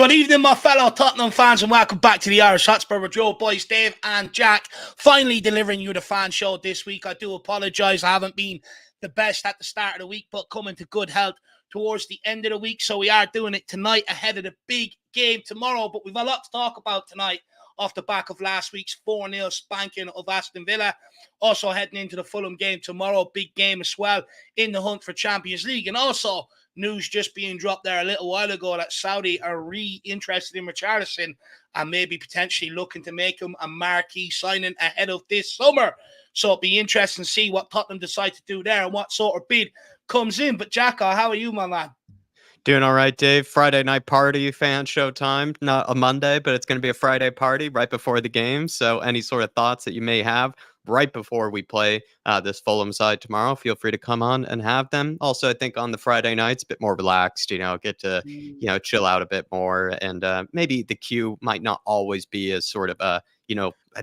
Good evening, my fellow Tottenham fans, and welcome back to the Irish Hotspur with your boys Dave and Jack. Finally delivering you the fan show this week. I do apologise, I haven't been the best at the start of the week, but coming to good health towards the end of the week. So we are doing it tonight ahead of the big game tomorrow. But we've a lot to talk about tonight off the back of last week's 4-0 spanking of Aston Villa. Also heading into the Fulham game tomorrow, big game as well in the hunt for Champions League. And also news just being dropped there a little while ago that Saudi are interested in Richarlison and maybe potentially looking to make him a marquee signing ahead of this summer. So it'll be interesting to see what Tottenham decide to do there and what sort of bid comes in. But Jacko, how are you, my man? Doing all right, Dave. Friday night party, fan show time. Not a Monday, but it's going to be a Friday party right before the game. So any sort of thoughts that you may have right before we play this Fulham side tomorrow, feel free to come on and have them. Also, I think on the Friday nights, a bit more relaxed, get to, chill out a bit more. And maybe the queue might not always be as sort of, I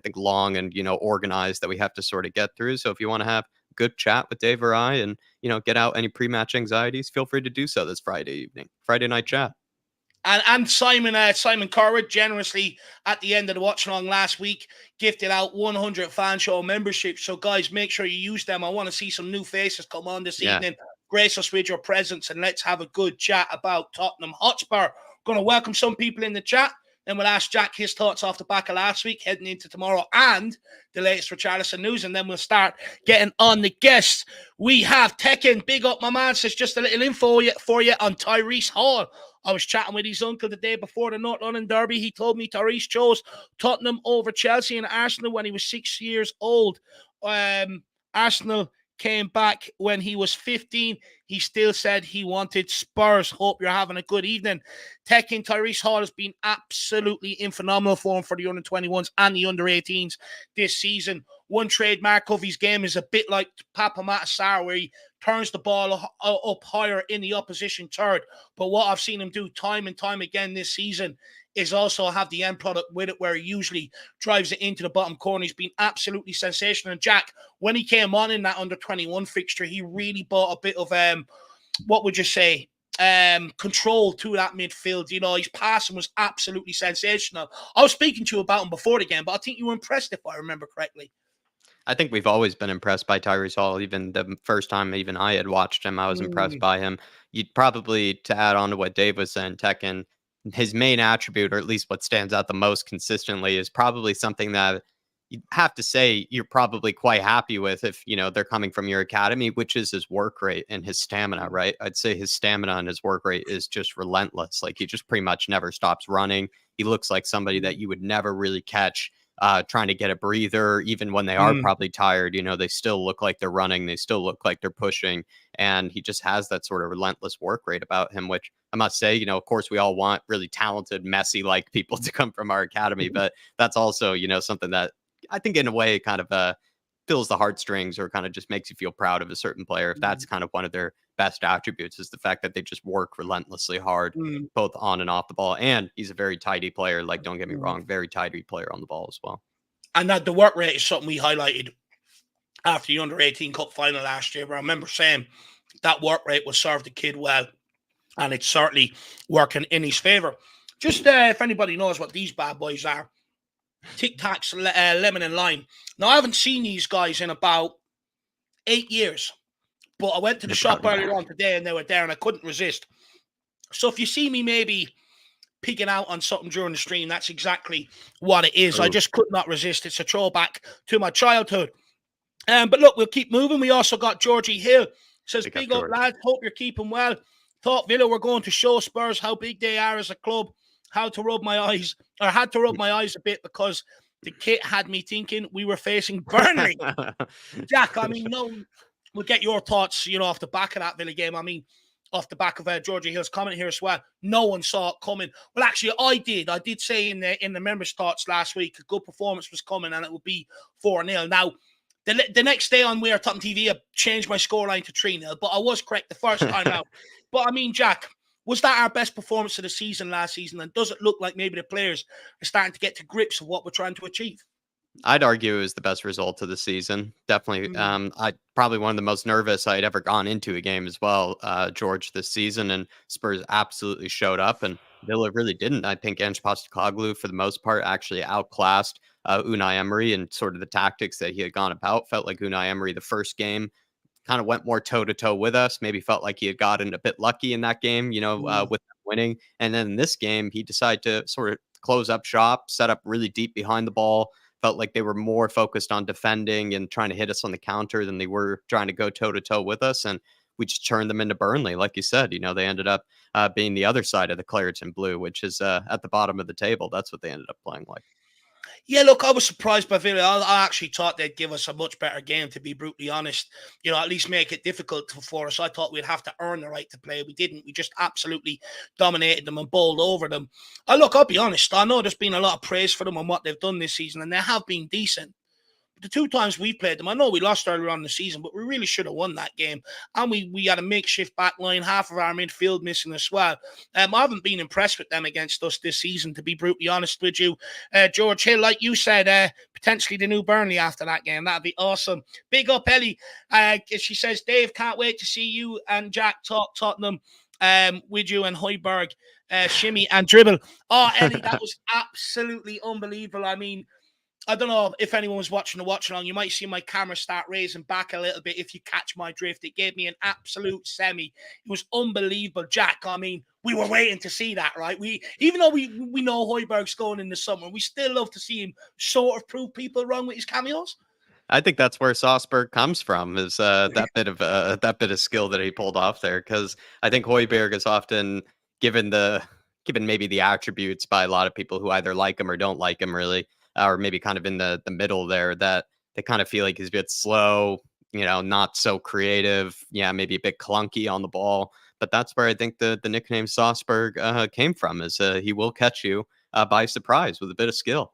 think long and, organized that we have to sort of get through. So if you want to have good chat with Dave or I and, get out any pre-match anxieties, feel free to do so this Friday evening. Friday night chat. And Simon Corritt generously at the end of the watch along last week gifted out 100 fan show memberships. So guys, make sure you use them. I want to see some new faces come on this evening. Grace us with your presence and let's have a good chat about Tottenham Hotspur. Going to welcome some people in the chat. Then we'll ask Jack his thoughts off the back of last week, heading into tomorrow, and the latest Richarlison news. And then we'll start getting on the guests. We have Tekken. Big up, my man. Says just a little info for you on Tyrese Hall. I was chatting with his uncle the day before the North London derby. He told me Tyrese chose Tottenham over Chelsea and Arsenal when he was 6 years old. Arsenal came back when he was 15. He still said he wanted Spurs. Hope you're having a good evening. Tekken Tyrese Hall has been absolutely in phenomenal form for the under-21s and the under-18s this season. One trademark of his game is a bit like Papa Matasar, where he turns the ball up higher in the opposition third. But what I've seen him do time and time again this season is also have the end product with it, where he usually drives it into the bottom corner. He's been absolutely sensational. And Jack, when he came on in that under-21 fixture, he really brought a bit of, what would you say, control to that midfield. His passing was absolutely sensational. I was speaking to you about him before the game, but I think you were impressed, if I remember correctly. I think we've always been impressed by Tyrese Hall. Even the first time even I had watched him, I was impressed by him. You'd probably, to add on to what Dave was saying, Tekken, his main attribute, or at least what stands out the most consistently, is probably something that you have to say you're probably quite happy with if, they're coming from your academy, which is his work rate and his stamina, right? I'd say his stamina and his work rate is just relentless. Like, he just pretty much never stops running. He looks like somebody that you would never really catch trying to get a breather, even when they are probably tired. They still look like they're running. They still look like they're pushing. And he just has that sort of relentless work rate about him, which I must say, of course, we all want really talented, Messi-like people to come from our academy. But that's also, something that I think in a way kind of fills the heartstrings, or kind of just makes you feel proud of a certain player. If that's kind of one of their best attributes, is the fact that they just work relentlessly hard, both on and off the ball. And he's a very tidy player. Like, don't get me wrong, very tidy player on the ball as well. And that the work rate is something we highlighted after the under-18 Cup final last year, where I remember saying that work rate will serve the kid well, and it's certainly working in his favour. Just if anybody knows what these bad boys are, Tic Tacs, lemon and lime. Now, I haven't seen these guys in about 8 years, but I went to the shop earlier on today and they were there and I couldn't resist. So if you see me maybe picking out on something during the stream, that's exactly what it is. I just could not resist. It's a throwback to my childhood. But look, we'll keep moving. We also got Georgie Hill. Says, big up, lads. Hope you're keeping well. Thought Villa were going to show Spurs how big they are as a club. Had to rub my eyes a bit because the kit had me thinking we were facing Burnley. Jack, we'll get your thoughts, off the back of that Villa game. Off the back of Georgie Hill's comment here as well. No one saw it coming. Well, actually, I did. I did say in the members' thoughts last week, a good performance was coming and it would be 4-0. Now, the next day on We Are Tottenham TV, I changed my scoreline to 3-0, but I was correct the first time out. But, Jack, was that our best performance of the season last season? And does it look like maybe the players are starting to get to grips of what we're trying to achieve? I'd argue it was the best result of the season. Definitely. I probably one of the most nervous I'd ever gone into a game as well, George, this season. And Spurs absolutely showed up. And Villa really didn't. I think Ange Postecoglou, for the most part, actually outclassed Unai Emery and sort of the tactics that he had gone about. Felt like Unai Emery, the first game, kind of went more toe to toe with us. Maybe felt like he had gotten a bit lucky in that game, with winning. And then in this game, he decided to sort of close up shop, set up really deep behind the ball. Felt like they were more focused on defending and trying to hit us on the counter than they were trying to go toe to toe with us. And we just turned them into Burnley, like you said. They ended up being the other side of the Claret and Blue, which is at the bottom of the table. That's what they ended up playing like. Yeah, look, I was surprised by Villa. I actually thought they'd give us a much better game, to be brutally honest. At least make it difficult for us. I thought we'd have to earn the right to play. We didn't. We just absolutely dominated them and bowled over them. I'll be honest. I know there's been a lot of praise for them on what they've done this season, and they have been decent. The two times we played them, I know we lost earlier on in the season, but we really should have won that game. And we had a makeshift back line, half of our midfield missing as well. I haven't been impressed with them against us this season, to be brutally honest with you. George Hill, like you said, potentially the new Burnley after that game. That'd be awesome. Big up, Ellie. She says, Dave, can't wait to see you and Jack talk Tottenham with you and Højbjerg, shimmy and dribble. Oh, Ellie, that was absolutely unbelievable. I mean, I don't know if anyone was watching the watch along. You might see my camera start raising back a little bit if you catch my drift. It gave me an absolute semi. It was unbelievable, Jack. I mean, we were waiting to see that, right? Even though we know Højbjerg's going in the summer, we still love to see him sort of prove people wrong with his cameos. I think that's where Salzburg comes from, is that bit of skill that he pulled off there. Because I think Højbjerg is often given maybe the attributes by a lot of people who either like him or don't like him, really, or maybe kind of in the middle there, that they kind of feel like he's a bit slow, not so creative, maybe a bit clunky on the ball. But that's where I think the nickname Salzburg came from, is he will catch you by surprise with a bit of skill.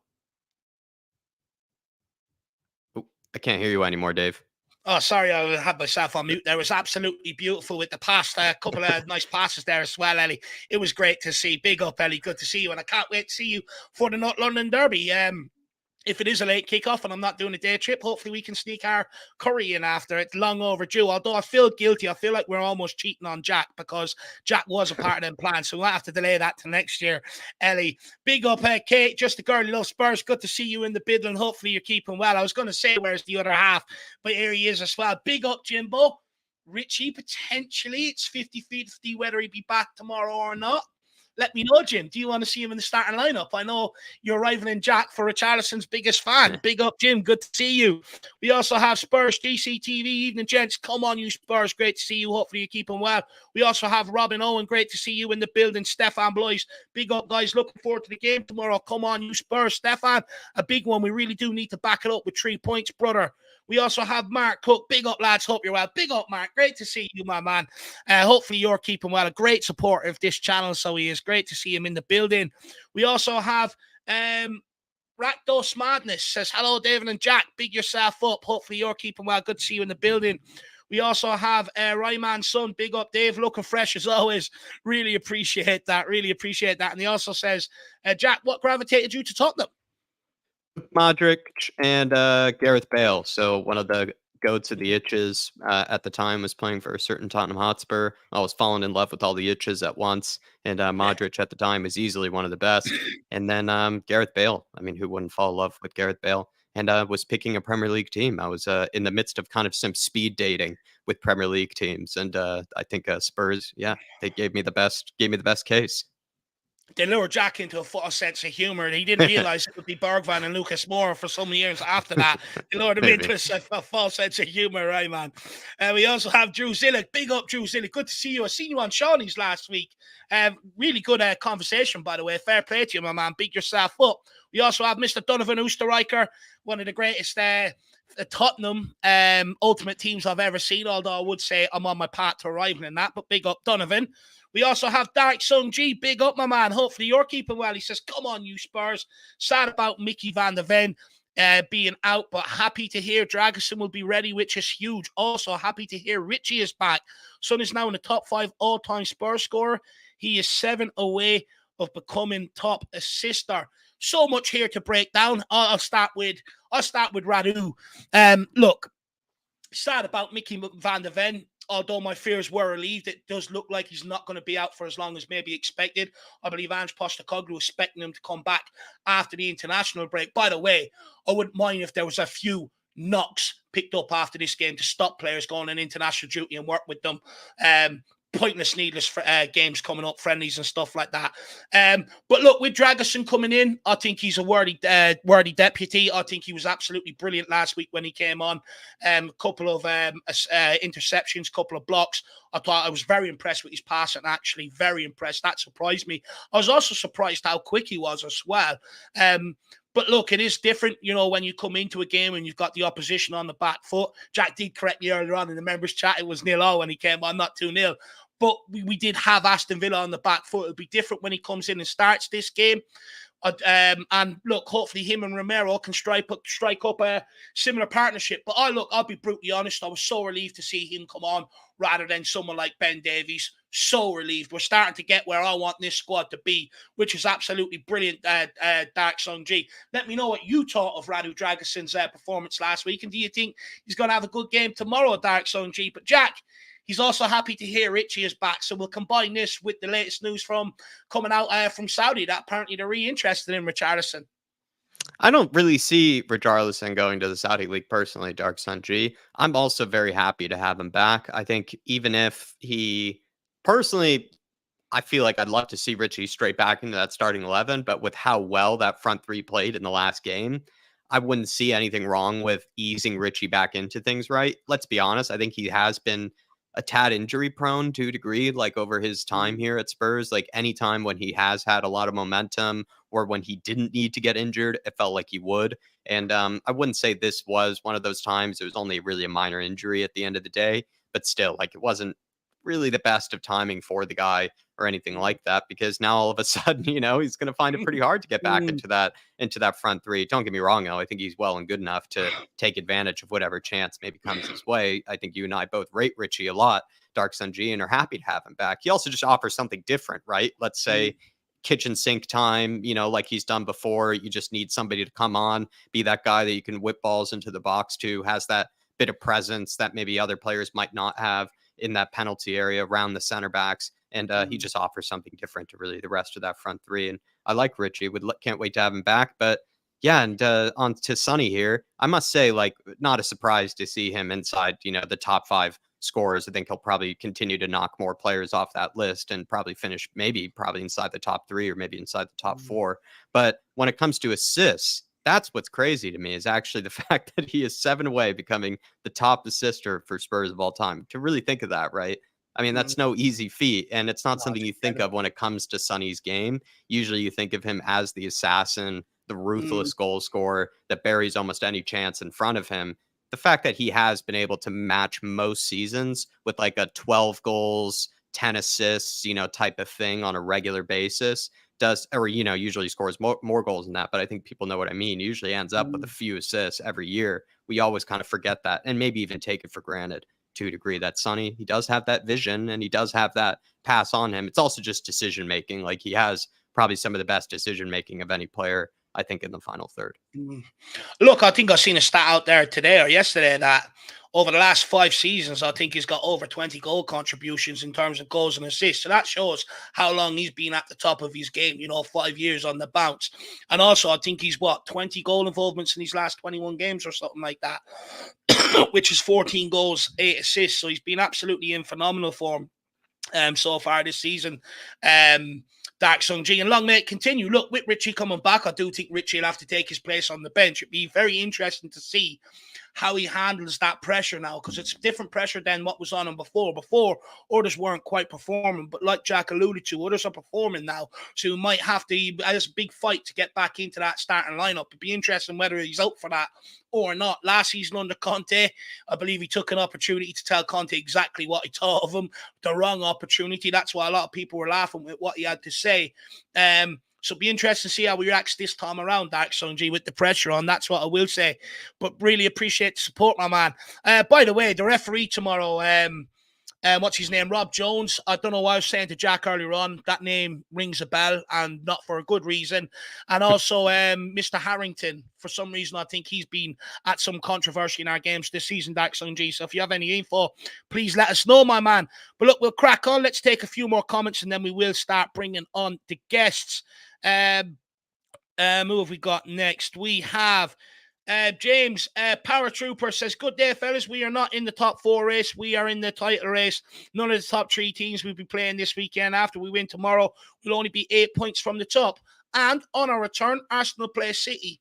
Oop, I can't hear you anymore, Dave. Oh, sorry, I had myself on mute there. It was absolutely beautiful with the pass. A couple of nice passes there as well, Ellie. It was great to see. Big up, Ellie. Good to see you. And I can't wait to see you for the North London Derby. If it is a late kickoff and I'm not doing a day trip, hopefully we can sneak our curry in after. It's long overdue. Although I feel guilty. I feel like we're almost cheating on Jack, because Jack was a part of them plans. So we'll have to delay that to next year. Ellie, big up, Kate. Just a girl who loves Spurs. Good to see you in the Bidland. Hopefully you're keeping well. I was going to say, where's the other half? But here he is as well. Big up, Jimbo. Richie, potentially. It's 50-50 whether he'd be back tomorrow or not. Let me know, Jim. Do you want to see him in the starting lineup? I know you're rivaling Jack for Richarlison's biggest fan. Big up, Jim. Good to see you. We also have Spurs GCTV. Evening, gents. Come on, you Spurs. Great to see you. Hopefully you're keeping well. We also have Robin Owen. Great to see you in the building. Stefan Blois. Big up, guys. Looking forward to the game tomorrow. Come on, you Spurs. Stefan, a big one. We really do need to back it up with 3 points, brother. We also have Mark Cook. Big up, lads. Hope you're well. Big up, Mark. Great to see you, my man. Hopefully you're keeping well. A great supporter of this channel, so he is. Great to see him in the building. We also have Rakdos Madness says, hello, David and Jack. Big yourself up. Hopefully you're keeping well. Good to see you in the building. We also have Ryman's son. Big up, Dave. Looking fresh as always. Really appreciate that. Really appreciate that. And he also says, Jack, what gravitated you to Tottenham? Modric and Gareth Bale. So one of the goats of the itches at the time was playing for a certain Tottenham Hotspur. I was falling in love with all the itches at once. And Modric at the time was easily one of the best. And then Gareth Bale. I mean, who wouldn't fall in love with Gareth Bale? And was picking a Premier League team. I was in the midst of kind of some speed dating with Premier League teams. And I think Spurs, they gave me the best case. They lured Jack into a false sense of humor. He didn't realize it would be Bergwijn and Lucas Moura for some years after that. They lured him into a false sense of humor, right, man? We also have Drew Zillick. Big up, Drew Zillick. Good to see you. I seen you on Shawnee's last week. Really good conversation, by the way. Fair play to you, my man. Big yourself up. We also have Mr. Donovan Oosterreicher, one of the greatest Tottenham ultimate teams I've ever seen, although I would say I'm on my path to arriving in that. But big up, Donovan. We also have Dark Sung G. Big up, my man. Hopefully you're keeping well. He says, come on, you Spurs. Sad about Mickey van der Ven being out, but happy to hear Dragoson will be ready, which is huge. Also happy to hear Richie is back. Son is now in the top 5 all-time Spurs scorer. He is 7 away of becoming top assister. So much here to break down. I'll start with Radu. Look, sad about Mickey van der Ven. although my fears were relieved, it does look like he's not going to be out for as long as maybe expected. I believe Ange Postecoglou was expecting him to come back after the international break. By the way, I wouldn't mind if there was a few knocks picked up after this game to stop players going on international duty and work with them. Pointless, needless games coming up, friendlies and stuff like that. But look, with Dragusin coming in, I think he's a worthy deputy. I think he was absolutely brilliant last week when he came on. A couple of interceptions, couple of blocks. I was very impressed with his passing, actually, very impressed. That surprised me. I was also surprised how quick he was as well. But look, it is different, when you come into a game and you've got the opposition on the back foot. Jack did correct me earlier on in the members' chat. It was 0-0 when he came on, not 2-0. But we did have Aston Villa on the back foot. It'll be different when he comes in and starts this game. And look, hopefully him and Romero can strike up a similar partnership. But I'll be brutally honest. I was so relieved to see him come on rather than someone like Ben Davies. So relieved. We're starting to get where I want this squad to be, which is absolutely brilliant, Dark Sung G. Let me know what you thought of Radu Dragusin's performance last week. And do you think he's going to have a good game tomorrow, Dark Sung G? But Jack, he's also happy to hear Richie is back. So we'll combine this with the latest news coming out from Saudi that apparently they're really interested in Richarlison. I don't really see Richarlison going to the Saudi League personally, Dark Sun G. I'm also very happy to have him back. I think even if he personally, I feel like I'd love to see Richie straight back into that starting 11, but with how well that front three played in the last game, I wouldn't see anything wrong with easing Richie back into things, right? Let's be honest. I think he has been a tad injury prone to a degree, like over his time here at Spurs. Like anytime when he has had a lot of momentum or when he didn't need to get injured, it felt like he would. And I wouldn't say this was one of those times. It was only really a minor injury at the end of the day, but still, like, it wasn't really the best of timing for the guy or anything like that, because now all of a sudden, he's going to find it pretty hard to get back into that front three. Don't get me wrong, though. I think he's well and good enough to take advantage of whatever chance maybe comes his way. I think you and I both rate Richie a lot, Dark Sun G, and are happy to have him back. He also just offers something different, right? Let's say kitchen sink time, like he's done before. You just need somebody to come on, be that guy that you can whip balls into the box to, has that bit of presence that maybe other players might not have in that penalty area around the center backs. And he just offers something different to really the rest of that front three. And I like Richie. Can't wait to have him back. But yeah, and on to Sonny here. I must say, like, not a surprise to see him inside, the top 5 scorers. I think he'll probably continue to knock more players off that list and probably finish probably inside the top 3 or maybe inside the top 4. But when it comes to assists, that's what's crazy to me, is actually the fact that he is 7 away becoming the top assister for Spurs of all time. To really think of that, right? I mean, that's no easy feat, and it's not something you think of when it comes to Sonny's game. Usually you think of him as the assassin, the ruthless goal scorer that buries almost any chance in front of him. The fact that he has been able to match most seasons with like a 12 goals, 10 assists, type of thing on a regular basis usually scores more goals than that. But I think people know what I mean. He usually ends up with a few assists every year. We always kind of forget that and maybe even take it for granted to a degree. That Sonny, he does have that vision and he does have that pass on him. It's also just decision making. Like, he has probably some of the best decision making of any player, I think, in the final third. Look, I think I've seen a stat out there today or yesterday that over the last 5 seasons, I think he's got over 20 goal contributions in terms of goals and assists. So that shows how long he's been at the top of his game, 5 years on the bounce. And also, I think he's 20 goal involvements in his last 21 games or something like that, which is 14 goals, 8 assists. So he's been absolutely in phenomenal form so far this season. Dark Sung G, and long may it continue. Look, with Richie coming back, I do think Richie will have to take his place on the bench. It'd be very interesting to see how he handles that pressure now, because it's different pressure than what was on him before. Before, others weren't quite performing, but like Jack alluded to, others are performing now. So he might have to, as a big fight to get back into that starting lineup. It'd be interesting whether he's out for that or not. Last season under Conte, I believe he took an opportunity to tell Conte exactly what he thought of him. The wrong opportunity. That's why a lot of people were laughing with what he had to say. So it'll be interesting to see how he reacts this time around, Dark Sunji, with the pressure on. That's what I will say. But really appreciate the support, my man. By the way, the referee tomorrow, what's his name? Rob Jones. I don't know what I was saying to Jack earlier on. That name rings a bell, and not for a good reason. And also Mr. Harrington. For some reason, I think he's been at some controversy in our games this season, Daxon G. So if you have any info, please let us know, my man. But look, we'll crack on. Let's take a few more comments, and then we will start bringing on the guests. Who have we got next? We have James Paratrooper says, good day, fellas. We are not in the top 4 race. We are in the title race. None of the top 3 teams we'll be playing this weekend. After we win tomorrow, we'll only be 8 points from the top. And on our return, Arsenal play City.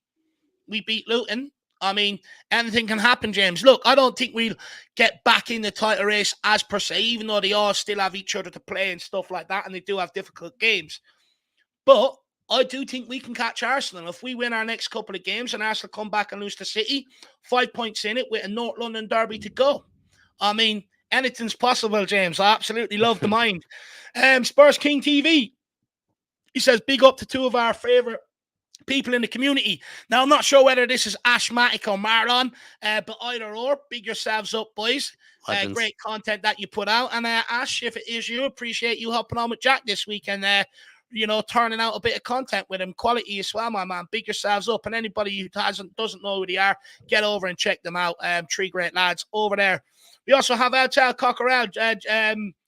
We beat Luton. I mean, anything can happen, James. Look, I don't think we'll get back in the title race as per se, even though they all still have each other to play and stuff like that, and they do have difficult games. But I do think we can catch Arsenal. If we win our next couple of games and Arsenal come back and lose to City, 5 points in it with a North London derby to go. I mean, anything's possible, James. I absolutely love the mind. Spurs King TV. He says, big up to 2 of our favourite people in the community. Now, I'm not sure whether this is Ashmatic or Marlon, but either or, big yourselves up, boys. Great content that you put out. And Ash, if it is you, appreciate you hopping on with Jack this week and turning out a bit of content with him. Quality as well, my man. Big yourselves up. And anybody who doesn't know who they are, get over and check them out. 3 great lads over there. We also have El Child Cockerel,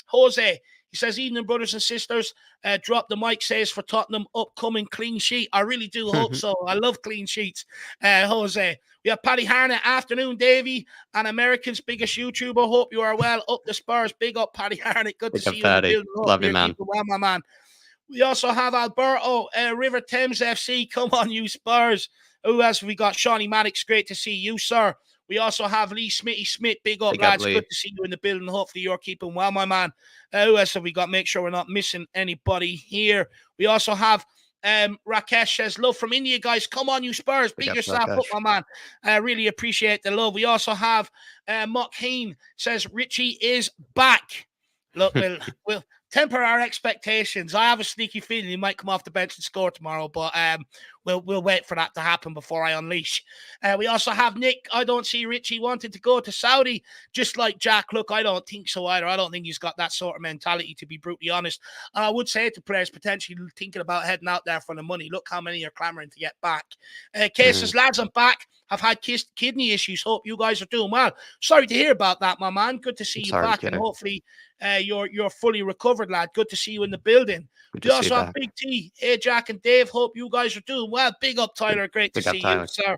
Jose. He says, evening, brothers and sisters. Drop the mic, says for Tottenham, upcoming clean sheet. I really do hope so. I love clean sheets. Jose. We have Paddy Harnett. Afternoon, Davey. And American's biggest YouTuber. Hope you are well. Up the Spurs. Big up, Paddy Harnett. Good to see you in the building. Love you, man. Well, my man. We also have Alberto, River Thames FC. Come on, you Spurs. Who else have we got? Shawnee Maddox. Great to see you, sir. We also have Lee Smitty Smith. Big up, lads. Good to see you in the building. Hopefully you're keeping well, my man. Who else have we got? Make sure we're not missing anybody here. We also have Rakesh says, love from India, guys. Come on, you Spurs. Beat yourself up, my man. I really appreciate the love. We also have Mock Heen says, Richie is back. Look, we'll temper our expectations. I have a sneaky feeling he might come off the bench and score tomorrow, but we'll wait for that to happen before I unleash. We also have Nick. I don't see Richie wanting to go to Saudi, just like Jack. Look, I don't think so either. I don't think he's got that sort of mentality, to be brutally honest. And I would say to players potentially thinking about heading out there for the money, look how many are clamoring to get back. Cases, lads, I'm back. I've had kidney issues. Hope you guys are doing well. Sorry to hear about that, my man. Good to see you back, and hopefully you're fully recovered, lad. Good to see you in the building. We also have Big T. Hey, Jack and Dave. Hope you guys are doing well. Big up, Tyler. Great to see you, sir.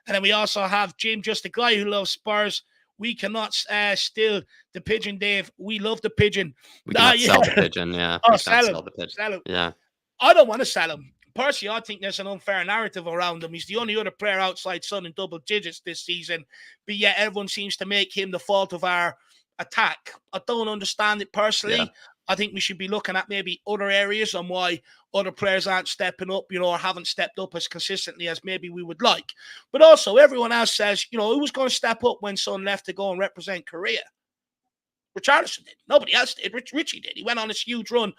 And then we also have Jim, just a guy who loves Spurs. We cannot steal the pigeon, Dave. We love the pigeon. We cannot sell the pigeon, yeah. Oh, sell the pigeon. Sell him. Yeah. I don't want to sell him. Personally, I think there's an unfair narrative around him. He's the only other player outside Son in double digits this season, but yet everyone seems to make him the fault of our attack. I don't understand it personally. Yeah. I think we should be looking at maybe other areas on why other players aren't stepping up, or haven't stepped up as consistently as maybe we would like. But also, everyone else says, who was going to step up when Son left to go and represent Korea? Richarlison did. Nobody else did. Richie did. He went on this huge run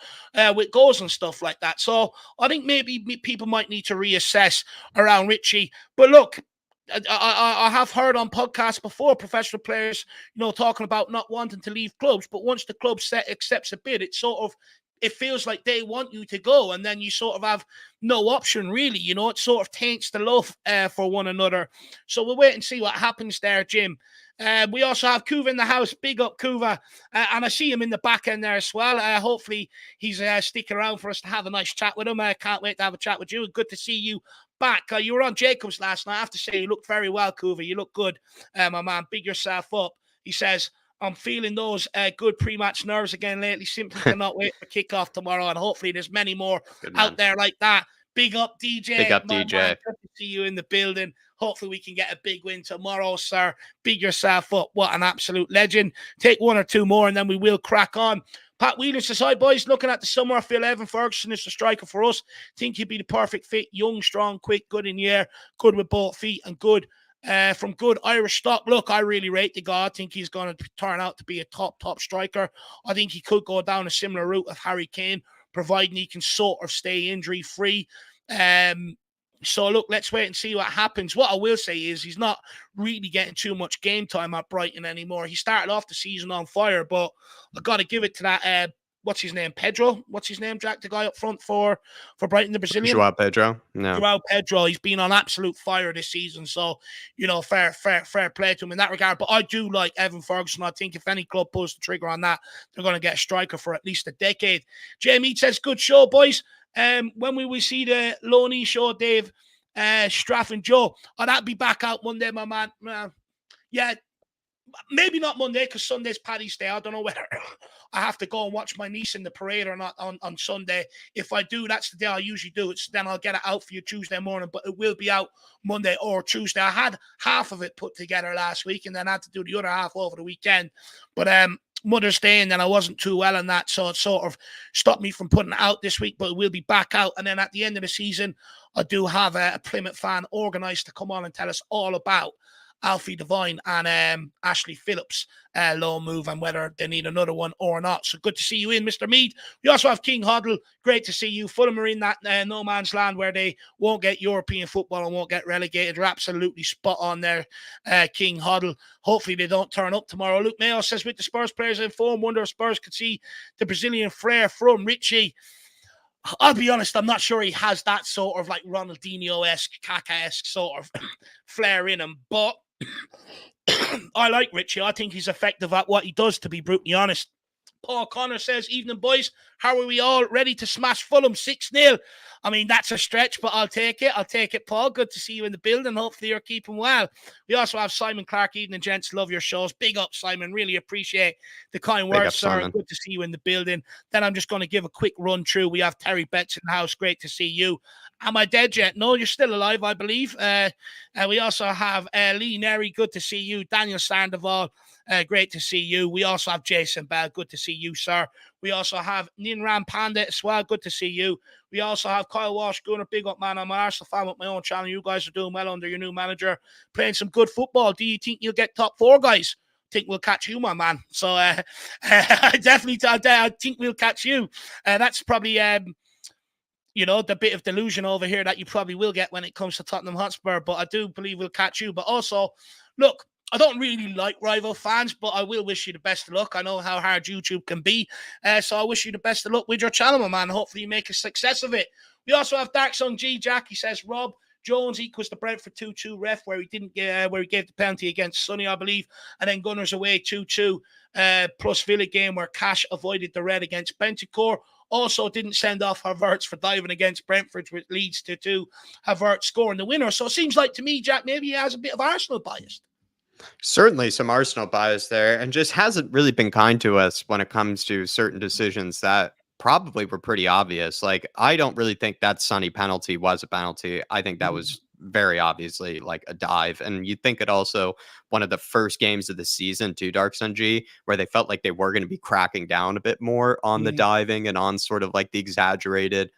with goals and stuff like that. So I think maybe people might need to reassess around Richie. But look, I have heard on podcasts before professional players, talking about not wanting to leave clubs. But once the club accepts a bid, it feels like they want you to go, and then you sort of have no option, really. It sort of taints the love for one another. So we'll wait and see what happens there, Jim. We also have Kuva in the house. Big up, Kuva. And I see him in the back end there as well. Hopefully he's sticking around for us to have a nice chat with him. I can't wait to have a chat with you. Good to see you back. You were on Jacobs last night. I have to say, you looked very well, Kuva. You look good, my man. Big yourself up. He says, I'm feeling those good pre-match nerves again lately. Simply cannot wait for kickoff tomorrow. And hopefully there's many more out there like that. Big up, DJ. Big up, DJ. Man. Good to see you in the building. Hopefully we can get a big win tomorrow, sir. Big yourself up. What an absolute legend. Take 1 or 2 more and then we will crack on. Pat Whelan says, hi, boys. Looking at the summer, I feel Evan Ferguson is the striker for us. Think he'd be the perfect fit. Young, strong, quick, good in the air, good with both feet, and good from good Irish stock. Look, I really rate the guy. I think he's going to turn out to be a top striker. I think he could go down a similar route of Harry Kane, providing he can sort of stay injury-free. So, look, let's wait and see what happens. What I will say is he's not really getting too much game time at Brighton anymore. He started off the season on fire, but I got to give it to that, what's his name, Pedro? What's his name, Jack? The guy up front for Brighton, the Brazilian? Joao Pedro? No. Joao Pedro. He's been on absolute fire this season. So, fair play to him in that regard. But I do like Evan Ferguson. I think if any club pulls the trigger on that, they're going to get a striker for at least a decade. Jamie says, good show, boys. When we will see the Loney show, Dave, Straff and Joe, that'll be back out Monday, my man. Yeah, maybe not Monday because Sunday's Paddy's Day. I don't know whether I have to go and watch my niece in the parade or not on Sunday. If I do, that's the day I usually do it. So then I'll get it out for you Tuesday morning, but it will be out Monday or Tuesday. I had half of it put together last week and then I had to do the other half over the weekend. But Mother's Day, and then I wasn't too well on that, so it sort of stopped me from putting it out this week, but it will be back out. And then at the end of the season, I do have a Plymouth fan organised to come on and tell us all about Alfie Devine and Ashley Phillips loan move and whether they need another one or not. So good to see you in, Mr. Mead. We also have King Hoddle. Great to see you. Fulham are in that no man's land where they won't get European football and won't get relegated. They're absolutely spot on there, King Hoddle. Hopefully they don't turn up tomorrow. Luke Mayo says, with the Spurs players in form, wonder if Spurs could see the Brazilian flair from Richie. I'll be honest, I'm not sure he has that sort of like Ronaldinho-esque, Kaka-esque sort of flair in him, but I like Richie. I think he's effective at what he does, to be brutally honest. Paul Connor says, evening, boys. How are we all? Ready to smash Fulham 6-0? I mean, that's a stretch, but I'll take it. I'll take it, Paul. Good to see you in the building. Hopefully you're keeping well. We also have Simon Clark. Evening, gents. Love your shows. Big up, Simon. Really appreciate the kind words, sir. Simon. Good to see you in the building. Then I'm just going to give a quick run through. We have Terry Betts in the house. Great to see you. Am I dead yet? No, you're still alive, I believe. We also have Lee Neri. Good to see you. Daniel Sandoval. Great to see you. We also have Jason Bell. Good to see you, sir. We also have Ninram Panda as well. Good to see you. We also have Kyle Walsh, going a big up man. I'm an Arsenal fan with my own channel. You guys are doing well under your new manager, playing some good football. Do you think you'll get top four, guys? I think we'll catch you, my man. So I think we'll catch you. That's probably the bit of delusion over here that you probably will get when it comes to Tottenham Hotspur. But I do believe we'll catch you. But also, look, I don't really like rival fans, but I will wish you the best of luck. I know how hard YouTube can be. So I wish you the best of luck with your channel, my man. Hopefully you make a success of it. We also have Dark Sun G. Jack. He says, Rob Jones equals the Brentford 2-2 ref where he didn't get where he gave the penalty against Sonny, I believe. And then Gunners away 2-2 plus Villa game where Cash avoided the red against Bentancur. Also didn't send off Havertz for diving against Brentford, which leads to Havertz scoring the winner. So it seems like to me, Jack, maybe he has a bit of Arsenal bias. Certainly some Arsenal bias there, and just hasn't really been kind to us when it comes to certain decisions that probably were pretty obvious. Like, I don't really think that Sonny penalty was a penalty. I think that was very obviously like a dive. And you'd think it also one of the first games of the season too, Dark Sun G, where they felt like they were going to be cracking down a bit more on the diving and on sort of like the exaggerated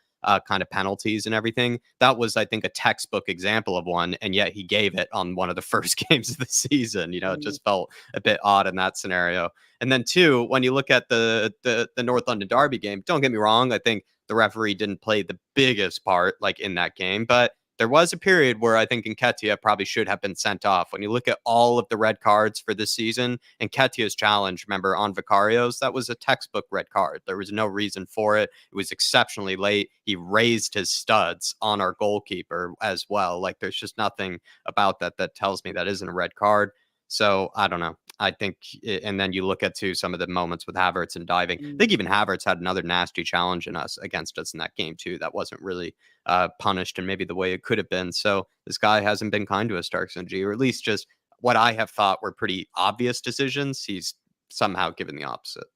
kind of penalties and everything. That was, I think, a textbook example of one, and yet he gave it on one of the first games of the season. It just felt a bit odd in that scenario. And then two, when you look at the North London Derby game, don't get me wrong, I think the referee didn't play the biggest part like in that game, but there was a period where I think Nketiah probably should have been sent off. When you look at all of the red cards for this season, Nketiah's challenge, remember, on Vicarios, that was a textbook red card. There was no reason for it. It was exceptionally late. He raised his studs on our goalkeeper as well. Like, there's just nothing about that tells me that isn't a red card. So I don't know. I think, and then you look at some of the moments with Havertz and diving. I think even Havertz had another nasty challenge against us in that game too. That wasn't really punished in maybe the way it could have been. So this guy hasn't been kind to us, Dark Sun G, or at least just what I have thought were pretty obvious decisions. He's somehow given the opposite.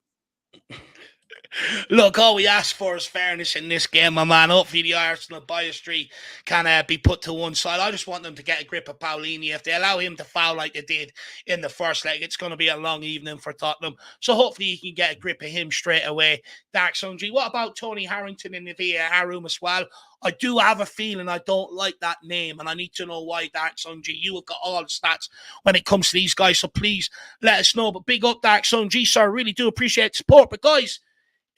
Look, all we ask for is fairness in this game, my man. Hopefully the Arsenal biasry can be put to one side. I just want them to get a grip of Paulini. If they allow him to foul like they did in the first leg, it's going to be a long evening for Tottenham. So hopefully you can get a grip of him straight away. Dark Sun G. What about Tony Harrington in the VAR room as well? I do have a feeling I don't like that name, and I need to know why. Dark Sun G, you have got all the stats when it comes to these guys, so please let us know. But big up, Dark Sun G, sir. I really do appreciate the support. But guys,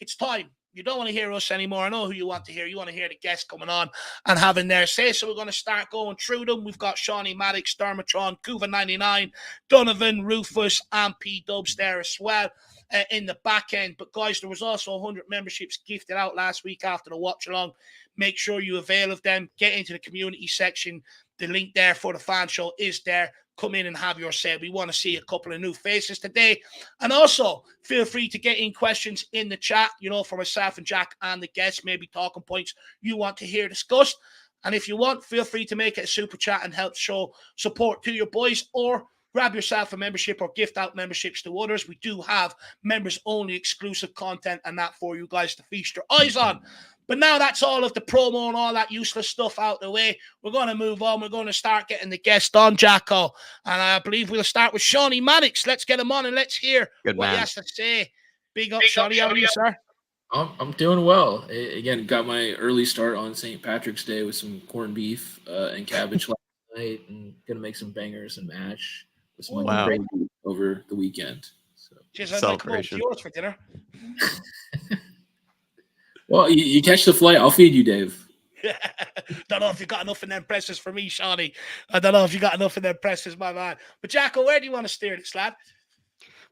it's time. You don't want to hear us anymore. I know who you want to hear. You want to hear the guests coming on and having their say. So we're going to start going through them. We've got Shawnee Maddox, Dermatron, Kuva99, Donovan, Rufus, and P-Dubs there as well in the back end. But guys, there was also 100 memberships gifted out last week after the watch along. Make sure you avail of them. Get into the community section. The link there for the fan show is there. Come in and have your say. We want to see a couple of new faces today. And also, feel free to get in questions in the chat, for myself and Jack and the guests, maybe talking points you want to hear discussed. And if you want, feel free to make it a super chat and help show support to your boys, or grab yourself a membership or gift out memberships to others. We do have members-only exclusive content and that for you guys to feast your eyes on. But now that's all of the promo and all that useless stuff out the way. We're going to move on. We're going to start getting the guest on, Jacko. And I believe we'll start with Shawnee Maddox. Let's get him on and let's hear what he has to say. Big up, Shawnee. How are you, sir? I'm doing well. Again, got my early start on St. Patrick's Day with some corned beef and cabbage last night, and going to make some bangers and mash with some gravy over the weekend. So. Jeez, I might come over to yours for dinner. Well, you catch the flight, I'll feed you, Dave. Don't know if you got enough in them presses for me, Shawnee. I don't know if you got enough in them presses, my man. But Jacko, where do you want to steer this, lad?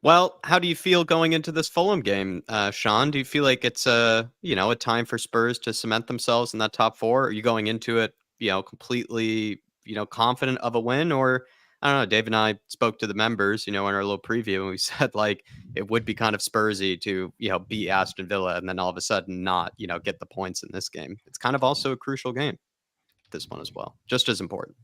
Well, how do you feel going into this Fulham game, Sean? Do you feel like it's a time for Spurs to cement themselves in that top four? Are you going into it, completely, confident of a win? Or I don't know, Dave and I spoke to the members, in our little preview, and we said like it would be kind of Spursy to, beat Aston Villa and then all of a sudden not, get the points in this game. It's kind of also a crucial game, this one as well, just as important.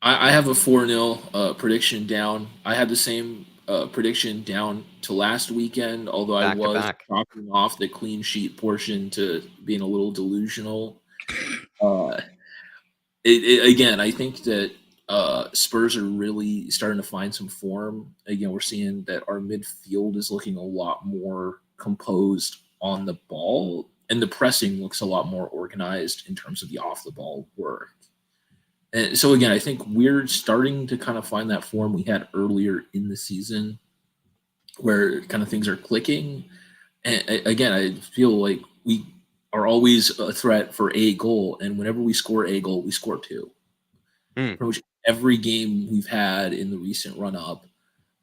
I have a 4-0 prediction down. I had the same prediction down to last weekend, although I was dropping off the clean sheet portion to being a little delusional. Again, I think that Spurs are really starting to find some form. Again, we're seeing that our midfield is looking a lot more composed on the ball, and the pressing looks a lot more organized in terms of the off-the-ball work. And so, again, I think we're starting to kind of find that form we had earlier in the season where kind of things are clicking. And again, I feel like we are always a threat for a goal, and whenever we score a goal, we score two. Pretty much every game we've had in the recent run-up,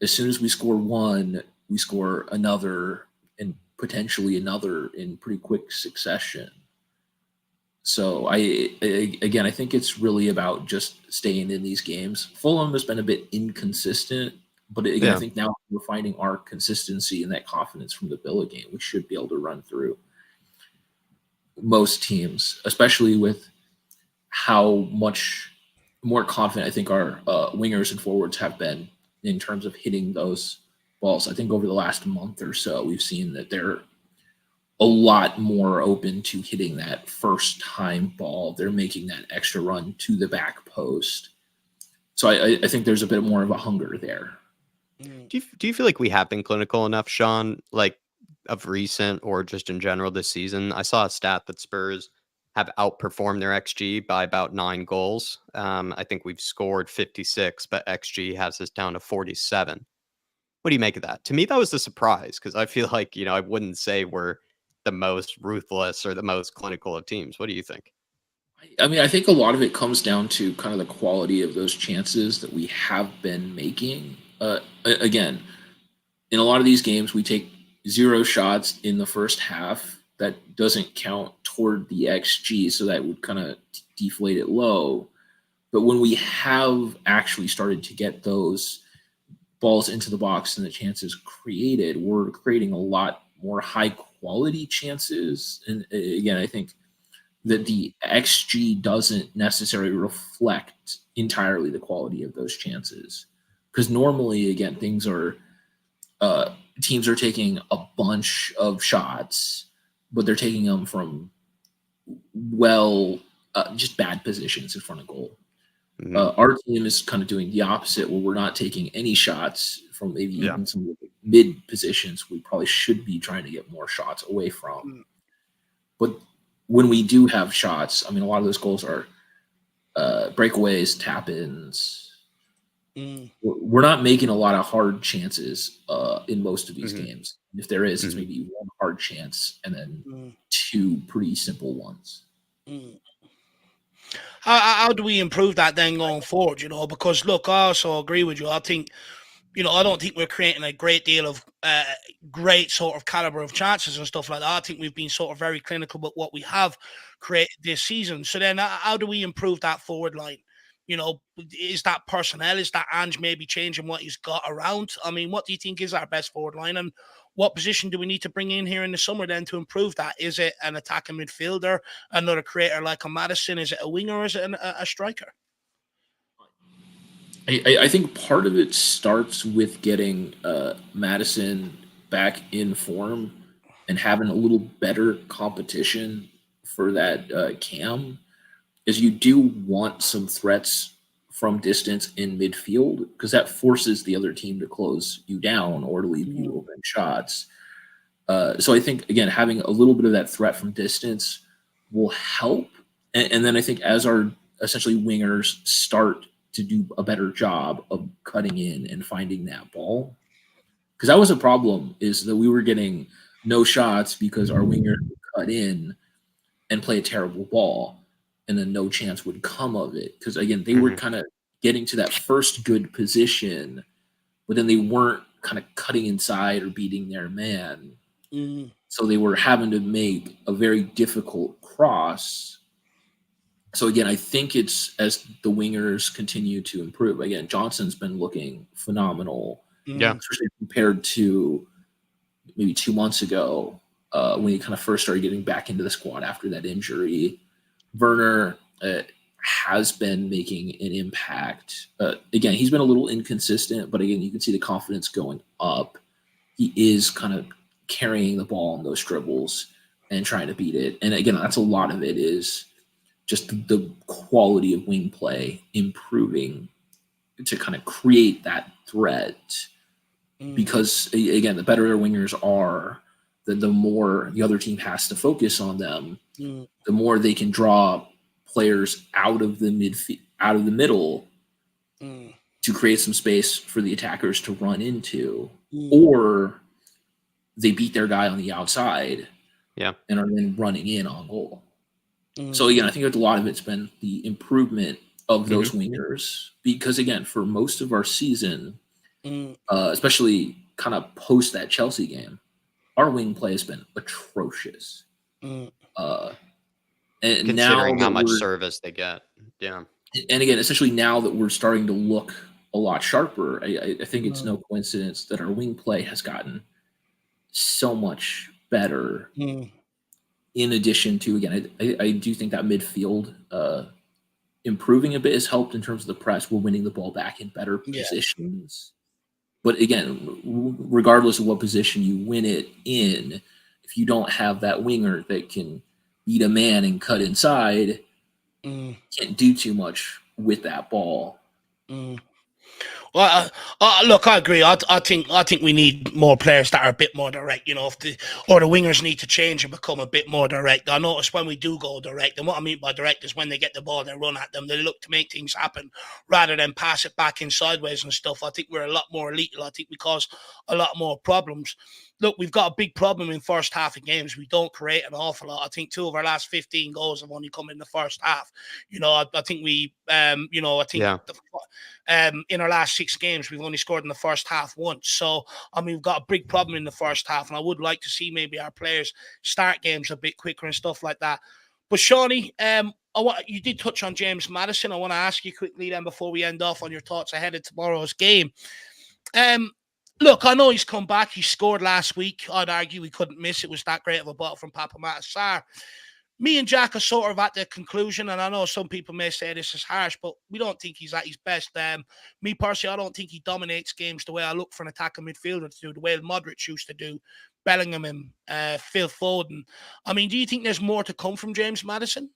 as soon as we score one, we score another and potentially another in pretty quick succession. So I think it's really about just staying in these games. Fulham has been a bit inconsistent, but again, I think now we're finding our consistency and that confidence from the Villa game. We should be able to run through most teams, especially with how much more confident I think our wingers and forwards have been in terms of hitting those balls. I think over the last month or so, we've seen that they're a lot more open to hitting that first time ball. They're making that extra run to the back post. So I think there's a bit more of a hunger there. Do you feel like we have been clinical enough, Sean, like of recent or just in general this season? I saw a stat that Spurs have outperformed their XG by about 9 goals. I think we've scored 56, but XG has us down to 47. What do you make of that? To me, that was a surprise because I feel like, I wouldn't say we're the most ruthless or the most clinical of teams. What do you think? I mean, I think a lot of it comes down to kind of the quality of those chances that we have been making. Again, in a lot of these games, we take 0 shots in the first half. That doesn't count toward the XG, so that would kind of deflate it low. But when we have actually started to get those balls into the box and the chances created, we're creating a lot more high quality chances. And again, I think that the XG doesn't necessarily reflect entirely the quality of those chances. Because normally, again, things are teams are taking a bunch of shots, but they're taking them from just bad positions in front of goal. Mm-hmm. Our team is kind of doing the opposite, where we're not taking any shots from maybe even some mid positions we probably should be trying to get more shots away from. But when we do have shots, I mean, a lot of those goals are breakaways, tap-ins, We're not making a lot of hard chances in most of these Mm-hmm. games. If there is, it's Mm-hmm. maybe one hard chance and then two pretty simple ones. How do we improve that then going forward? Because look, I also agree with you. I think, I don't think we're creating a great deal of great sort of caliber of chances and stuff like that. I think we've been sort of very clinical with what we have created this season. So then how do we improve that forward line? Is that personnel? Is that Ange maybe changing what he's got around? I mean, what do you think is our best forward line? And what position do we need to bring in here in the summer then to improve that? Is it an attacking midfielder, another creator like a Madison? Is it a winger or is it a striker? I think part of it starts with getting Madison back in form and having a little better competition for that cam, is you do want some threats from distance in midfield because that forces the other team to close you down or to leave you open shots. So I think, again, having a little bit of that threat from distance will help. And then I think as our essentially wingers start to do a better job of cutting in and finding that ball, because that was a problem, is that we were getting no shots because our wingers would cut in and play a terrible ball, and then no chance would come of it. Because, again, they were kind of getting to that first good position, but then they weren't kind of cutting inside or beating their man. So they were having to make a very difficult cross. So again, I think it's as the wingers continue to improve. Again, Johnson's been looking phenomenal, especially compared to maybe 2 months ago when he kind of first started getting back into the squad after that injury. Werner has been making an impact. Again, he's been a little inconsistent, but again, you can see the confidence going up. He is kind of carrying the ball in those dribbles and trying to beat it. And again, that's a lot of it is just the quality of wing play improving to kind of create that threat. Because again, the better their wingers are, the more the other team has to focus on them, the more they can draw players out of the middle to create some space for the attackers to run into, or they beat their guy on the outside and are then running in on goal. So again, I think a lot of it's been the improvement of those wingers, because again, for most of our season, especially kind of post that Chelsea game, our wing play has been atrocious. And Considering now how much service they get. And again, essentially now that we're starting to look a lot sharper, I think it's no coincidence that our wing play has gotten so much better. In addition to, again, I do think that midfield improving a bit has helped in terms of the press. We're winning the ball back in better positions. But again, regardless of what position you win it in, if you don't have that winger that can beat a man and cut inside, can't do too much with that ball. Well, look, I agree. I think we need more players that are a bit more direct. Or the wingers need to change and become a bit more direct. I notice when we do go direct, and what I mean by direct is when they get the ball, they run at them. They look to make things happen rather than pass it back in sideways and stuff. I think we're a lot more elite. I think we cause a lot more problems. Look, we've got a big problem in first half of games. We don't create an awful lot. I think 2 of our last 15 goals have only come in the first half. I think we, in our last 6 games, we've only scored in the first half once. So, I mean, we've got a big problem in the first half, and I would like to see maybe our players start games a bit quicker and stuff like that. But Shawnee, you did touch on James Madison. I want to ask you quickly then before we end off on your thoughts ahead of tomorrow's game. Look, I know he's come back. He scored last week. I'd argue we couldn't miss. It was that great of a ball from Papa Matasar. Me and Jack are sort of at the conclusion, and I know some people may say this is harsh, but we don't think he's at his best. Me personally, I don't think he dominates games the way I look for an attacking midfielder to do, the way Modric used to do, Bellingham and Phil Foden. I mean, do you think there's more to come from James Madison?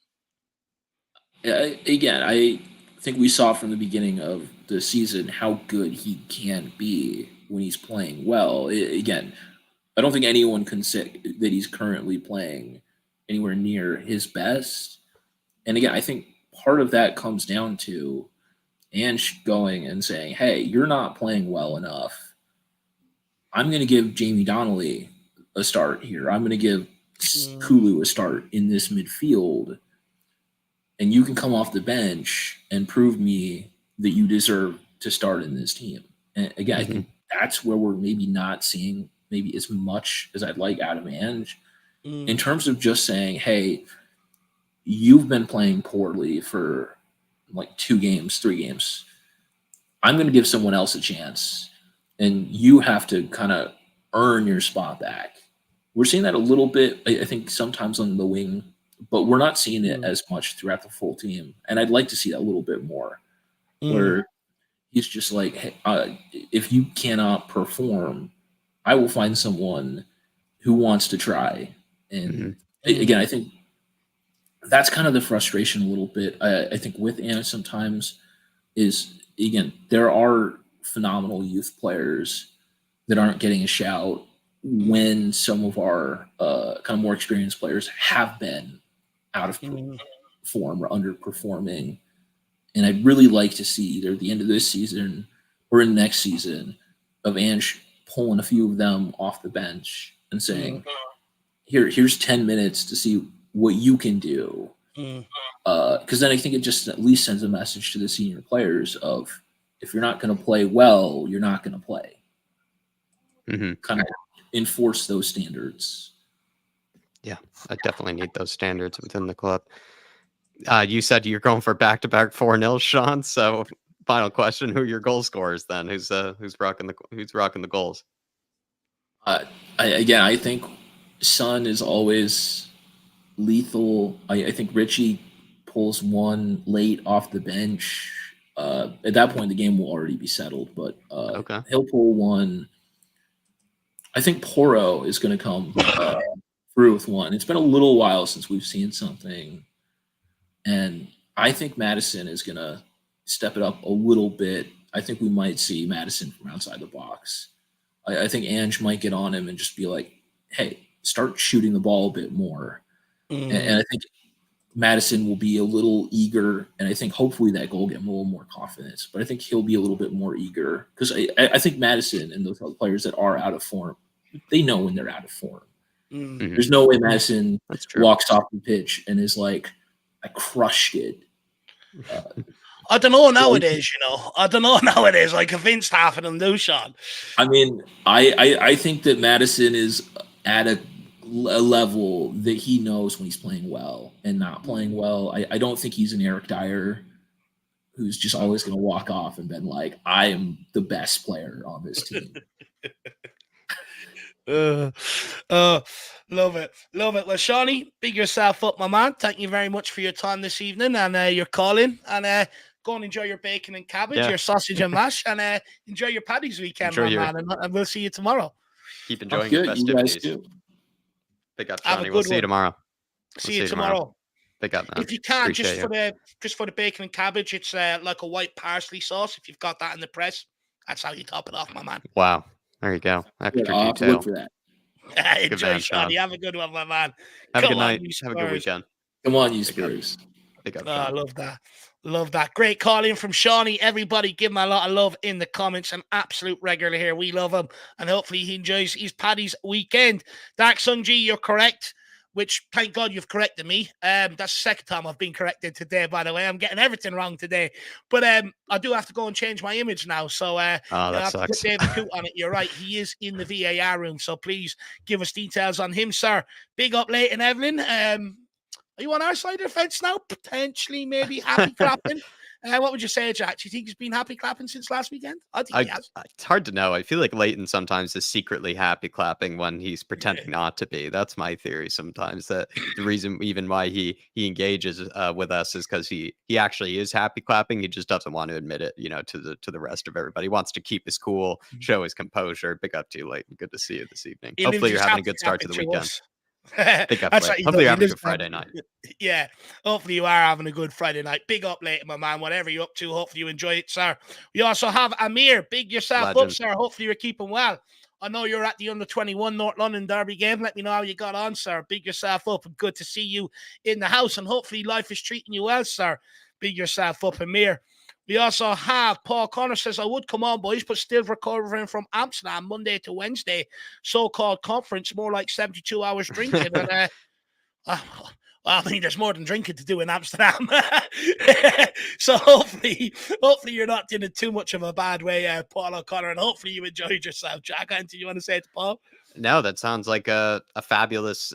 Again, I think we saw from the beginning of the season how good he can be when he's playing well. Again, I don't think anyone can say that he's currently playing anywhere near his best. And again, I think part of that comes down to Ange going and saying, hey, you're not playing well enough. I'm going to give Jamie Donnelly a start here. I'm going to give Kulu a start in this midfield. And you can come off the bench and prove me that you deserve to start in this team. And again, I think that's where we're maybe not seeing maybe as much as I'd like out of Ange in terms of just saying, hey, you've been playing poorly for like 2 games, 3 games. I'm going to give someone else a chance, and you have to kind of earn your spot back. We're seeing that a little bit, I think, sometimes on the wing, but we're not seeing it as much throughout the full team. And I'd like to see that a little bit more, where he's just like, hey, if you cannot perform, I will find someone who wants to try. And again, I think that's kind of the frustration a little bit. I think with Anna sometimes is, again, there are phenomenal youth players that aren't getting a shout when some of our kind of more experienced players have been out of form or underperforming. And I'd really like to see either the end of this season or in next season of Ange pulling a few of them off the bench and saying, here's 10 minutes to see what you can do. Because then I think it just at least sends a message to the senior players of, if you're not going to play well, you're not going to play. Kind of enforce those standards. Yeah, I definitely need those standards within the club. You said you're going for back-to-back 4-0, Sean. So, final question: who are your goal scorers then? Who's rocking the goals? I think Son is always lethal. I think Richie pulls one late off the bench. At that point, the game will already be settled, but he'll pull one. I think Porro is going to come through with one. It's been a little while since we've seen something, and I think Madison is going to step it up a little bit. I think we might see Madison from outside the box. I think Ange might get on him and just be like, hey, start shooting the ball a bit more. And I think Madison will be a little eager, and I think hopefully that goal will get him a little more confidence. But I think he'll be a little bit more eager because I think Madison and those other players that are out of form, they know when they're out of form. There's no way Madison walks off the pitch and is like, I crushed it. I don't know nowadays, I don't know nowadays. I convinced half of them do, Sean. I mean, I think that Madison is at a level that he knows when he's playing well and not playing well. I don't think he's an Eric Dyer who's just always going to walk off and been like, I am the best player on this team. Love it. Well, Shawnee, big yourself up, my man. Thank you very much for your time this evening and your calling. And go and enjoy your bacon and cabbage, your sausage and mash, and enjoy your Paddy's weekend, man. And we'll see you tomorrow. Keep enjoying your festivities. You guys do. Pick up, Johnny. We'll see you tomorrow. See you tomorrow. Pick up, man. If you can, just for the bacon and cabbage, it's like a white parsley sauce. If you've got that in the press, that's how you top it off, my man. Wow. There you go. Extra detail. Look for that. Enjoy, Sean. Have a good one, my man. Have a good night. Have a good weekend. Come on, you Spurs. I love that. Love that. Great call in from Shawnee. Everybody give him a lot of love in the comments. An absolute regular here. We love him. And hopefully he enjoys his Paddy's weekend. Dark Sun G, you're correct. Which, thank God you've corrected me. That's the second time I've been corrected today, by the way. I'm getting everything wrong today. But I do have to go and change my image now. So that have sucks. to put David Coote on it. You're right. He is in the VAR room. So please give us details on him, sir. Big up, Leighton Evelyn. Are you on our side of the fence now? Potentially, maybe happy clapping. What would you say, Jack? Do you think he's been happy clapping since last weekend? I think he has. It's hard to know. I feel like Leighton sometimes is secretly happy clapping when he's pretending not to be. That's my theory sometimes. That the reason even why he engages with us is because he actually is happy clapping. He just doesn't want to admit it, to the rest of everybody. He wants to keep his cool, show his composure. Big up to you, Leighton. Good to see you this evening. Hopefully you're having a good start to the weekend. Hopefully you're having a good Friday night. Yeah, hopefully you are having a good Friday night. Big up, Leighton, my man. Whatever you're up to, hopefully you enjoy it, sir. We also have Amir. Big yourself up, sir. Hopefully you're keeping well. I know you're at the under-21 North London Derby game. Let me know how you got on, sir. Big yourself up. Good to see you in the house, and hopefully life is treating you well, sir. Big yourself up, Amir. We also have Paul Connor says, I would come on, boys, but still recovering from Amsterdam Monday to Wednesday. So-called conference, more like 72 hours drinking. And I mean, there's more than drinking to do in Amsterdam. So hopefully you're not doing too much of a bad way, Paul O'Connor, and hopefully you enjoyed yourself. Jack, anything you want to say to Paul? No, that sounds like a fabulous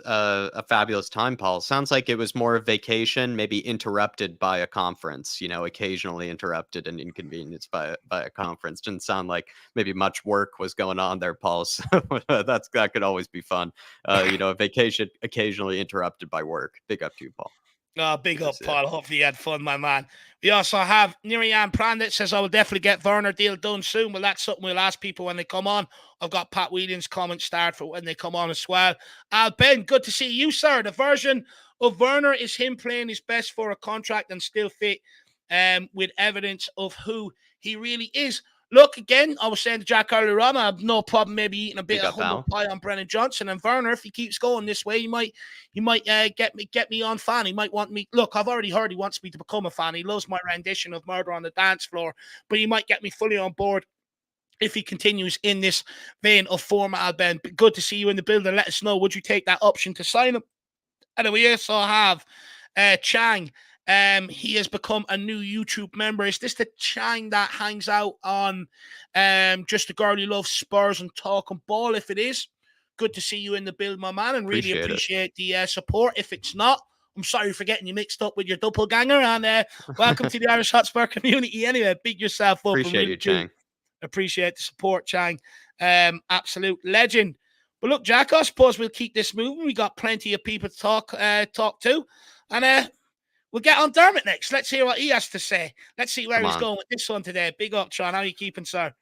time, Paul. Sounds like it was more of vacation, maybe interrupted by a conference, occasionally interrupted and inconvenienced by a conference. Didn't sound like maybe much work was going on there, Paul. So that could always be fun. A vacation occasionally interrupted by work. Big up to you, Paul. Oh, big up, Paul. Hopefully you had fun, my man. We also have Nirian Prandit says, I will definitely get Werner deal done soon. Well, that's something we'll ask people when they come on. I've got Pat Whelan's comment start for when they come on as well. Ben, good to see you, sir. The version of Werner is him playing his best for a contract and still fit with evidence of who he really is. Look, again, I was saying to Jack earlier on, I have no problem maybe eating a bit of humble pie on Brennan Johnson and Werner. If he keeps going this way, he might get me on fan. He might want me. Look, I've already heard he wants me to become a fan. He loves my rendition of Murder on the Dance Floor, but he might get me fully on board if he continues in this vein of form, Ben. Good to see you in the building. Let us know, would you take that option to sign him? And we also have Chang. He has become a new YouTube member. Is this the Chang that hangs out on Just a Girl Who Loves Spurs and Talking Ball? If it is, good to see you in the build, my man, and really appreciate the support. If it's not, I'm sorry for getting you mixed up with your doppelganger, and welcome to the Irish Hotspur community. Anyway, beat yourself up. Appreciate you, Chang. Appreciate the support, Chang. Absolute legend. But look, Jack, I suppose we'll keep this moving. We got plenty of people to talk to, and we'll get on Dermot next. Let's hear what he has to say. Let's see where he's going with this one today. Big up, Sean. How are you keeping, sir?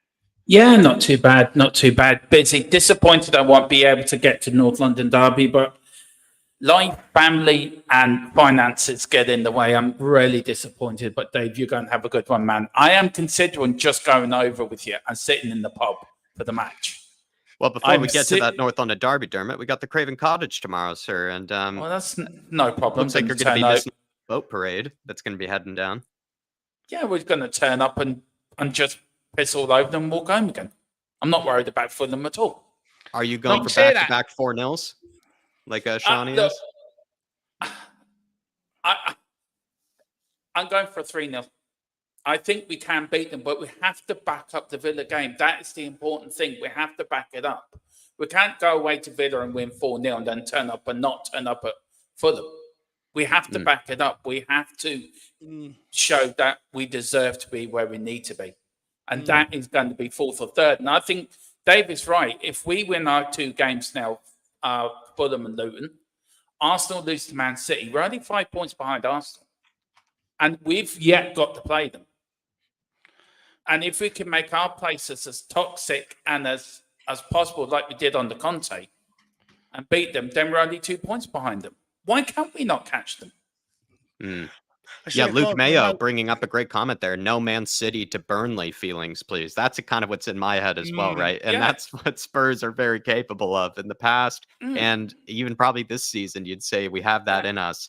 Yeah, not too bad. Not too bad. Busy. Disappointed I won't be able to get to North London Derby, but life, family, and finances get in the way. I'm really disappointed. But Dave, you're going to have a good one, man. I am considering just going over with you and sitting in the pub for the match. Well, before we get to that North London Derby, Dermot, we got the Craven Cottage tomorrow, sir. And well, that's no problem. Looks like you're going to be missing the boat parade that's going to be heading down. Yeah, we're going to turn up and just piss all over them and walk home again. I'm not worried about Fulham at all. Are you going for back-to-back 4-0s like Shawnee is? I'm going for a 3-0. I think we can beat them, but we have to back up the Villa game. That is the important thing. We have to back it up. We can't go away to Villa and win 4-0 and then turn up and not turn up at Fulham. We have to back it up. We have to show that we deserve to be where we need to be. And that is going to be fourth or third. And I think Dave is right. If we win our two games now, Fulham and Luton, Arsenal lose to Man City. We're only 5 points behind Arsenal. And we've yet got to play them. And if we can make our places as toxic and as possible, like we did under Conte, and beat them, then we're only 2 points behind them. Why can't we not catch them? Yeah, Luke Mayo bringing up a great comment there. No Man City to Burnley feelings, please. That's kind of what's in my head as well, right? And that's what Spurs are very capable of in the past. And even probably this season, you'd say we have that in us.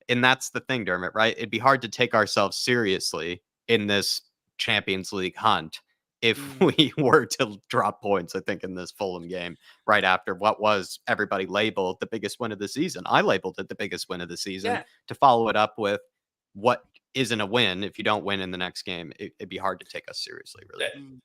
And that's the thing, Dermot, right? It'd be hard to take ourselves seriously in this Champions League hunt if we were to drop points, I think, in this Fulham game right after what was everybody labeled the biggest win of the season. I labeled it the biggest win of the season to follow it up with what isn't a win. If you don't win in the next game, it'd be hard to take us seriously, really.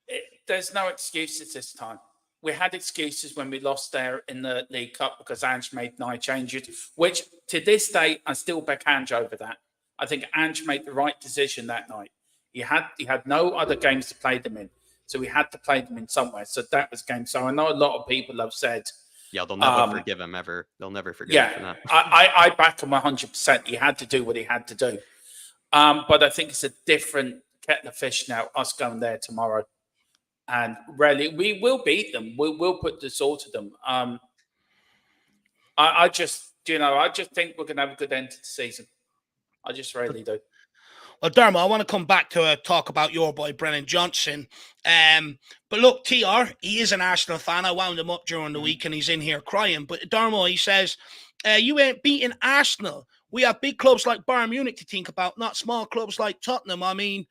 There's no excuses this time. We had excuses when we lost there in the League Cup because Ange made 9 changes, which to this day, I still back Ange over that. I think Ange made the right decision that night. He had no other games to play them in. So we had to play them in somewhere. So that was game. So I know a lot of people have said... Yeah, they'll never forgive him ever. They'll never forgive him for that. I back him 100%. He had to do what he had to do. But I think it's a different kettle of fish now, us going there tomorrow. And really, we will beat them. We'll put the sword to them. I just think we're going to have a good end to the season. I just really do. Well, Dermot, I want to come back to talk about your boy, Brennan Johnson. But look, TR, he is an Arsenal fan. I wound him up during the week and he's in here crying. But Dermot, he says, you ain't beating Arsenal. We have big clubs like Bayern Munich to think about, not small clubs like Tottenham. I mean,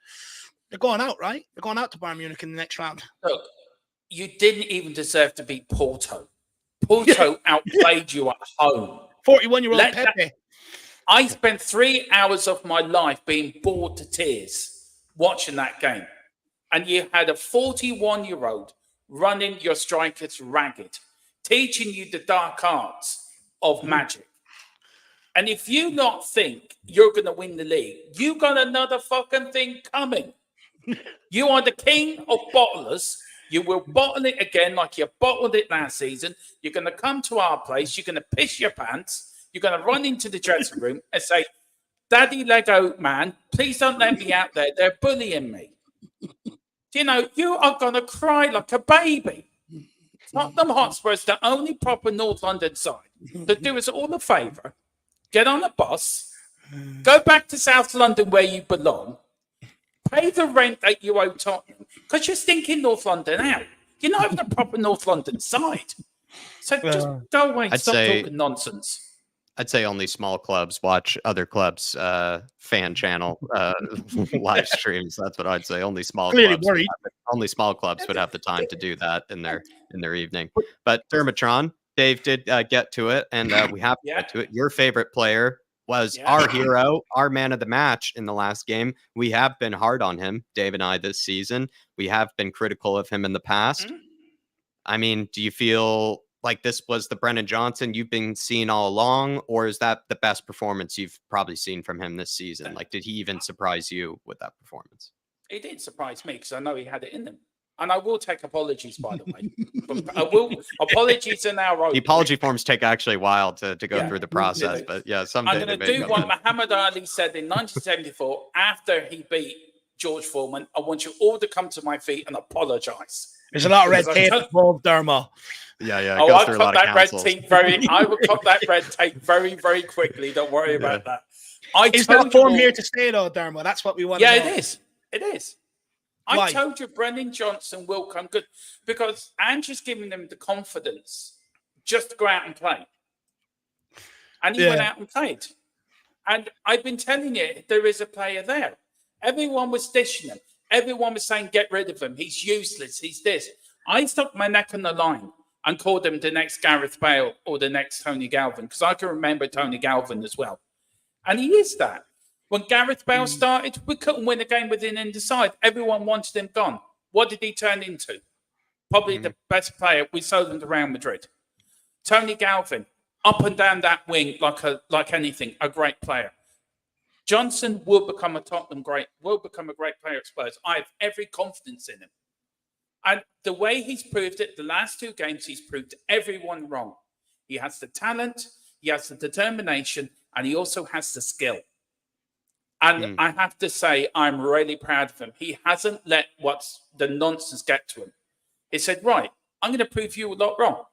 They're going out, right? They're going out to Bayern Munich in the next round. Look, you didn't even deserve to beat Porto. Porto outplayed you at home. 41-year-old Pepe. I spent 3 hours of my life being bored to tears watching that game. And you had a 41-year-old running your strikers ragged, teaching you the dark arts of magic. And if you not think you're going to win the league, you got another fucking thing coming. You are the king of bottlers. You will bottle it again like you bottled it last season. You're going to come to our place. You're going to piss your pants. You're going to run into the dressing room and say, Daddy Lego man, please don't let me out there. They're bullying me. You are going to cry like a baby. Tottenham Hotspur is the only proper North London side to do us all a favour. Get on a bus. Go back to South London where you belong. Pay the rent that you owe Tottenham because you're stinking North London out. You're not even a proper North London side. So just go away and stop talking nonsense. I'd say only small clubs watch other clubs' fan channel live streams. That's what I'd say. Only small clubs. Only small clubs would have the time to do that in their evening. But Dermatron, Dave did get to it, and we have to get to it. Your favorite player was our hero, our man of the match in the last game. We have been hard on him, Dave and I, this season. We have been critical of him in the past. I mean, do you feel like this was the Brennan Johnson you've been seeing all along, or is that the best performance you've probably seen from him this season? Like, did he even surprise you with that performance? He didn't surprise me because I know he had it in him. And I will take apologies, by the way. Apologies are now over. The apology forms take actually a while to go through the process, but someday I'm going to do what Muhammad Ali said in 1974 after he beat George Foreman. I want you all to come to my feet and apologize. There's a lot of red tape involved, Dermo. Yeah. Oh, I'll cut that red tape I will cut that red tape very, very quickly. Don't worry about that. Is that form here to stay, though, Dermo? That's what we want to know. Yeah, it is. It is. I told you Brennan Johnson will come good because Andrew's giving them the confidence just to go out and play. And he went out and played. And I've been telling you, there is a player there. Everyone was dishing him. Everyone was saying, get rid of him. He's useless. He's this. I stuck my neck on the line and called him the next Gareth Bale or the next Tony Galvin because I can remember Tony Galvin as well. And he is that. When Gareth Bale started, we couldn't win a game within in the side. Everyone wanted him gone. What did he turn into? Probably the best player. We sold him to Real Madrid. Tony Galvin, up and down that wing like anything, a great player. Johnson will become a great player at Spurs. I have every confidence in him. And the way he's proved it, the last 2 games, he's proved everyone wrong. He has the talent, he has the determination, and he also has the skill. And I have to say, I'm really proud of him. He hasn't let the nonsense get to him. He said, right, I'm going to prove you a lot wrong.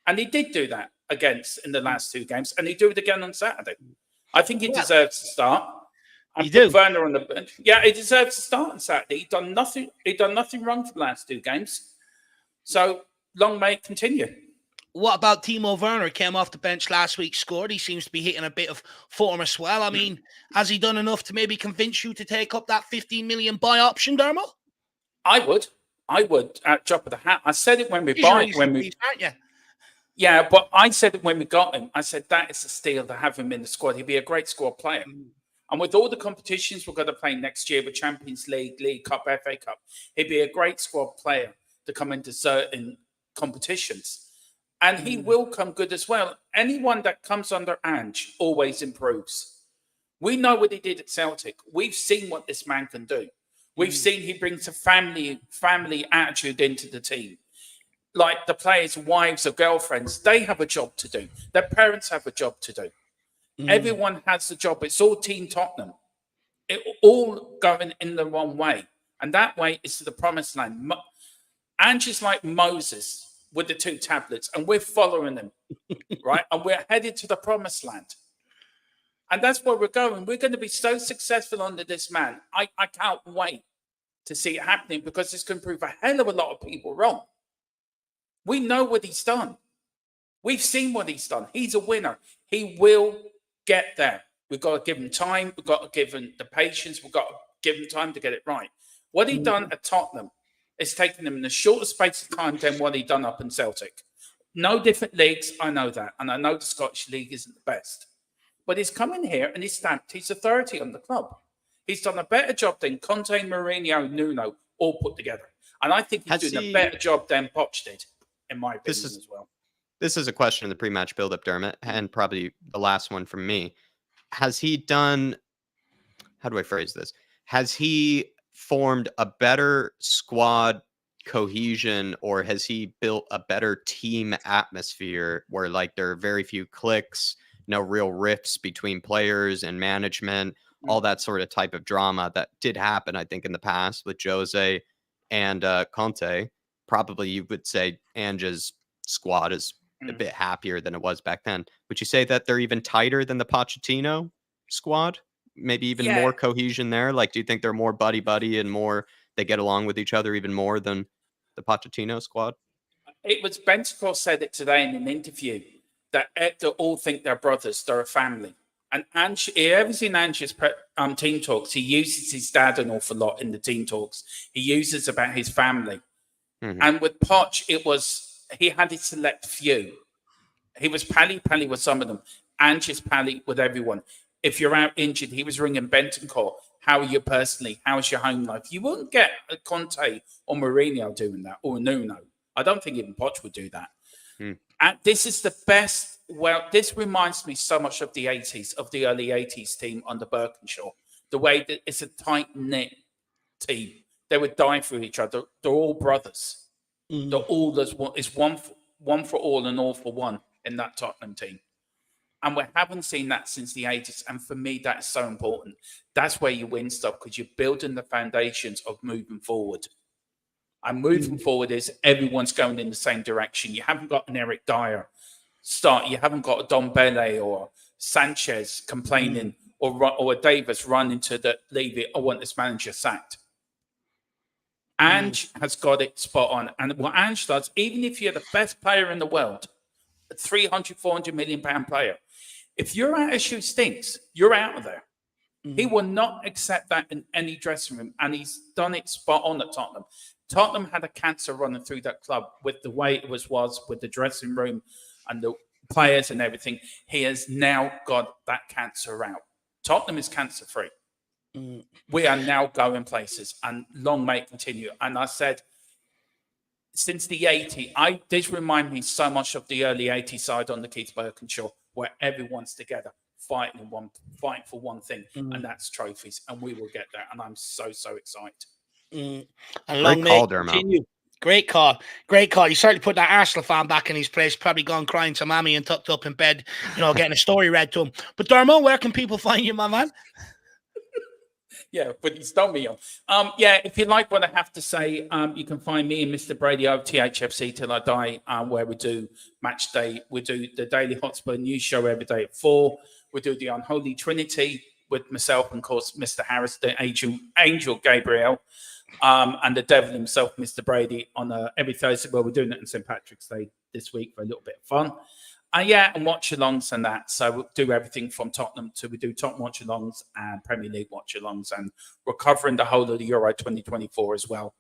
And he did do that in the last 2 games, and he do it again on Saturday. I think he deserves to start. He did. Werner on the bench. Yeah, he deserves to start on Saturday. He done nothing wrong for the last 2 games. So long may it continue. What about Timo Werner? Came off the bench last week, scored. He seems to be hitting a bit of form as well. I mean, has he done enough to maybe convince you to take up that 15 million buy option, Dermo? I would at drop of the hat. I said it when we bought him. Aren't you? Yeah, but I said it when we got him. I said that is a steal to have him in the squad. He'd be a great squad player. And with all the competitions we're going to play next year with Champions League, League Cup, FA Cup, he'd be a great squad player to come into certain competitions. And he will come good as well. Anyone that comes under Ange always improves. We know what he did at Celtic. We've seen what this man can do. We've seen he brings a family attitude into the team. Like the players' wives or girlfriends, they have a job to do. Their parents have a job to do. Everyone has a job. It's all Team Tottenham. It all going in the wrong way. And that way is to the promised land. Ange is like Moses with the 2 tablets, and we're following him, right? And we're headed to the promised land. And that's where we're going. We're going to be so successful under this man. I can't wait to see it happening because this can prove a hell of a lot of people wrong. We know what he's done. We've seen what he's done. He's a winner. He will get there. We've got to give him time. We've got to give him the patience. We've got to give him time to get it right. What he done at Tottenham is taken him in the shortest space of time than what he done up in Celtic. No different leagues, I know that. And I know the Scottish League isn't the best. But he's come in here and he's stamped his authority on the club. He's done a better job than Conte, Mourinho, Nuno all put together. And I think he's doing a better job than Poch did, in my opinion as well. This is a question in the pre-match build-up, Dermot, and probably the last one from me. Has he done, how do I phrase this? Has he formed a better squad cohesion, or has he built a better team atmosphere where like there are very few cliques, no real rifts between players and management, all that sort of type of drama that did happen, I think, in the past with Jose and Conte? Probably you would say Ange's squad is a bit happier than it was back then. Would you say that they're even tighter than the Pochettino squad? Maybe even more cohesion there? Like, do you think they're more buddy and more they get along with each other even more than the Pochettino squad? It was Bentancur said it today in an interview that they all think they're brothers, they're a family. And Ange, ever seen Ange's team talks, he uses his dad an awful lot in the team talks. He uses about his family. And with Poch, it was, he had his select few. He was pally with some of them. Ange's pally with everyone. If you're out injured, he was ringing Bentancur. How are you personally? How's your home life? You wouldn't get a Conte or Mourinho doing that, or Nuno. I don't think even Poch would do that. And this is the best. Well, this reminds me so much of the 80s, of the early 80s team under Birkinshaw. The way that it's a tight-knit team. They would die for each other. They're all brothers. They're all, it's one for all and all for one in that Tottenham team. And we haven't seen that since the 80s. And for me, that's so important. That's where you win stuff, because you're building the foundations of moving forward. And moving forward is everyone's going in the same direction. You haven't got an Eric Dyer start. You haven't got a Don Bele or Sanchez complaining or a Davis running to the leave it. I want this manager sacked. Ange has got it spot on. And what Ange does, even if you're the best player in the world, a 300, 400 million pound player, if your attitude stinks, you're out of there. He will not accept that in any dressing room. And he's done it spot on at Tottenham. Tottenham had a cancer running through that club with the way it was with the dressing room and the players and everything. He has now got that cancer out. Tottenham is cancer-free. We are now going places, and long may it continue. And I said, since the 80s, this reminds me so much of the early 80s side on the Keith Birkinshaw, where everyone's together, fighting for one thing, and that's trophies. And we will get there. And I'm so excited. And long Great call, may it Dermot. continue. Great call. You certainly put that Arsenal fan back in his place, probably gone crying to mammy and tucked up in bed, getting a story read to him. But Dermot, where can people find you, my man? Yeah, but he's done me on. If you like what I have to say, you can find me and Mr. Brady over THFC Till I Die, where we do match day. We do the Daily Hotspur news show every day at 4. We do the Unholy Trinity with myself and, of course, Mr. Harris, the Angel Gabriel, and the devil himself, Mr. Brady, on every Thursday. Well, we're doing it on St. Patrick's Day this week for a little bit of fun. And watch-alongs and that. So we'll do everything from Tottenham we do Tottenham watch-alongs and Premier League watch-alongs, and we're covering the whole of the Euro 2024 as well.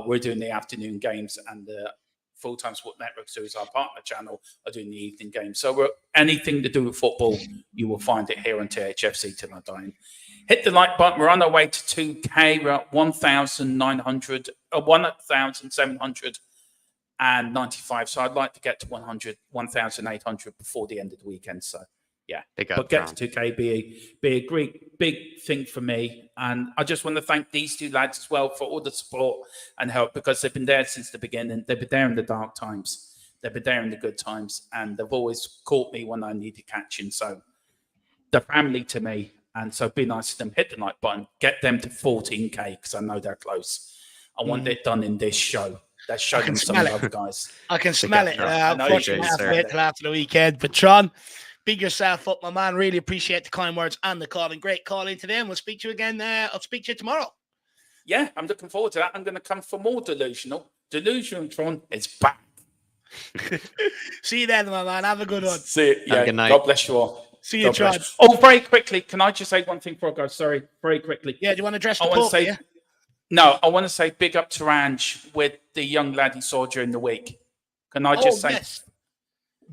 We're doing the afternoon games, and the Full-Time Sport Network, who is our partner channel, are doing the evening games. So anything to do with football, you will find it here on THFC Till I Die. Hit the like button. We're on our way to 2K. We're at 1,795. So I'd like to get to 1,800 before the end of the weekend. So yeah, but get to 2K be a great big thing for me. And I just want to thank these two lads as well for all the support and help, because they've been there since the beginning. They've been there in the dark times. They've been there in the good times, and they've always caught me when I needed catching. So they're family to me. And so be nice to them. Hit the like button. Get them to 14K, because I know they're close. I want it done in this show. Let's show them some love, guys. I can smell it. Unfortunately, I have to wait till after the weekend. But Tron, big yourself up, my man. Really appreciate the kind words and the calling. Great calling today, and we'll speak to you again. I'll speak to you tomorrow. Yeah, I'm looking forward to that. I'm going to come for more delusional. Delusional Tron is back. See you then, my man. Have a good one. See you. Yeah, good night. God bless you all. See you, Tron. Oh, very quickly, can I just say one thing before I go? Sorry, very quickly. Yeah, do you want to address the Pope? No, I want to say big up to Ange with the young lad he saw during the week. Can I just say, yes.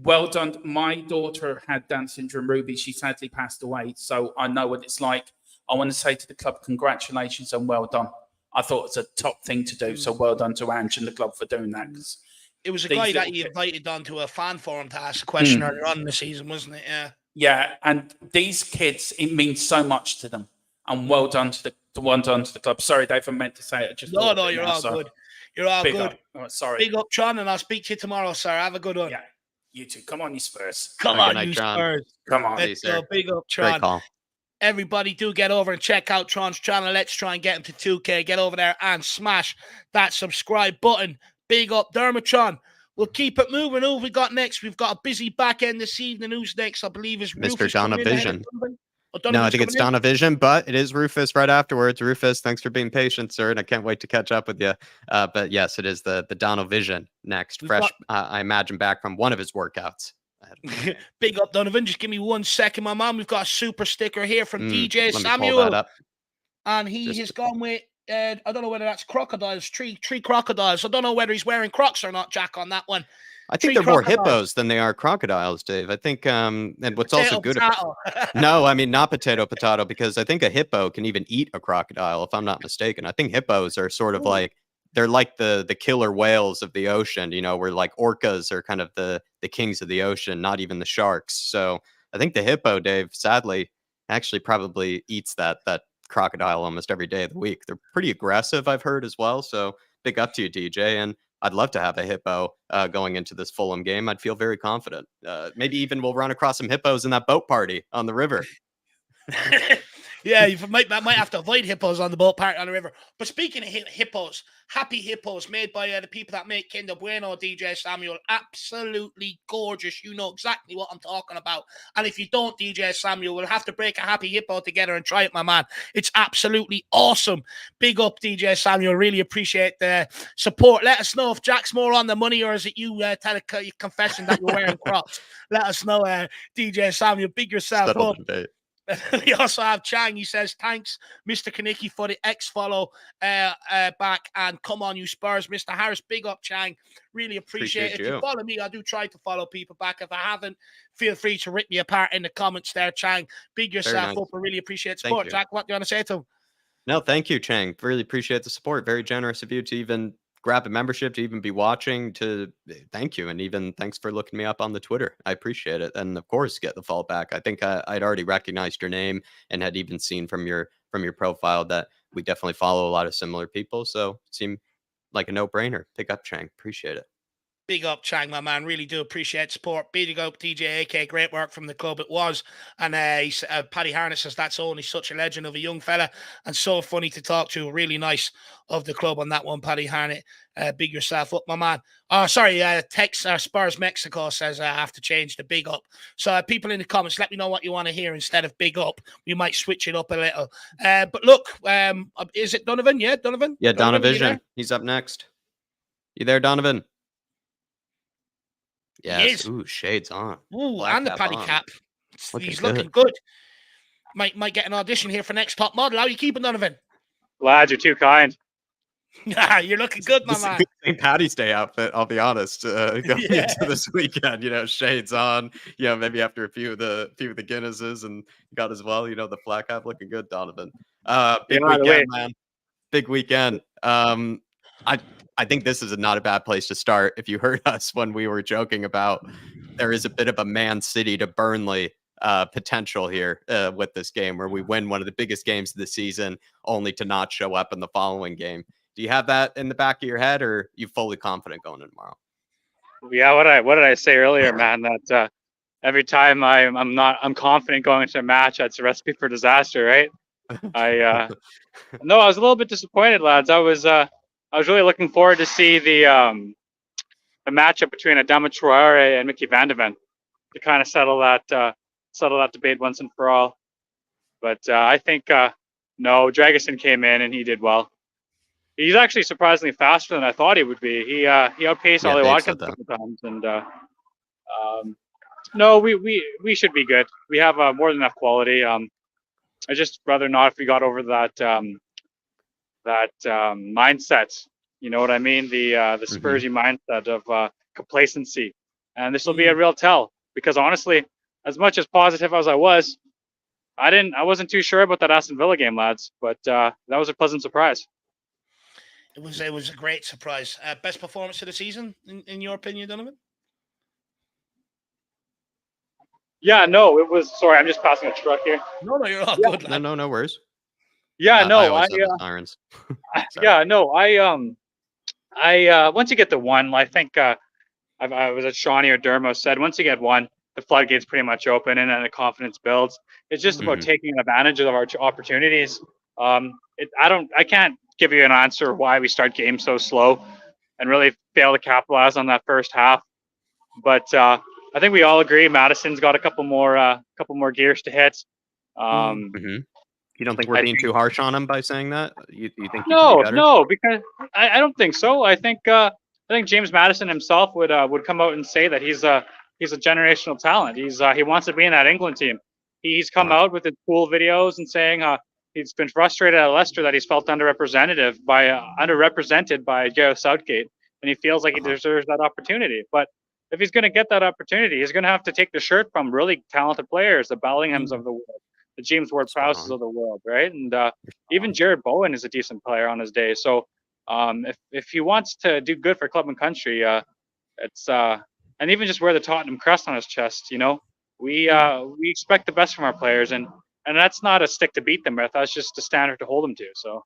well done. My daughter had Down syndrome, Ruby. She sadly passed away, so I know what it's like. I want to say to the club, congratulations and well done. I thought it was a top thing to do, so well done to Ange and the club for doing that. It was a guy that he invited onto a fan forum to ask a question earlier on in the season, wasn't it? Yeah. Yeah, and these kids, it means so much to them. And well done to the club. Sorry, Dave, I meant to say it. No, you're all good. You're all good. Oh, sorry. Big up, Tron, and I'll speak to you tomorrow, sir. Have a good one. Yeah, you too. Come on, you Spurs. Come on, you Spurs. Come on. Let's go. Big up, Tron. Great call. Everybody do get over and check out Tron's channel. Let's try and get him to 2K. Get over there and smash that subscribe button. Big up, Dermatron. We'll keep it moving. Who have we got next? We've got a busy back end this evening. Who's next? I believe is Mr. Donovision. Oh, no, I think it's Donovision, but it is Rufus right afterwards. Rufus, thanks for being patient, sir, and I can't wait to catch up with you. But yes, it is the Donovision next. Fresh, I imagine, back from one of his workouts. Big up, Donovan. Just give me 1 second, my man. We've got a super sticker here from DJ Samuel. Let me pull that up. And he has gone with, I don't know whether that's crocodiles, three crocodiles. I don't know whether he's wearing Crocs or not, Jack, on that one. I think they're more hippos than they are crocodiles, Dave. I think, and what's also good about no, I mean, not potato, because I think a hippo can even eat a crocodile, if I'm not mistaken. I think hippos are sort of like, they're like the killer whales of the ocean, you know, where like orcas are kind of the kings of the ocean, not even the sharks. So I think the hippo, Dave, sadly, actually probably eats that crocodile almost every day of the week. They're pretty aggressive, I've heard as well. So big up to you, DJ. And I'd love to have a hippo going into this Fulham game. I'd feel very confident. Maybe even we'll run across some hippos in that boat party on the river. Yeah, you might have to avoid hippos on the boat party on the river. But speaking of hippos, happy hippos made by the people that make Kinder Bueno, DJ Samuel, absolutely gorgeous. You know exactly what I'm talking about. And if you don't, DJ Samuel, we'll have to break a happy hippo together and try it, my man. It's absolutely awesome. Big up, DJ Samuel. Really appreciate the support. Let us know if Jack's more on the money, or is it you confessing that you're wearing Crocs? Let us know, DJ Samuel. Big yourself up. We also have Chang. He says, thanks, Mr. Kanicki, for the X-follow back. And come on, you Spurs. Mr. Harris, big up, Chang. Really appreciate it. If you follow me, I do try to follow people back. If I haven't, feel free to rip me apart in the comments there, Chang. Big yourself up. I really appreciate the support. Jack, what do you want to say to him? No, thank you, Chang. Really appreciate the support. Very generous of you to even grab a membership, to even be watching. Thank you, and even thanks for looking me up on the Twitter. I appreciate it, and of course, get the fall back. I think I'd already recognized your name and had even seen from your profile that we definitely follow a lot of similar people. So it seemed like a no-brainer. Pick up, Chang. Appreciate it. Big up, Chang, my man. Really do appreciate support. Big up, DJ AK. Great work from the club. It was. And Paddy Harness says that's only such a legend of a young fella and so funny to talk to. Really nice of the club on that one, Paddy Harnett. Big yourself up, my man. Oh, sorry. Tex Spurs Mexico says I have to change the big up. So people in the comments, let me know what you want to hear instead of big up. We might switch it up a little. But look, is it Donovan? Yeah, Donovan? Yeah, Donovision. He's up next. You there, Donovan? Yes. Ooh, shades on. Ooh, black and the paddy cap. He's looking good. Might get an audition here for next top model. How are you keeping, Donovan? Lads, you're too kind. You're looking good, my man. St. Patty's Day outfit, I'll be honest. Going into this weekend, shades on. Maybe after a few of the Guinnesses and got as well, the flat cap looking good, Donovan. Big weekend, man. Big weekend. I think this is not a bad place to start. If you heard us when we were joking about there is a bit of a Man City to Burnley potential here with this game, where we win one of the biggest games of the season only to not show up in the following game. Do you have that in the back of your head, or are you fully confident going in tomorrow? Yeah, what did I say earlier, man? That every time I'm confident going into a match, that's a recipe for disaster, right? No, I was a little bit disappointed, lads. I was really looking forward to see the matchup between Adama Traore and Mickey Van de Ven to kind of settle that debate once and for all. But I think no, Dragusin came in and he did well. He's actually surprisingly faster than I thought he would be. He outpaced Ollie Watkins a couple times, and no, we should be good. We have more than enough quality. I just rather not if we got over that mindset. You know what I mean? The Spursy mindset of complacency, and this will be a real tell. Because honestly, as much as positive as I was, I wasn't too sure about that Aston Villa game, lads. But that was a pleasant surprise. It was a great surprise. Best performance of the season, in your opinion, Donovan? Yeah, no, it was. Sorry, I'm just passing a truck here. No, you're all good. Lad. No worries. Yeah, no, I always have the sirens. Yeah, no, once you get the one, I think I was at Shawnee or Dermo said once you get one, the floodgates pretty much open and then the confidence builds. It's just about taking advantage of our opportunities. I can't give you an answer why we start games so slow and really fail to capitalize on that first half. But I think we all agree Madison's got a couple more gears to hit. You don't think we're being too harsh on him by saying that? You think no, because I don't think so. I think James Madison himself would come out and say that he's a generational talent. He wants to be in that England team. He's come out with his cool videos and saying he's been frustrated at Leicester that he's felt underrepresented by Gareth Southgate, and he feels like he deserves that opportunity. But if he's going to get that opportunity, he's going to have to take the shirt from really talented players, the Bellinghams of the world, the James Ward-Prowses of the world, right? And even Jared Bowen is a decent player on his day. So if he wants to do good for club and country, it's and even just wear the Tottenham crest on his chest, we expect the best from our players, and that's not a stick to beat them with. That's just a standard to hold them to. So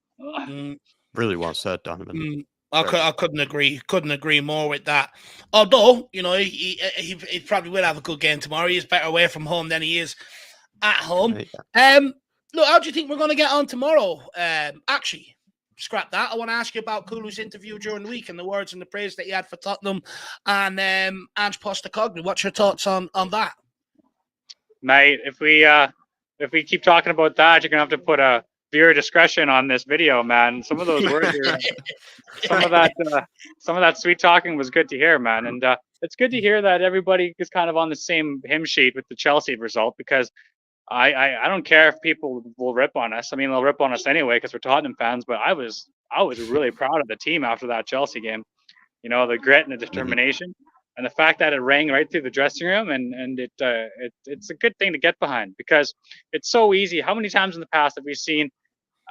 really well said, Donovan. I couldn't agree more with that. Although, he probably will have a good game tomorrow. He's better away from home than he is at home. Look, how do you think we're going to get on tomorrow? Actually, scrap that. I want to ask you about Kulu's interview during the week and the words and the praise that he had for Tottenham and Ange Postecoglou. What's your thoughts on that? Mate, if we keep talking about that, you're going to have to put a viewer discretion on this video, man. Some of those words are, some of that sweet talking was good to hear, man. And it's good to hear that everybody is kind of on the same hymn sheet with the Chelsea result, because I don't care if people will rip on us. I mean, they'll rip on us anyway because we're Tottenham fans. But I was really proud of the team after that Chelsea game. The grit and the determination, and the fact that it rang right through the dressing room, and it's a good thing to get behind, because it's so easy. How many times in the past have we seen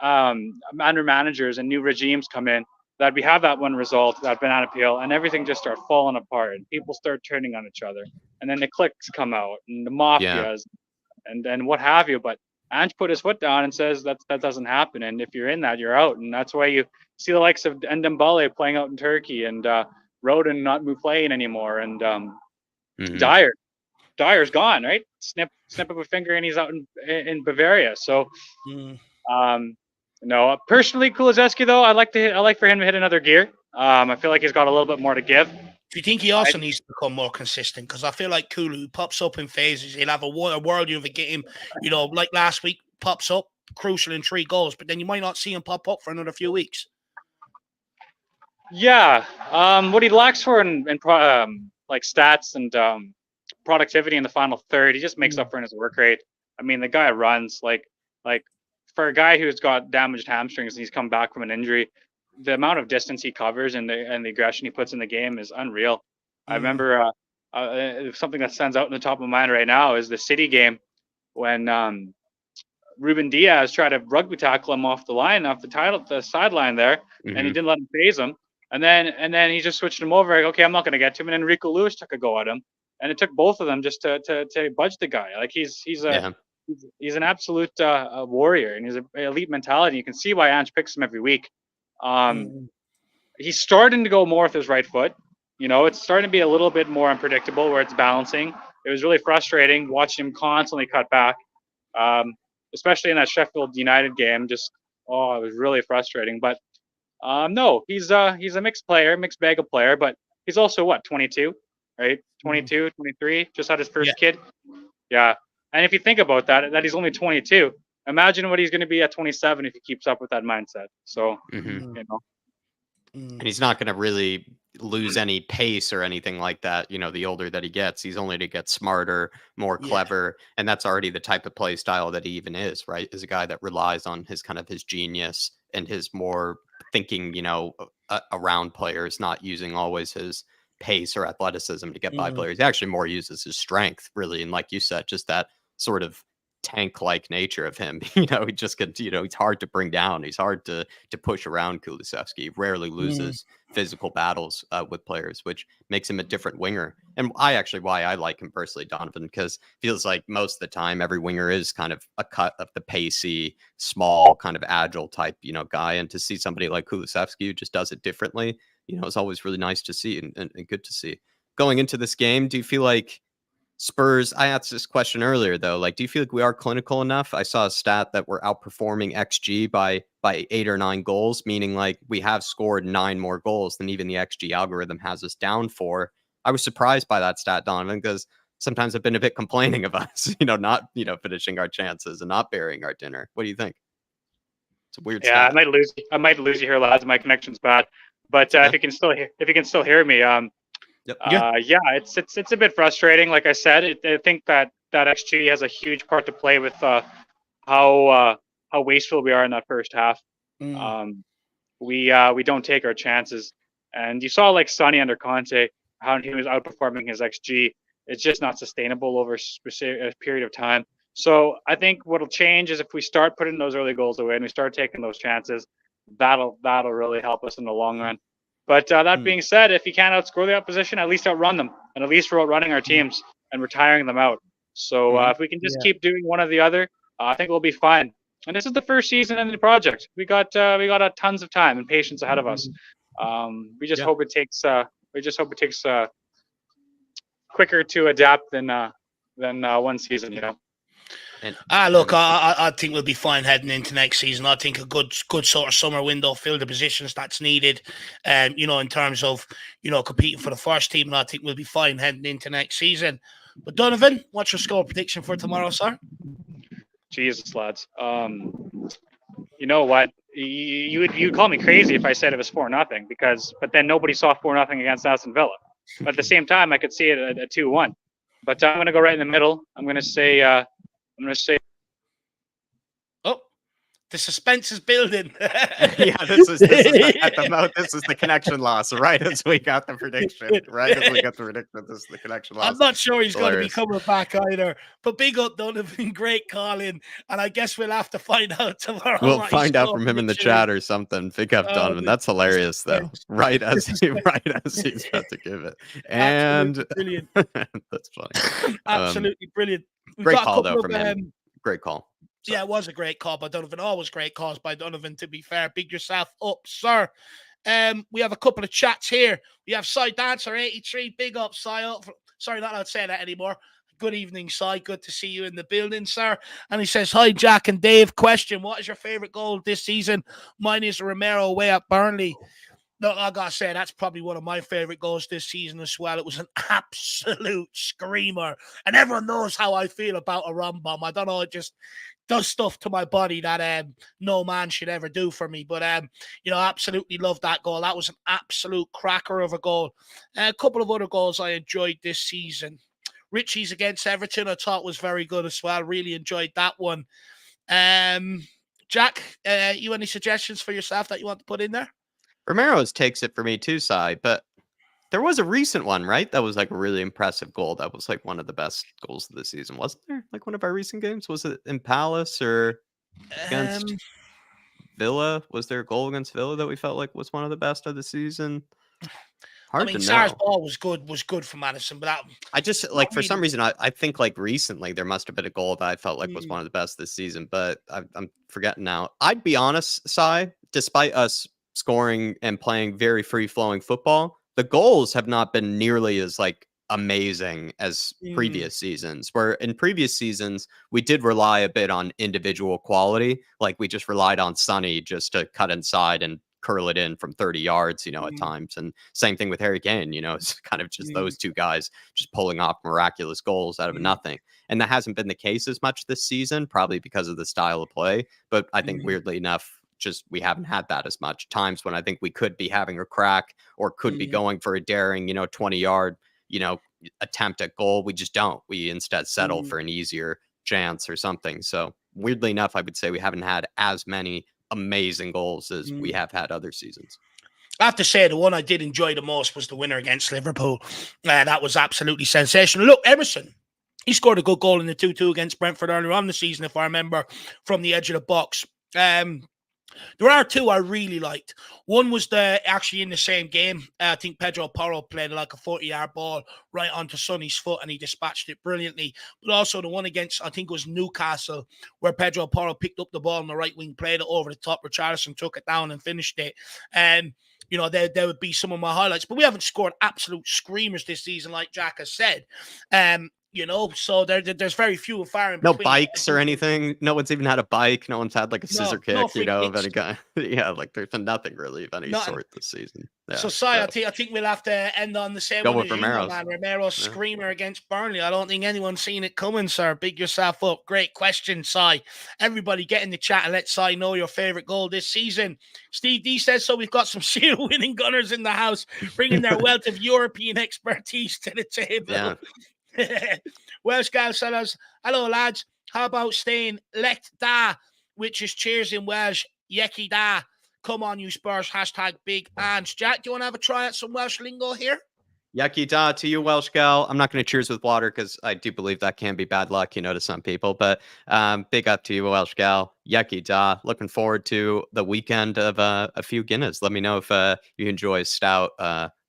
under managers and new regimes come in that we have that one result, that banana peel, and everything just start falling apart, and people start turning on each other, and then the cliques come out and the mafias. And what have you, but Ange put his foot down and says that doesn't happen, and if you're in that, you're out, and that's why you see the likes of Ndembele playing out in Turkey, and Rodin not playing anymore, and Dyer's gone, right? Snip of a finger, and he's out in Bavaria. So, no, personally, Kulusevski though, I like for him to hit another gear. I feel like he's got a little bit more to give. Do you think he also needs to become more consistent? Because I feel like Kulu pops up in phases. He'll have a world of a game, like last week, pops up, crucial in 3 goals, but then you might not see him pop up for another few weeks. Yeah. What he lacks for in like stats and productivity in the final third, he just makes up for in his work rate. I mean, the guy runs like for a guy who's got damaged hamstrings and he's come back from an injury, the amount of distance he covers and the aggression he puts in the game is unreal. I remember something that stands out in the top of my mind right now is the City game when Ruben Diaz tried to rugby tackle him off the sideline there, and he didn't let him phase him. And then he just switched him over. Like, okay, I'm not going to get to him. And then Rico Lewis took a go at him, and it took both of them just to budge the guy. Like he's an absolute warrior, and he's an elite mentality. You can see why Ange picks him every week. He's starting to go more with his right foot. It's starting to be a little bit more unpredictable where it's balancing. It was really frustrating watching him constantly cut back, especially in that Sheffield United game. It was really frustrating. But no, he's a mixed bag of player, but he's also 22, right? 22, 23, just had his first kid. Yeah. And if you think about that he's only 22, imagine what he's going to be at 27 if he keeps up with that mindset. So, and he's not going to really lose any pace or anything like that. You know, the older that he gets, he's only to get smarter, more Yeah. clever, and that's already the type of play style that he even is, right? Is a guy that relies on his kind of his genius and his more thinking, you know, around players, not using always his pace or athleticism to get by players. He actually more uses his strength, really, and like you said, just that sort of tank-like nature of him. You know, he just gets, you know, he's hard to bring down. He's hard to push around. Kulusevski He rarely loses physical battles with players, which makes him a different winger. And why I like him personally, Donovan, because feels like most of the time every winger is kind of a cut of the pacey, small, kind of agile type, you know, guy. And to see somebody like Kulusevski who just does it differently, you know, it's always really nice to see and good to see. Going into this game, do you feel like Spurs, I asked this question earlier though, like, do you feel like we are clinical enough? I saw a stat that we're outperforming XG by 8 or 9 goals, meaning like we have scored 9 more goals than even the XG algorithm has us down for. I was surprised by that stat, Donovan, because sometimes I've been a bit complaining of us, you know, not, you know, finishing our chances and not burying our dinner. What do you think? It's a weird Yeah, stat. I might lose you here, lads. My connection's bad, but if you can still hear me, Yep. yeah, it's a bit frustrating. Like I said, I think that XG has a huge part to play with how wasteful we are in that first half. We don't take our chances, and you saw like Sonny under Conte how he was outperforming his XG. It's just not sustainable over a period of time. So I think what'll change is if we start putting those early goals away and we start taking those chances, that'll really help us in the long run. But that being said, if you can't outscore the opposition, at least outrun them, and at least we're outrunning our teams and we're tiring them out. So if we can just keep doing one or the other, I think we'll be fine. And this is the first season in the project. We got tons of time and patience ahead of us. We just hope it takes quicker to adapt than one season. You know. Look, I think we'll be fine heading into next season. I think a good sort of summer window, fill the positions that's needed, you know, in terms of, you know, competing for the first team. And I think we'll be fine heading into next season. But Donovan, what's your score prediction for tomorrow, sir? Jesus, lads. You know what? You'd call me crazy if I said it was 4-0 but then nobody saw 4-0 against Aston Villa. But at the same time, I could see it at 2-1. But I'm going to go right in the middle. I'm going to say. Oh, the suspense is building. Yeah, this is at the mouth. This is the connection loss. Right as we got the prediction. Right as we got the prediction, this is the connection loss. I'm not sure he's going to be coming back either. But big up, Donovan. Great calling. And I guess we'll have to find out tomorrow. We'll find out from him in the chat or something. Big up, Donovan. That's hilarious, though. Right as he's about to give it. And brilliant. That's funny. Absolutely brilliant. Great call, though, from him. Great call. So. Yeah, it was a great call by Donovan. Always great calls by Donovan, to be fair. Big yourself up, sir. We have a couple of chats here. We have Cy Dancer 83. Big up, Cy. Sorry, not allowed to say that anymore. Good evening, Cy. Good to see you in the building, sir. And he says, hi, Jack and Dave. Question, what is your favorite goal this season? Mine is Romero away at Burnley. No, I got to say, that's probably one of my favorite goals this season as well. It was an absolute screamer. And everyone knows how I feel about a run bomb. I don't know, it just does stuff to my body that no man should ever do for me. But, you know, absolutely love that goal. That was an absolute cracker of a goal. A couple of other goals I enjoyed this season. Richie's against Everton, I thought was very good as well. Really enjoyed that one. Jack, you any suggestions for yourself that you want to put in there? Romero's takes it for me too, Cy, but there was a recent one, right? That was like a really impressive goal. That was like one of the best goals of the season, wasn't there? Like one of our recent games? Was it in Palace or against Villa? Was there a goal against Villa that we felt like was one of the best of the season? Hard to know. Sarr's ball was good for Madison, but I just like for some reason I think like recently there must have been a goal that I felt like was one of the best this season, but I'm forgetting now. I'd be honest, Cy, despite us scoring and playing very free-flowing football, the goals have not been nearly as like amazing as previous seasons, where in previous seasons we did rely a bit on individual quality. Like we just relied on Sonny just to cut inside and curl it in from 30 yards, you know, at times. And same thing with Harry Kane, you know, it's kind of just those two guys just pulling off miraculous goals out of nothing. And that hasn't been the case as much this season, probably because of the style of play. But I think weirdly enough, just we haven't had that as much. Times when I think we could be having a crack or could be going for a daring, 20-yard, attempt at goal. We just don't. We instead settle for an easier chance or something. So weirdly enough, I would say we haven't had as many amazing goals as we have had other seasons. I have to say, the one I did enjoy the most was the winner against Liverpool. That was absolutely sensational. Look, Emerson, he scored a good goal in the 2-2 against Brentford earlier on the season, if I remember, from the edge of the box. There are two I really liked. One was actually in the same game. I think Pedro Porro played like a 40-yard ball right onto Sonny's foot, and he dispatched it brilliantly. But also the one against, I think it was Newcastle, where Pedro Porro picked up the ball on the right wing, played it over the top. Richarlison took it down and finished it. There would be some of my highlights. But we haven't scored absolute screamers this season, like Jack has said. So there's very few and far in between. No bikes or anything. No one's even had a bike. No one's had like a scissor kick, of any kind. Yeah, like there's been nothing really of any sort this season. Yeah, so, Si, I think we'll have to end on the same Go one with as Romero's. you, man. Romero's screamer against Burnley. I don't think anyone's seen it coming, sir. Big yourself up. Great question, Si. Everybody get in the chat and let Si know your favourite goal this season. Steve D says, so we've got some serial winning gunners in the house, bringing their wealth of European expertise to the table. Yeah. Welsh gal says, hello lads, how about staying lekt da, which is cheers in Welsh, yeki da. Come on you Spurs, #big Ange. Jack, do you want to have a try at some Welsh lingo here? Yaki da to you, Welsh gal. I'm not going to cheers with water because I do believe that can be bad luck, to some people. But big up to you, Welsh gal. Yaki da. Looking forward to the weekend of a few Guinness. Let me know if you enjoy stout,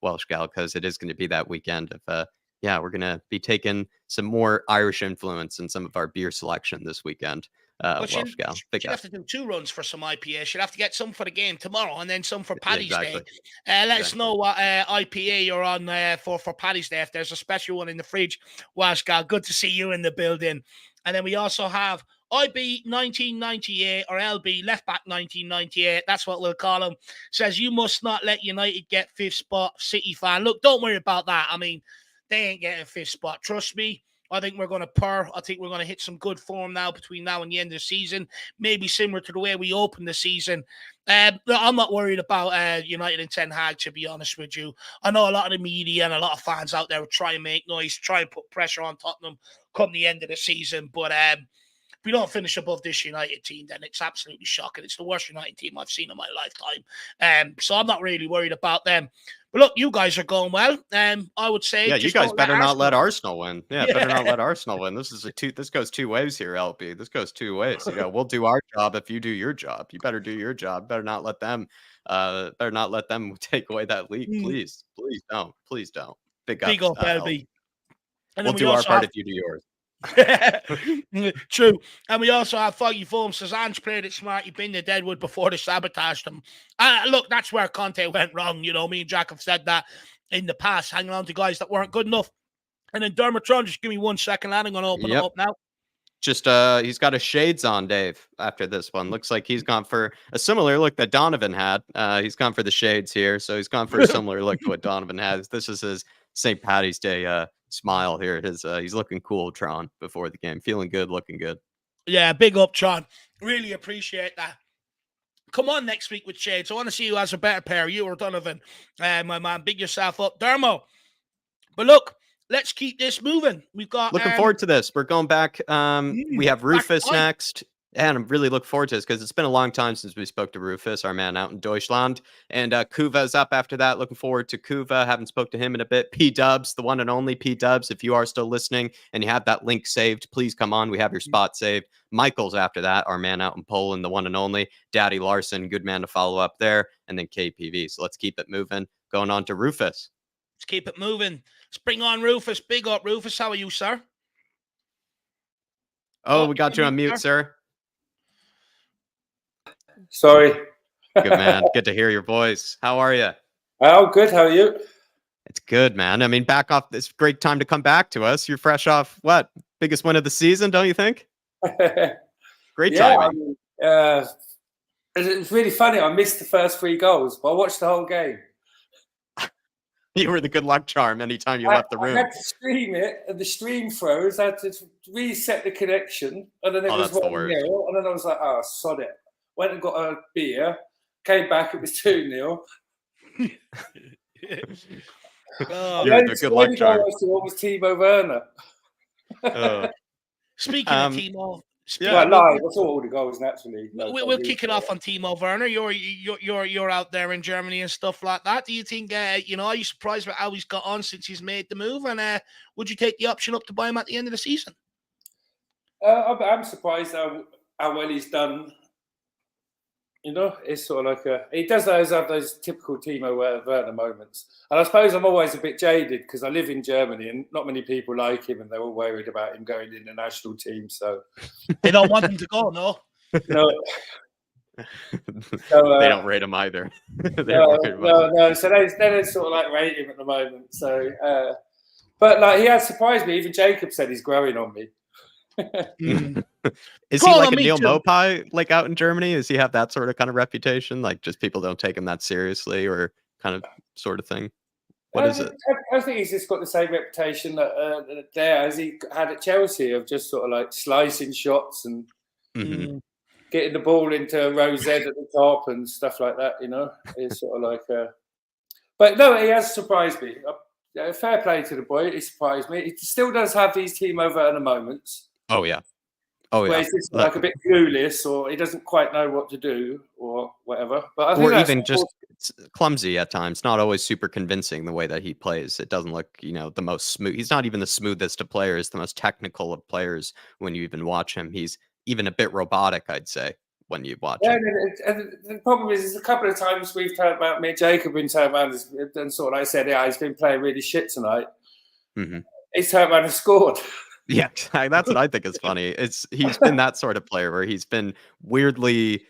Welsh gal, because it is going to be that weekend of we're going to be taking some more Irish influence in some of our beer selection this weekend. Welsh gal. You'd have to do 2 runs for some IPA. You'd have to get some for the game tomorrow and then some for Paddy's Day. Let us know what IPA you're on for Paddy's Day. If there's a special one in the fridge, Welsh gal, good to see you in the building. And then we also have IB 1998 or LB left back 1998. That's what we'll call him. Says you must not let United get 5th spot. City fan. Look, don't worry about that. I mean, they ain't getting 5th spot. Trust me. I think we're going to purr. I think we're going to hit some good form now between now and the end of the season. Maybe similar to the way we opened the season. I'm not worried about United and Ten Hag, to be honest with you. I know a lot of the media and a lot of fans out there will try and make noise, try and put pressure on Tottenham come the end of the season. But if we don't finish above this United team, then it's absolutely shocking. It's the worst United team I've seen in my lifetime. So I'm not really worried about them. But look, you guys are going well. I would say, you guys better not let Arsenal win. Better not let Arsenal win. This goes 2 ways here, LP. This goes 2 ways. We'll do our job if you do your job. You better do your job. Better not let them take away that lead. Please don't. Big up, LB. We'll do our part if you do yours. True. And we also have Foggy Foam says Ange played it smart. He been the Deadwood before they sabotaged them. Look, that's where Conte went wrong. Me and Jack have said that in the past, hanging on to guys that weren't good enough. And then Dermotron, just give me 1 second, lad. I'm going to open it up now. Just he's got his shades on, Dave, after this one. Looks like he's gone for a similar look that Donovan had. He's gone for the shades here, so he's gone for a similar look to what Donovan has. This is his St. Paddy's Day smile here. He's looking cool, Tron, before the game. Feeling good, looking good. Yeah, big up, Tron. Really appreciate that. Come on next week with shades. I want to see who has a better pair, you or Donovan. My man, big yourself up. Dermo. But look, let's keep this moving. We've got looking forward to this. We're going back. We have Rufus next. And I'm really looking forward to this because it's been a long time since we spoke to Rufus, our man out in Deutschland. And Kuva's up after that. Looking forward to Kuva. Haven't spoke to him in a bit. P-Dubs, the one and only P-Dubs. If you are still listening and you have that link saved, please come on. We have your spot saved. Michael's after that, our man out in Poland, the one and only. Daddy Larson, good man to follow up there. And then KPV. So let's keep it moving. Going on to Rufus. Let's keep it moving. Let's bring on Rufus. Big up, Rufus. How are you, sir? Oh, we got you on mute, sir. Sorry. Good, man. Good to hear your voice. How are you? Oh, good. How are you? It's good, man. I mean, back off. It's great time to come back to us. You're fresh off what? Biggest win of the season, don't you think? Great timing. I mean, it's really funny. I missed the first 3 goals, but I watched the whole game. You were the good luck charm anytime you left the room. I had to stream it, and the stream froze. I had to reset the connection, and then it was 1-0, and then I was like, oh, sod it. went and got a beer, came back, it was 2-0. Oh, You're the good luck charm. What was Timo Werner? speaking of Timo, Well, live. I saw all the goals naturally. we'll kick it off on Timo Werner. You're out there in Germany and stuff like that. Do you think are you surprised about how he's got on since he's made the move? And would you take the option up to buy him at the end of the season? I'm surprised how well he's done. It's sort of like he does have those typical Timo Werner moments. And I suppose I'm always a bit jaded because I live in Germany and not many people like him, and they're all worried about him going in the national team. So they don't want him to go, no. No. So, they don't rate him either. No. So they sort of like rate him at the moment. So, but like he has surprised me. Even Jacob said he's growing on me. Is he like a Neil Mopai, like out in Germany? Does he have that sort of kind of reputation? Like just people don't take him that seriously, or kind of sort of thing? What is it? I think he's just got the same reputation that there as he had at Chelsea of just sort of like slicing shots and getting the ball into row Z at the top and stuff like that. It's sort of like. But no, he has surprised me. Fair play to the boy. He surprised me. He still does have these Timo Werner moments. Oh yeah. Where he's just like a bit clueless, or he doesn't quite know what to do, or whatever. But I think even just clumsy at times. Not always super convincing the way that he plays. It doesn't look, the most smooth. He's not even the smoothest of players, the most technical of players. When you even watch him, he's even a bit robotic, I'd say, when you watch him. And the problem is a couple of times we've talked about me and Jacob been turned around and sort of like said, he's been playing really shit tonight. He's turned around and scored. Yeah, that's what I think is funny. He's been that sort of player where he's been weirdly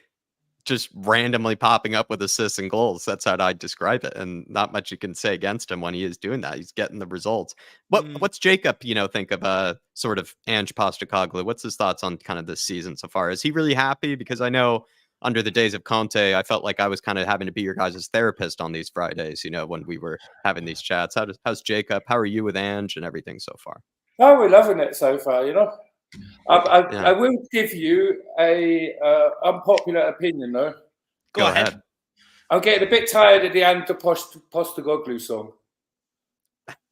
just randomly popping up with assists and goals. That's how I'd describe it. And not much you can say against him when he is doing that. He's getting the results. What's Jacob, think of sort of Ange Postecoglou? What's his thoughts on kind of this season so far? Is he really happy? Because I know under the days of Conte, I felt like I was kind of having to be your guys' therapist on these Fridays, when we were having these chats. How's Jacob? How are you with Ange and everything so far? Oh, we're loving it so far, I will give you a unpopular opinion, though. Go ahead. I'm getting a bit tired of the Ante Postecoglou song.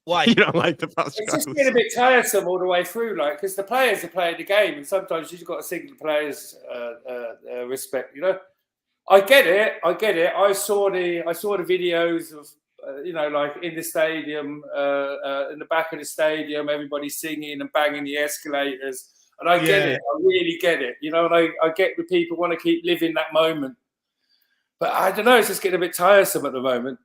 Why? You don't like the Postecoglou? It's just getting a bit tiresome all the way through, because the players are playing the game, and sometimes you've got to sing the players' respect. I get it. I saw the videos of. Like in the stadium, in the back of the stadium, everybody singing and banging the escalators. And I get it. I really get it. And I get the people want to keep living that moment. But I don't know. It's just getting a bit tiresome at the moment.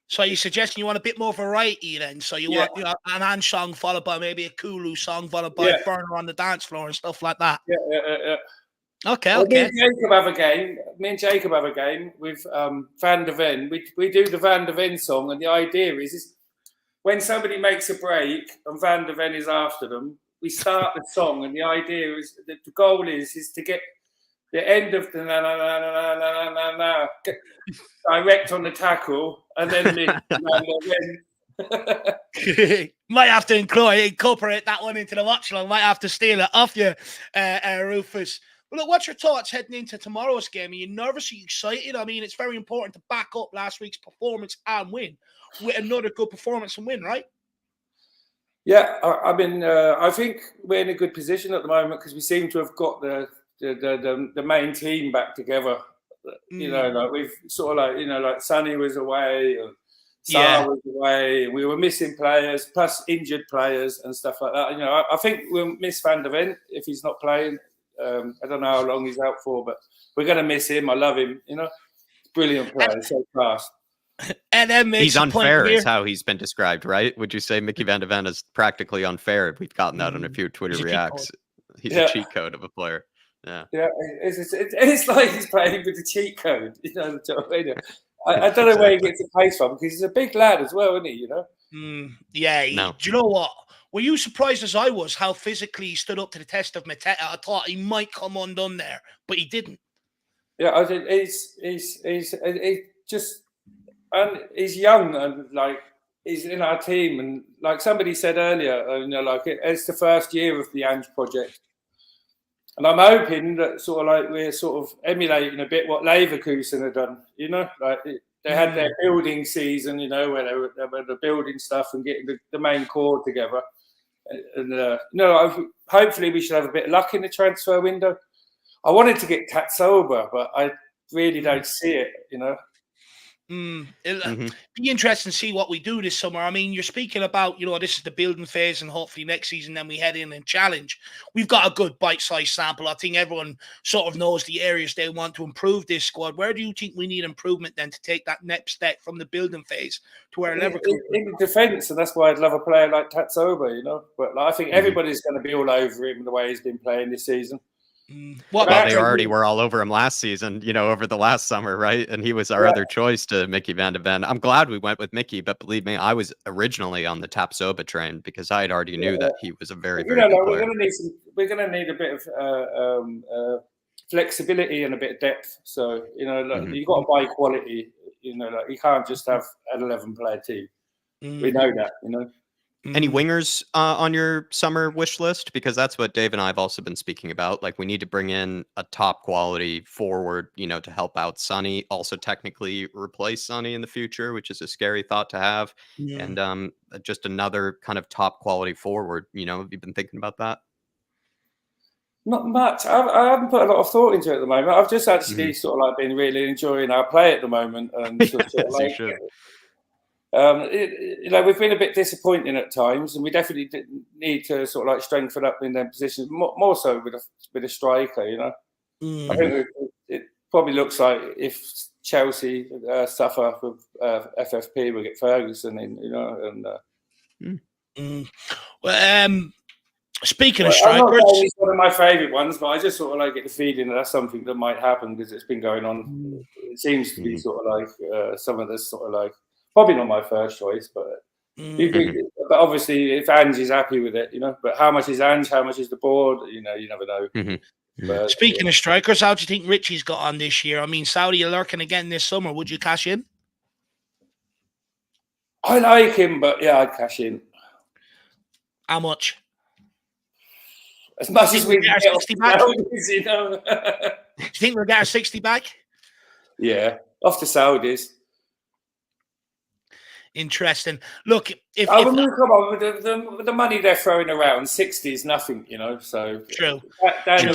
So you're suggesting you want a bit more variety then? So you want an Ange song followed by maybe a Kulu song followed by a burner on the dance floor and stuff like that? Yeah. Okay. Me and Jacob have a game with Van der Ven. We do the Van der Ven song, and the idea is when somebody makes a break and Van der Ven is after them, we start the song, and the idea is that the goal is to get the end of the na na na na na na na direct on the tackle, and then might have to incorporate that one into the watch along. Might have to steal it off you, Rufus. Well, look, what's your thoughts heading into tomorrow's game? Are you nervous? Are you excited? I mean, it's very important to back up last week's performance and win with another good performance and win, right? Yeah, I think we're in a good position at the moment because we seem to have got the main team back together. Like we've sort of like Sonny was away, and Sarah was away, and we were missing players plus injured players and stuff like that. I think we'll miss Van der Ven if he's not playing. I don't know how long he's out for, but we're going to miss him. I love him. Brilliant player, so fast. And then he's unfair, is how he's been described, right? Would you say Mickey Van der Ven is practically unfair? We've gotten that on a few Twitter reacts. He's a cheat code of a player. Yeah, it's like he's playing with the cheat code. I don't know where he gets the pace from because he's a big lad as well, isn't he? No. Do you know what? Were you surprised as I was how physically he stood up to the test of Mateta? I thought he might come undone there, but he didn't. Yeah, I think he's just, and he's young and like he's in our team, and like somebody said earlier, like it's the first year of the Ange project, And I'm hoping that sort of like we're sort of emulating a bit what Leverkusen have done, you know, like they had their building season, you know, where they were building stuff and getting the main core together. And hopefully we should have a bit of luck in the transfer window. I wanted to get Tatsoba, but I really don't see it, you know. It'll be interesting to see what we do this summer. I mean, you're speaking about, this is the building phase, and hopefully next season then we head in and challenge. We've got a good bite-sized sample. I think everyone sort of knows the areas they want to improve this squad. Where do you think we need improvement then to take that next step from the building phase to where Leverkusen? In defence, and that's why I'd love a player like Tatsoba, you know. But I think everybody's going to be all over him the way he's been playing this season. Well, they already were all over him last season, over the last summer, right? And he was our other choice to Mickey Van de Ven. I'm glad we went with Mickey, but believe me, I was originally on the Tapsoba train because I had already knew that he was a very, very good player. We're going to need a bit of flexibility and a bit of depth. So, you've got to buy quality. You can't just have an 11-player team. We know that, Any wingers on your summer wish list? Because that's what Dave and I have also been speaking about. Like, we need to bring in a top quality forward, to help out Sonny. Also, technically replace Sonny in the future, which is a scary thought to have. Yeah. And just another kind of top quality forward. Have you been thinking about that? Not much. I haven't put a lot of thought into it at the moment. I've just actually sort of like been really enjoying our play at the moment, and sort of like. We've been a bit disappointing at times, and we definitely need to sort of like strengthen up in their positions, more so with a striker. I think it probably looks like if Chelsea suffer with FFP, we'll get Ferguson in. Well, speaking of strikers, he's one of my favourite ones, but I just sort of like get the feeling that that's something that might happen because it's been going on. It seems to be sort of like some of this sort of like. Probably not my first choice, but but obviously if Ange is happy with it, But how much is Ange? How much is the board? You never know. But, speaking of strikers, how do you think Richie's got on this year? I mean, Saudi are lurking again this summer. Would you cash in? I like him, but yeah, I'd cash in. How much? As much as we can get 60 back. Saudis, Do you think we'll get our 60 back? Yeah, off the Saudis. Interesting. Look, if come on, with the money they're throwing around, 60 is nothing, So true. If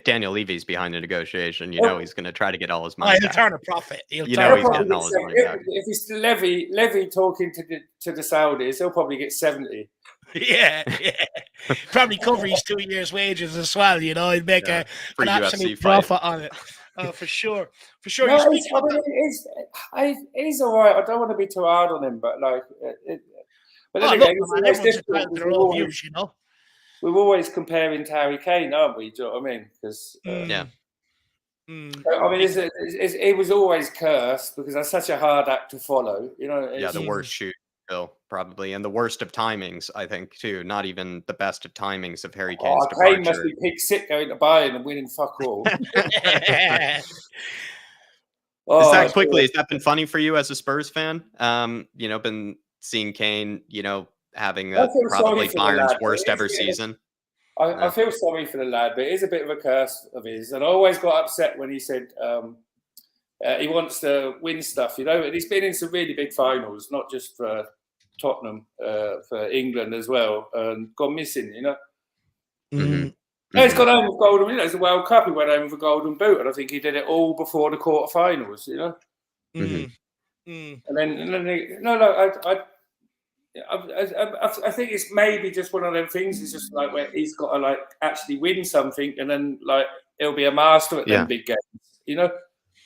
Daniel Levy's behind the negotiation, he's going to try to get all his money. He'll turn a profit. He's getting all his money back. If it's Levy talking to the Saudis, he'll probably get 70. Yeah. Probably cover his 2 years' wages as well. He'd make an absolute profit on it. For sure. No, he's all right. I don't want to be too hard on him, but like, but then again, it's difficult. We're always comparing to Harry Kane, aren't we? Do you know what I mean? Because yeah. I mean, it was always cursed because that's such a hard act to follow. The worst shoot. Probably, and the worst of timings, I think, too. Not even the best of timings of Harry Kane's departure. Kane must be pig sick going to Bayern and winning fuck all. Has that been funny for you as a Spurs fan? Been seeing Kane, having probably Bayern's worst ever season. I feel sorry for the lad, but it is a bit of a curse of his. And I always got upset when he said he wants to win stuff, And he's been in some really big finals, not just for Tottenham, for England as well, and gone missing, He's gone home with golden. It's the World Cup. He went home with a golden boot, and I think he did it all before the quarterfinals. And then I think it's maybe just one of them things. It's just like where he's got to like actually win something, and then like he'll be a master at them big games.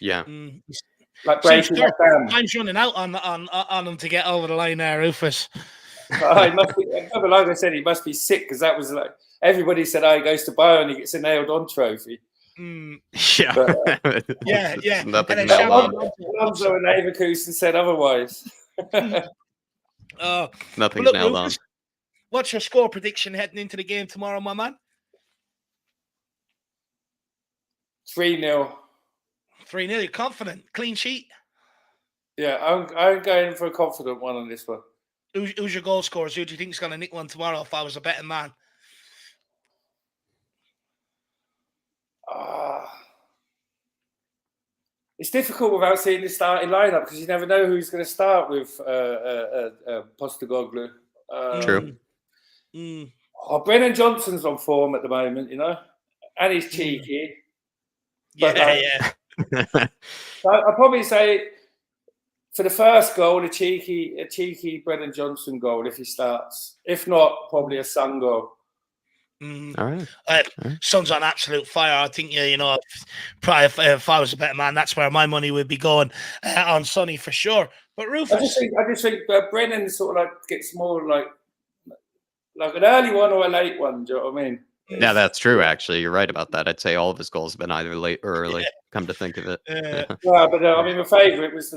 Yeah. Like breaking that down. Time's running out on him to get over the line there, Rufus. He must be, like I said, he must be sick because that was like everybody said, he goes to Bayern, he gets a nailed-on trophy. Yeah, but, yeah. Nothing nailed on. Alonso and Leverkusen said otherwise. Nothing's nailed on. What's your score prediction heading into the game tomorrow, my man? 3-0. 3-0. You're confident? Clean sheet? Yeah, I'm going for a confident one on this one. Who's your goal scorers? Who do you think is going to nick one tomorrow if I was a betting man? it's difficult without seeing the starting lineup because you never know who's going to start with Postecoglou. True. Oh, Brennan Johnson's on form at the moment, you know, and he's cheeky. But Yeah. I'd probably say for the first goal, a cheeky Brennan Johnson goal if he starts. If not, probably a Son goal. All right. Son's on absolute fire. I think, you know, probably if I was a better man, that's where my money would be going on Sonny for sure. But Rufus, I just think Brennan sort of like gets more like an early one or a late one. Do you know what I mean? Yeah, that's true. Actually, you're right about that. I'd say all of his goals have been either late or early. Come to think of it. Yeah, but I mean, my favourite was the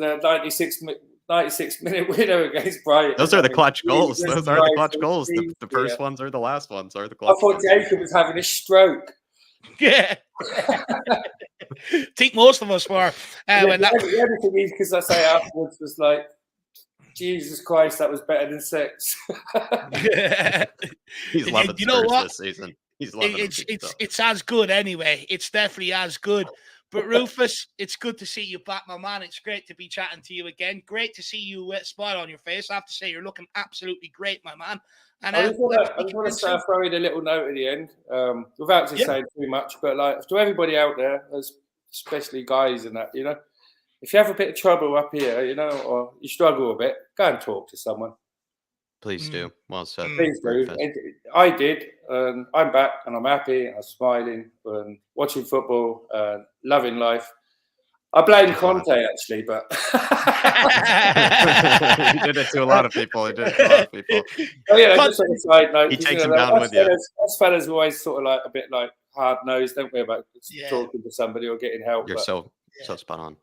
96-minute winner against Brighton. Those are the clutch goals. Those are the clutch goals. The first ones or the last ones are the clutch. I thought Jacob was having a stroke. Yeah. I think most of us were. When that... The other thing is, because I say afterwards was like, Jesus Christ, that was better than 6. He's loving Spurs this season. He's loving it's as good anyway. It's definitely as good. But Rufus, it's good to see you back, my man. It's great to be chatting to you again. Great to see you with a smile on your face. I have to say, you're looking absolutely great, my man. And I just want to throw in a little note at the end, without just saying too much, but like to everybody out there, especially guys and that, you know, if you have a bit of trouble up here, you know, or you struggle a bit, go and talk to someone. Please do. Well said. Please do. I did. I'm back and I'm happy. I'm smiling and watching football, loving life. I blame Conte actually, but he did it to a lot of people. Oh yeah, just on a side note, he takes him down with you. Us fellas always sort of like a bit like hard nosed, don't we, about talking to somebody or getting help. You're so spot on.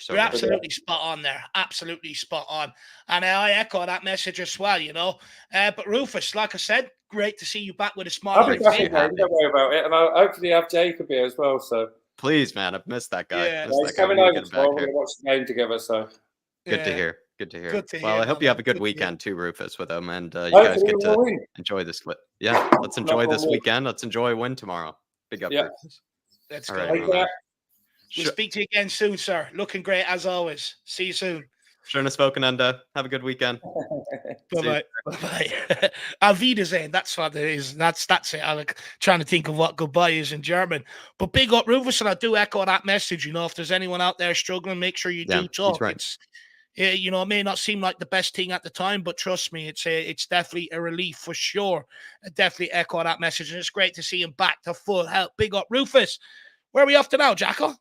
You're absolutely spot on there. Absolutely spot on. And I echo that message as well, you know. But Rufus, like I said, great to see you back with a smile on your face. Don't worry about it. And I'll hopefully have Jacob here as well. So please, man, I've missed that guy. Yeah, he's coming over tomorrow. We're going to watch the game together. So good to hear. Good to hear. Good to well, hear, I hope you have a good weekend too, Rufus, with them, and you Hopefully guys get to enjoy this. Yeah, let's enjoy this weekend. Let's enjoy a win tomorrow. Big up, Rufus. Let's All go. right, we'll speak to you again soon, sir. Looking great as always. See you soon. Schöne spoken, and have a good weekend. Bye bye. Auf Wiedersehen. That's what it is. That's it. I'm trying to think of what goodbye is in German. But big up, Rufus, and I do echo that message. You know, if there's anyone out there struggling, make sure you do talk. Right. It's, you know, it may not seem like the best thing at the time, but trust me, it's definitely a relief for sure. I definitely echo that message, and it's great to see him back to full health. Big up, Rufus. Where are we off to now, Jacko?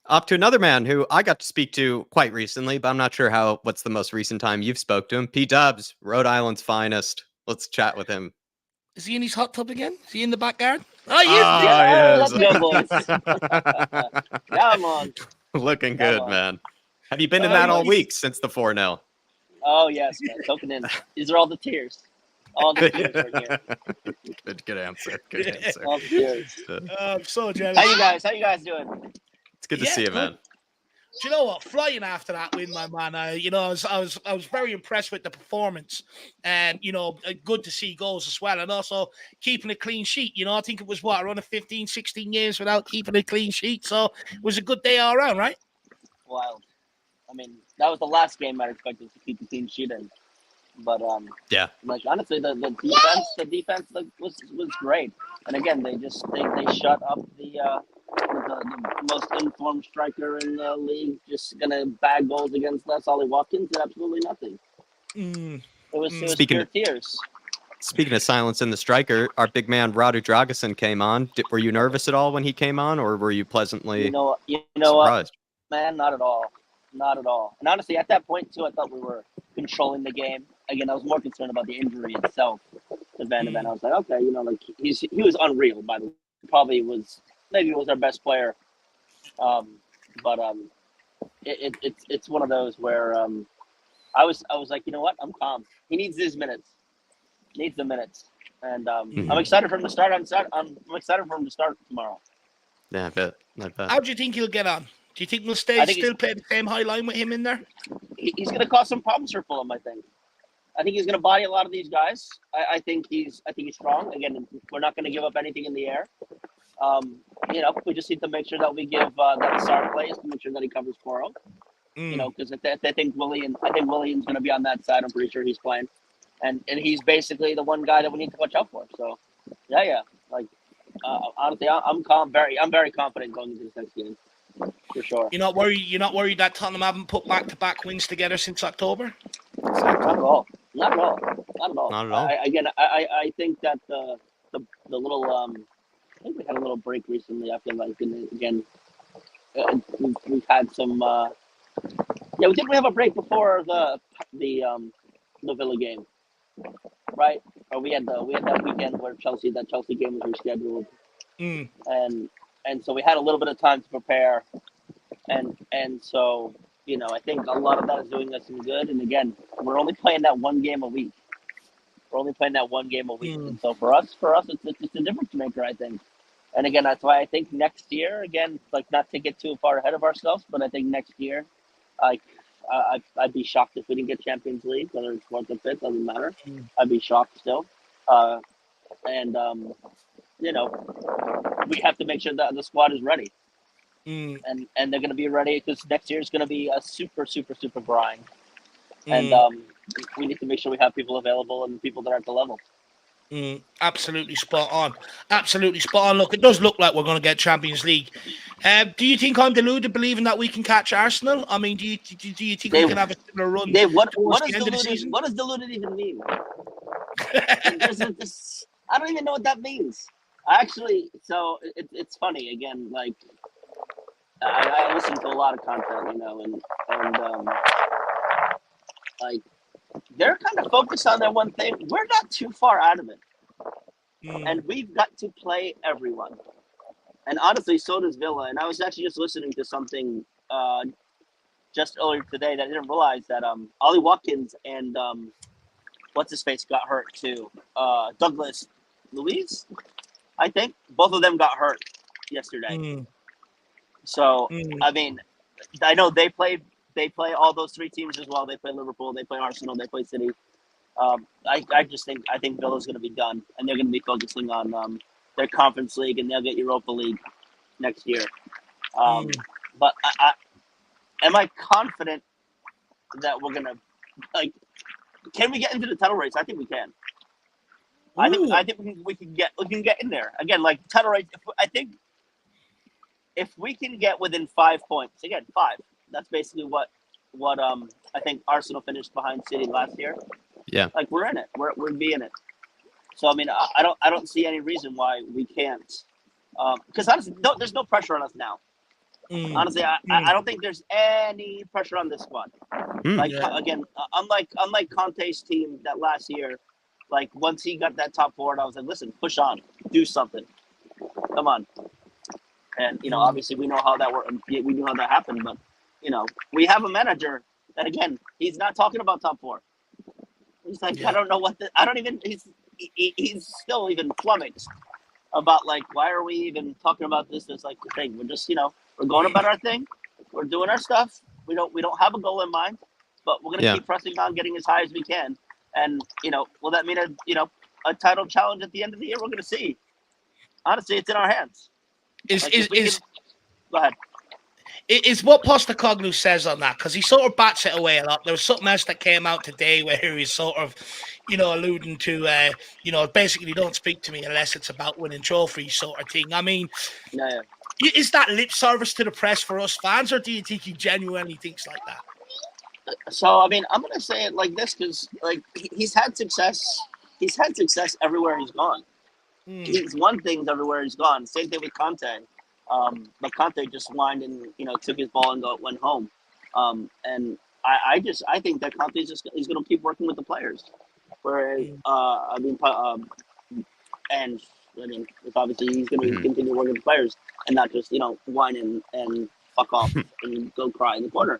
Up to another man who I got to speak to quite recently, but I'm not sure what's the most recent time you've spoke to him. P. Dubs, Rhode Island's finest. Let's chat with him. Is he in his hot tub again? Is he in the back garden? Oh, he is. Let's go, boys. Come on. Looking good, man. Have you been in that all week since the 4-0? Oh, yes, man. Soaking in. These are all the tears. All the tears right here. Good answer. Good answer. All the tears. I'm so jealous. How you guys doing? It's good to see you, man. Do you know what? Flying after that win, my man. I was very impressed with the performance, and you know, good to see goals as well, and also keeping a clean sheet. You know, I think it was around 15, 16 games without keeping a clean sheet, so it was a good day all around, right? Wild. I mean, that was the last game I expected to keep the clean sheet in, but like honestly, the defense was great, and again, they shut up the most informed striker in the league, just gonna bag goals against us. Ollie Watkins did absolutely nothing. It was pure tears. Speaking of silence in the striker, our big man Radu Dragusin came on. Were you nervous at all when he came on, or were you pleasantly surprised? Man, not at all. And honestly, at that point too, I thought we were controlling the game. Again, I was more concerned about the injury itself to Van de Ven. I was like, okay, you know, like he was unreal. By the way, maybe he was our best player, but it's one of those where I was like, you know what, I'm calm. He needs the minutes, and I'm excited for him to start. I'm excited for him to start tomorrow. Yeah, I bet. How do you think he'll get on? Do you think we'll still play the same high line with him in there? He's going to cause some problems for Fulham. I think he's going to body a lot of these guys. I think he's strong. Again, we're not going to give up anything in the air. we just need to make sure that we give that Sarr plays to make sure that he covers Poro. Because I think William's going to be on that side. I'm pretty sure he's playing, and he's basically the one guy that we need to watch out for. So, like honestly, I'm very confident going into this next game for sure. You're not worried that Tottenham haven't put back-to-back wins together since October? Not at all. Not at all. I think that the little I think we had a little break recently. I feel like, and again, we've had some. We didn't have a break before the Villa game, right? Or we had that weekend where that Chelsea game was rescheduled, and so we had a little bit of time to prepare, and so I think a lot of that is doing us some good. And again, we're only playing that one game a week. And so for us, it's a difference maker, I think. And again, that's why I think next year, again, like not to get too far ahead of ourselves, but I think next year, I'd be shocked if we didn't get Champions League, whether it's fourth or fifth, doesn't matter. I'd be shocked still. We have to make sure that the squad is ready. And they're going to be ready because next year is going to be a super, super, super grind. And we need to make sure we have people available and people that are at the level. Absolutely spot on. Look, it does look like we're going to get Champions League. Do you think I'm deluded believing that we can catch Arsenal? I mean, do you think we can have a similar run? Dave, what does deluded even mean? I don't even know what that means. Actually, so it's funny again. Like I listen to a lot of content, and like. They're kind of focused on that one thing. We're not too far out of it. And we've got to play everyone. And honestly, so does Villa. And I was actually just listening to something just earlier today that I didn't realize that Ollie Watkins and what's-his-face got hurt too. Douglas Luiz, I think. Both of them got hurt yesterday. So, I mean, I know they play all those three teams as well. They play Liverpool, they play Arsenal, they play City. I think Villa's going to be done, and they're going to be focusing on their Conference League, and they'll get Europa League next year. But am I confident that we're going to can we get into the title race? I think we can. I think we can get in there again. Like title race, I think if we can get within 5 points, again 5. That's basically what I think Arsenal finished behind City last year. Yeah, like we're in it. We'd be in it. So I mean, I don't see any reason why we can't. Because honestly, there's no pressure on us now. Honestly, I don't think there's any pressure on this squad. Again, unlike Conte's team that last year, like once he got that top forward, I was like, listen, push on, do something, come on. And obviously we know how that worked. We knew how that happened, but. We have a manager that again, he's not talking about top 4. He's like, I don't know he's still even flummoxed about like, why are we even talking about this as like the thing? We're just, we're going about our thing. We're doing our stuff. We don't have a goal in mind, but we're going to keep pressing on, getting as high as we can. And, will that mean a title challenge at the end of the year? We're going to see. Honestly, it's in our hands. Go ahead. It's what Postecoglou says on that, because he sort of bats it away a lot. There was something else that came out today where he's sort of, alluding to, basically don't speak to me unless it's about winning trophies sort of thing. I mean, is that lip service to the press for us fans, or do you think he genuinely thinks like that? So, I mean, I'm going to say it like this because, like, he's had success. He's had success everywhere he's gone. He's won things everywhere he's gone. Same thing with Conte. But Conte just whined and took his ball and went home. And I think that Conte's he's going to keep working with the players. Whereas obviously he's going to continue working with the players and not just whine and fuck off and go cry in the corner.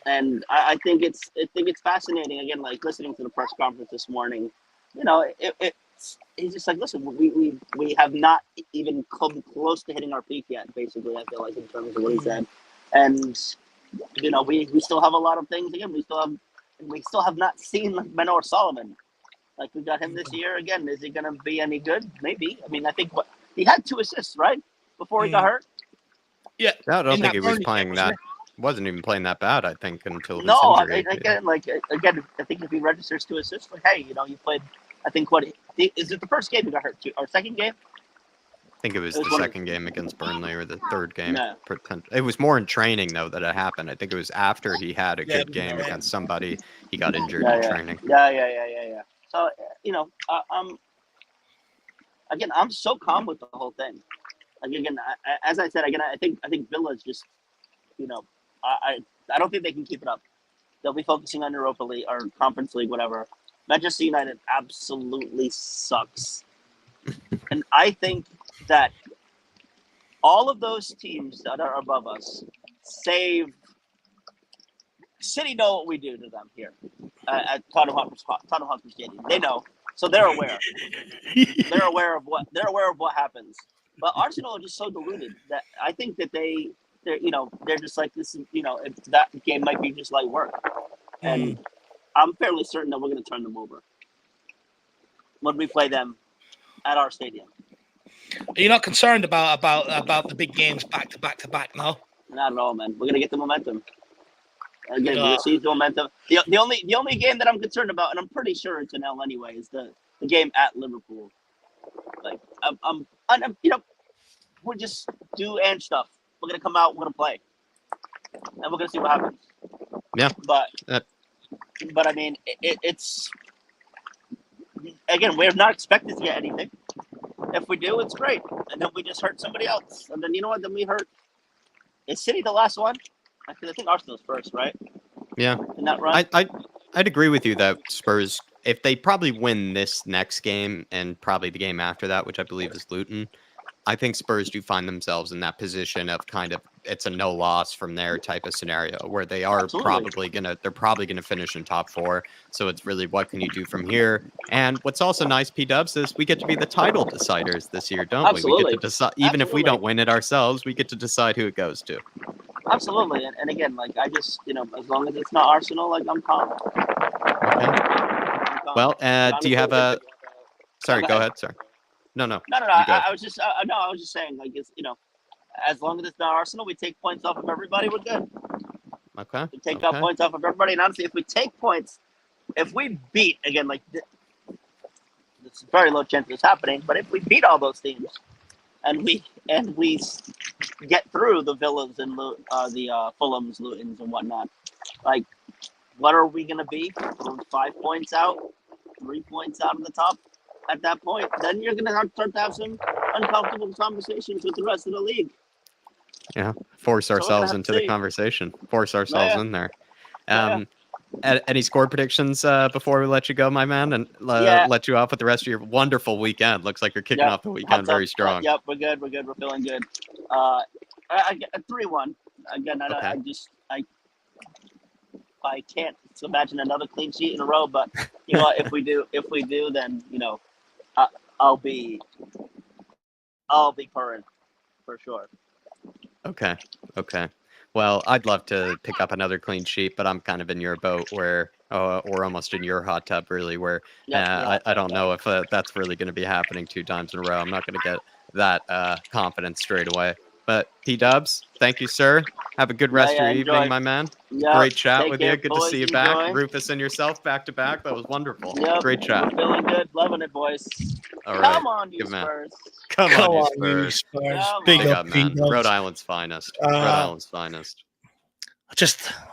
And I think it's fascinating again, like listening to the press conference this morning. He's just like, listen, we have not even come close to hitting our peak yet, basically, I feel like, in terms of what he said. And, we still have a lot of things. Again, we still have not seen Manor Solomon. Like, we got him this year. Again, is he going to be any good? Maybe. I mean, I think He had 2 assists, right? Before he got hurt? Yeah. I don't in think that he was Burnley playing game, that. Wasn't even playing that bad, I think, until his No, injury. again, I think if he registers 2 assists, like, hey, you played, I think, is it the first game he got hurt to, or second game? I think it was the second game against Burnley or the third game. No. It was more in training, though, that it happened. I think it was after he had a good game against somebody. He got injured in training. Yeah. So, I'm so calm with the whole thing. Like, again, as I said, I think Villa's just, I don't think they can keep it up. They'll be focusing on Europa League or Conference League, whatever. Manchester United absolutely sucks. And I think that all of those teams that are above us, save City, know what we do to them here at Tottenham Hotspur Stadium. They know, so they're aware. They're aware of what happens. But Arsenal are just so deluded that I think that they're just like, this is, that game might be just light work, and I'm fairly certain that we're going to turn them over when we play them at our stadium. Are you not concerned about the big games back to back? No, not at all, man. We're going to get the momentum. Again, we're going to see the momentum. The only game that I'm concerned about, and I'm pretty sure it's an L anyway, is the game at Liverpool. Like, I'm we'll just do and stuff. We're gonna come out, we're gonna play, and we're gonna see what happens. Yeah. But I mean, it's again, we're not expected to get anything. If we do, it's great, and then we just hurt somebody else, and then you know what? Then we hurt. Is City the last one? Because I think Arsenal's first, right? Yeah. In that run. I'd agree with you that Spurs, if they probably win this next game and probably the game after that, which I believe is Luton, I think Spurs do find themselves in that position of kind of it's a no loss from there type of scenario where they are probably gonna finish in top 4. So it's really what can you do from here? And what's also nice, P-Dubs, is we get to be the title deciders this year, don't we? We get to decide, even if we don't win it ourselves, we get to decide who it goes to. Absolutely, and again, like I just as long as it's not Arsenal, like I'm calm. Okay. Well, do you have a? Sorry, go ahead. Sorry. No. I was just saying, like, it's as long as it's not Arsenal, we take points off of everybody. We're good. Okay. We take points off of everybody, and honestly, if we take points, if we beat again, like, it's a very low chance of this happening, but if we beat all those teams, and we get through the Villas and the Fulhams, Lutons, and whatnot, like, what are we gonna be? 5 points out, 3 points out of the top. At that point, then you're going to start to have some uncomfortable conversations with the rest of the league. Yeah, force ourselves into the conversation. Force ourselves in there. Any score predictions before we let you go, my man, and let you off with the rest of your wonderful weekend? Looks like you're kicking off the weekend very strong. Yep, we're good. We're feeling good. I get a 3-1. Again, I can't imagine another clean sheet in a row, but you know what, if we do, then I'll be purring for sure. Okay. Well, I'd love to pick up another clean sheet, but I'm kind of in your boat where, or almost in your hot tub, really, where I don't know if that's really going to be happening 2 times in a row. I'm not going to get that confidence straight away. But P-Dubs, thank you, sir. Have a good rest of your evening, my man. Great chat with you. Good to see you back. Rufus and yourself back to back. That was wonderful. Great chat. We're feeling good. Loving it, boys. All right. Come on, you Spurs. Come on, you Spurs. Big up, man. P-Dubs. Rhode Island's finest.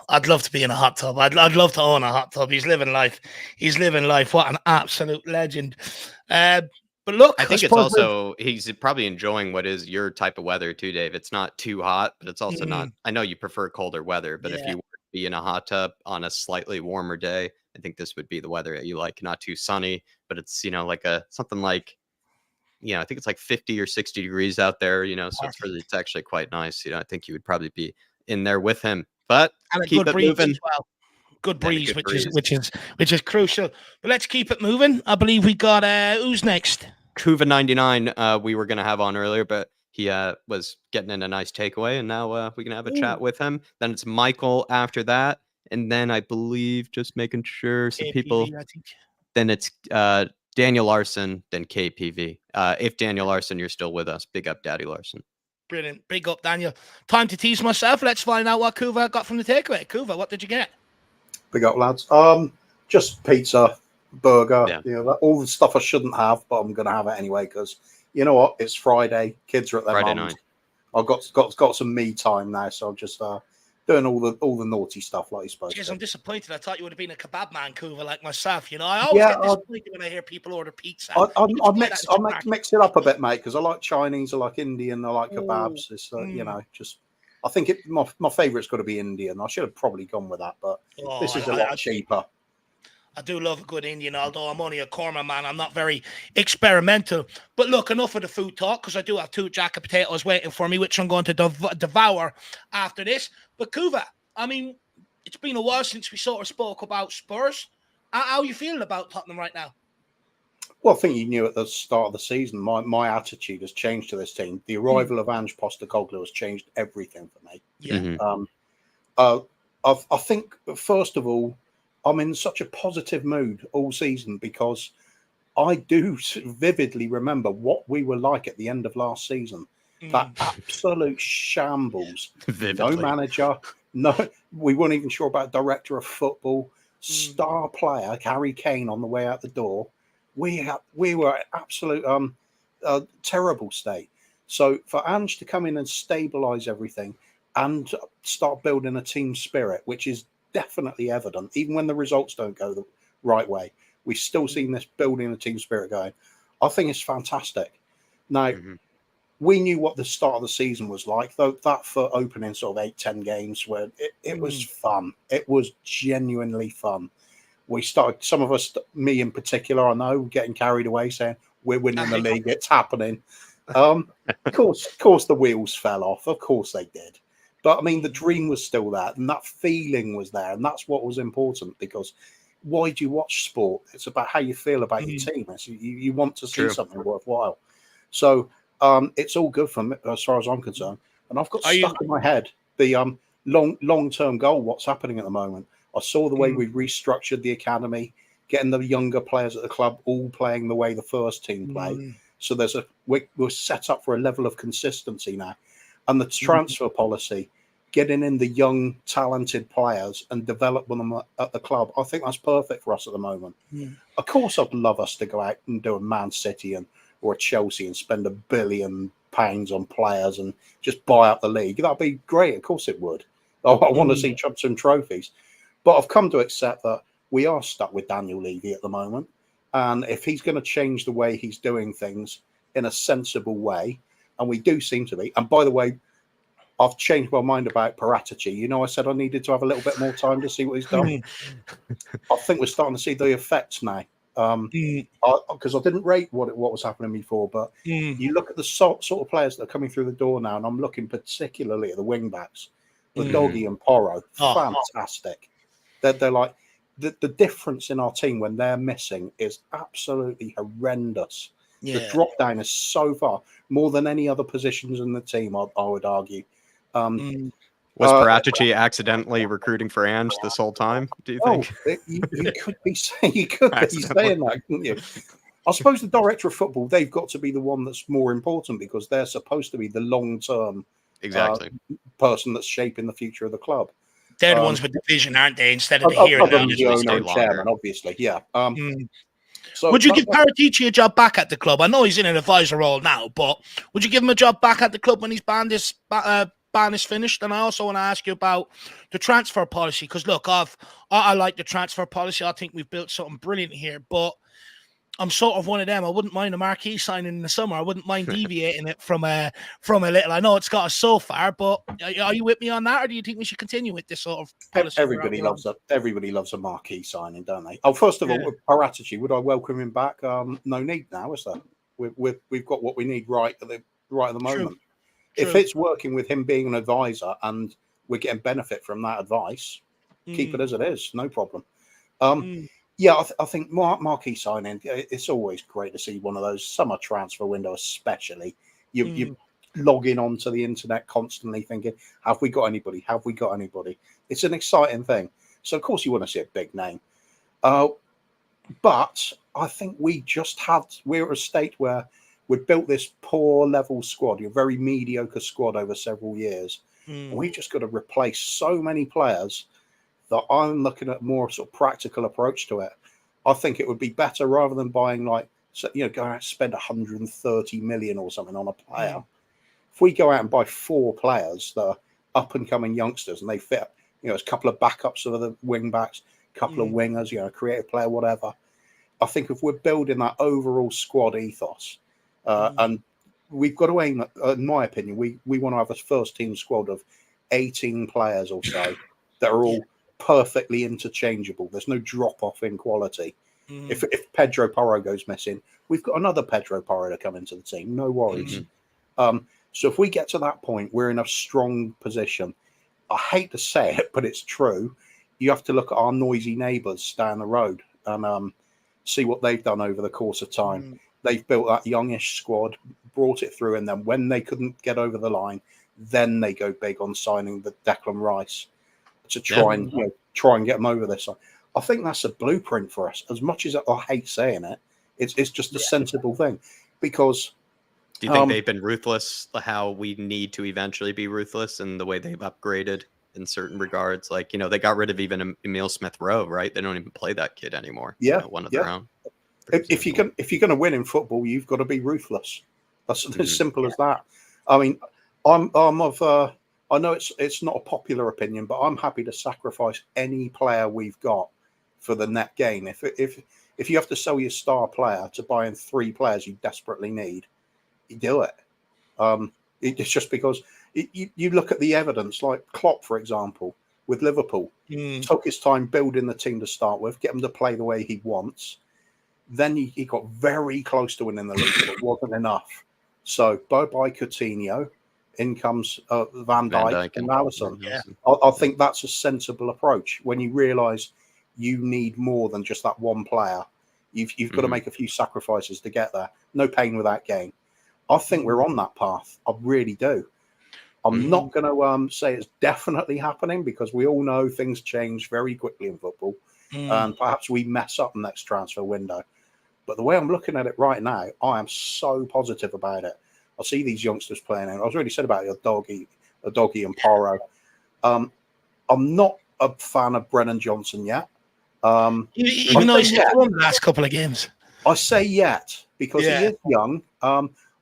I'd love to be in a hot tub. I'd love to own a hot tub. He's living life. What an absolute legend. But look, I think it's also he's probably enjoying what is your type of weather too, Dave. It's not too hot, but it's also not. I know you prefer colder weather, but if you were to be in a hot tub on a slightly warmer day, I think this would be the weather that you like. Not too sunny, but it's like something like I think it's like 50 or 60 degrees out there. So it's actually quite nice. I think you would probably be in there with him, but and keep it moving. Good breeze, which is crucial. But let's keep it moving. I believe we got who's next? Kuva99 we were going to have on earlier, but he was getting in a nice takeaway, and now we can have a chat with him. Then it's Michael after that, and then I believe, just making sure some people, then it's Daniel Larson, then KPV. If Daniel Larson, you're still with us, big up Daddy Larson. Brilliant. Big up, Daniel. Time to tease myself. Let's find out what Kuva got from the takeaway. Kuva, what did you get? Big up, lads. Just pizza, burger, Yeah. all the stuff I shouldn't have, but I'm going to have it anyway because you know what? It's Friday. Kids are at their Friday mums. night. I've got some me time now, so I'm just doing all the naughty stuff like you're supposed Jeez, to. I'm disappointed. I thought you would have been a kebab man, Kuva, like myself. You know, I always get disappointed when I hear people order pizza. I mix it up a bit, mate, because I like Chinese, I like Indian, I like kebabs. It's you know, just I think my favourite's got to be Indian. I should have probably gone with that, but this is a lot cheaper. I do love a good Indian, although I'm only a korma man. I'm not very experimental. But look, enough of the food talk, because I do have 2 jacket potatoes waiting for me, which I'm going to devour after this. But Kuva, I mean, it's been a while since we sort of spoke about Spurs. How are you feeling about Tottenham right now? Well, I think you knew at the start of the season, my attitude has changed to this team. The arrival of Ange Postecoglou has changed everything for me. Yeah. I think, first of all, I'm in such a positive mood all season because I do vividly remember what we were like at the end of last season. That absolute shambles. Vividly. No manager. No, we weren't even sure about director of football. Star player Harry Kane on the way out the door. We were at absolute terrible state. So for Ange to come in and stabilise everything and start building a team spirit, which is definitely evident, even when the results don't go the right way, we've still seen this building a team spirit going. I think it's fantastic. Now, we knew what the start of the season was like, though that for opening sort of 8-10 games where it was fun. It was genuinely fun. We started, some of us, me in particular, I know, getting carried away saying we're winning the league, it's happening. Of course the wheels fell off. Of course they did. But I mean, the dream was still there, and that feeling was there, and that's what was important. Because why do you watch sport? It's about how you feel about your team. You want to see something worthwhile. So it's all good for me as far as I'm concerned. And I've got stuck in my head the long-term goal. What's happening at the moment? I saw the way we've restructured the academy, getting the younger players at the club all playing the way the first team play. So we're set up for a level of consistency now. And the transfer policy, getting in the young, talented players and developing them at the club, I think that's perfect for us at the moment. Of course, I'd love us to go out and do a Man City or a Chelsea and spend £1 billion on players and just buy up the league. That'd be great. Of course it would. I want to see some trophies. But I've come to accept that we are stuck with Daniel Levy at the moment. And if he's going to change the way he's doing things in a sensible way, and we do seem to be. And by the way, I've changed my mind about Paratici. You know, I said I needed to have a little bit more time to see what he's done. I think we're starting to see the effects now. Because I didn't rate what was happening before, but you look at the sort of players that are coming through the door now, and I'm looking particularly at the wing backs, the Doggy and Porro. Fantastic. They're like the difference in our team when they're missing is absolutely horrendous. The drop down is so far more than any other positions in the team. I would argue. Was Paratici accidentally recruiting for Ange this whole time? Do you think? You could be saying that, couldn't you? I suppose the director of football, they've got to be the one that's more important because they're supposed to be the long-term person that's shaping the future of the club. They're the ones with the vision, aren't they? Instead of the here and now. The owner and chairman, obviously, yeah. So would you give Paratici a job back at the club? I know he's in an advisor role now, but would you give him a job back at the club when his ban is finished? And I also want to ask you about the transfer policy because look, I like the transfer policy. I think we've built something brilliant here, but I'm sort of one of them. I wouldn't mind a marquee signing in the summer. I wouldn't mind deviating it from a little. I know it's got us so far, but are you with me on that, or do you think we should continue with this sort of policy? Everybody loves a marquee signing, don't they? Oh, first of all, with Paratici, would I welcome him back? No need now, is there? We've got what we need right at the moment. True. If it's working with him being an advisor and we're getting benefit from that advice, keep it as it is, no problem. Yeah, I think marquee signing, it's always great to see one of those summer transfer window, especially. You log in onto the internet constantly thinking, have we got anybody? Have we got anybody? It's an exciting thing. So, of course, you want to see a big name. But I think we're at a state where we've built this poor level squad, a very mediocre squad over several years. And we've just got to replace so many players that I'm looking at more sort of practical approach to it. I think it would be better rather than buying go out and spend 130 million or something on a player. If we go out and buy 4 players that are up and coming youngsters and they fit, there's a couple of backups for the wing backs, a couple of wingers, a creative player, whatever. I think if we're building that overall squad ethos, and we've got to aim at, in my opinion, we want to have a first team squad of 18 players or so that are all perfectly interchangeable. There's no drop off in quality. If Pedro Porro goes missing, we've got another Pedro Porro to come into the team. No worries. So if we get to that point, we're in a strong position. I hate to say it, but it's true. You have to look at our noisy neighbours down the road and see what they've done over the course of time. They've built that youngish squad, brought it through, and then when they couldn't get over the line, then they go big on signing the Declan Rice to try and get them over this. I think that's a blueprint for us. As much as I hate saying it, it's just a sensible thing. Because do you think they've been ruthless? How we need to eventually be ruthless in the way they've upgraded in certain regards? Like, they got rid of even Emile Smith-Rowe, right? They don't even play that kid anymore. Yeah, one of their own. If you're going to win in football, you've got to be ruthless. That's as simple as that. I mean, I'm of. I know it's not a popular opinion, but I'm happy to sacrifice any player we've got for the net gain. If you have to sell your star player to buy in 3 players you desperately need, you do it. It's just because you look at the evidence, like Klopp, for example, with Liverpool, took his time building the team to start with, get them to play the way he wants. Then he got very close to winning the league, but it wasn't enough. So bye-bye Coutinho. In comes Van Dijk and Alisson. I think that's a sensible approach. When you realise you need more than just that one player, you've got to make a few sacrifices to get there. No pain without gain. I think we're on that path. I really do. I'm not going to say it's definitely happening because we all know things change very quickly in football, and perhaps we mess up the next transfer window. But the way I'm looking at it right now, I am so positive about it. I see these youngsters playing, and I was really said about Doggy and Porro. I'm not a fan of Brennan Johnson yet. Even though he's won the last couple of games. I say yet because he is young.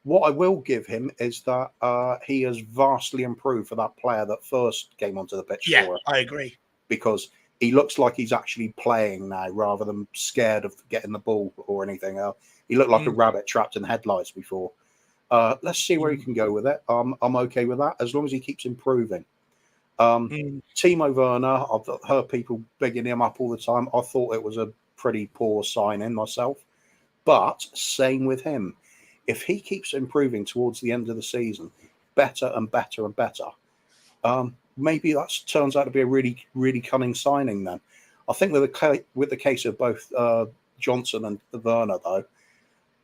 What I will give him is that he has vastly improved for that player that first came onto the pitch for us. I agree. Because he looks like he's actually playing now rather than scared of getting the ball or anything else. He looked like a rabbit trapped in headlights before. Let's see where he can go with it. I'm okay with that as long as he keeps improving. Timo Werner, I've heard people bigging him up all the time. I thought it was a pretty poor signing myself. But same with him. If he keeps improving towards the end of the season, better and better and better, maybe that turns out to be a really, really cunning signing then. I think with the case of both Johnson and Werner, though,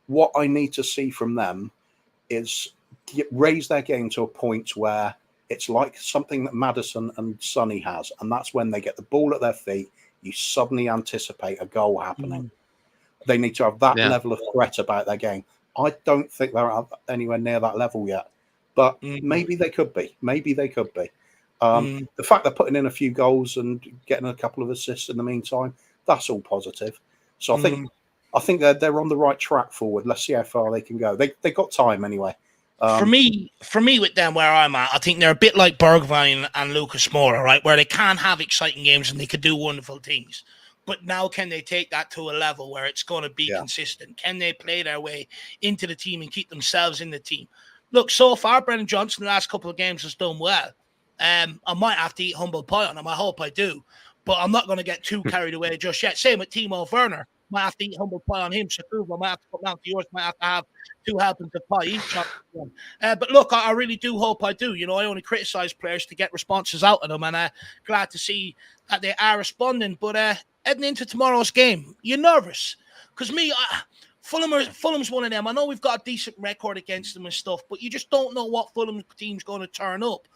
what I need to see from them is raise their game to a point where it's like something that Maddison and Sonny has, and that's when they get the ball at their feet, you suddenly anticipate a goal happening. They need to have that level of threat about their game. I don't think they're anywhere near that level yet, but maybe they could be. The fact they're putting in a few goals and getting a couple of assists in the meantime, that's all positive. So I think they're on the right track forward. Let's see how far they can go. They got time anyway. For me, with them, where I'm at, I think they're a bit like Bergwijn and Lucas Moura, right? Where they can have exciting games and they could do wonderful things. But now can they take that to a level where it's going to be consistent? Can they play their way into the team and keep themselves in the team? Look, so far, Brennan Johnson, the last couple of games has done well. I might have to eat humble pie on him. I hope I do. But I'm not going to get too carried away just yet. Same with Timo Werner. Might have to eat humble pie on him. Shakuva might have to put down to yours. Might have to have 2 helpings of pie each. But look, I really do hope I do. I only criticise players to get responses out of them. And glad to see that they are responding. But heading into tomorrow's game, you're nervous. Because Fulham's one of them. I know we've got a decent record against them and stuff, but you just don't know what Fulham team's going to turn up.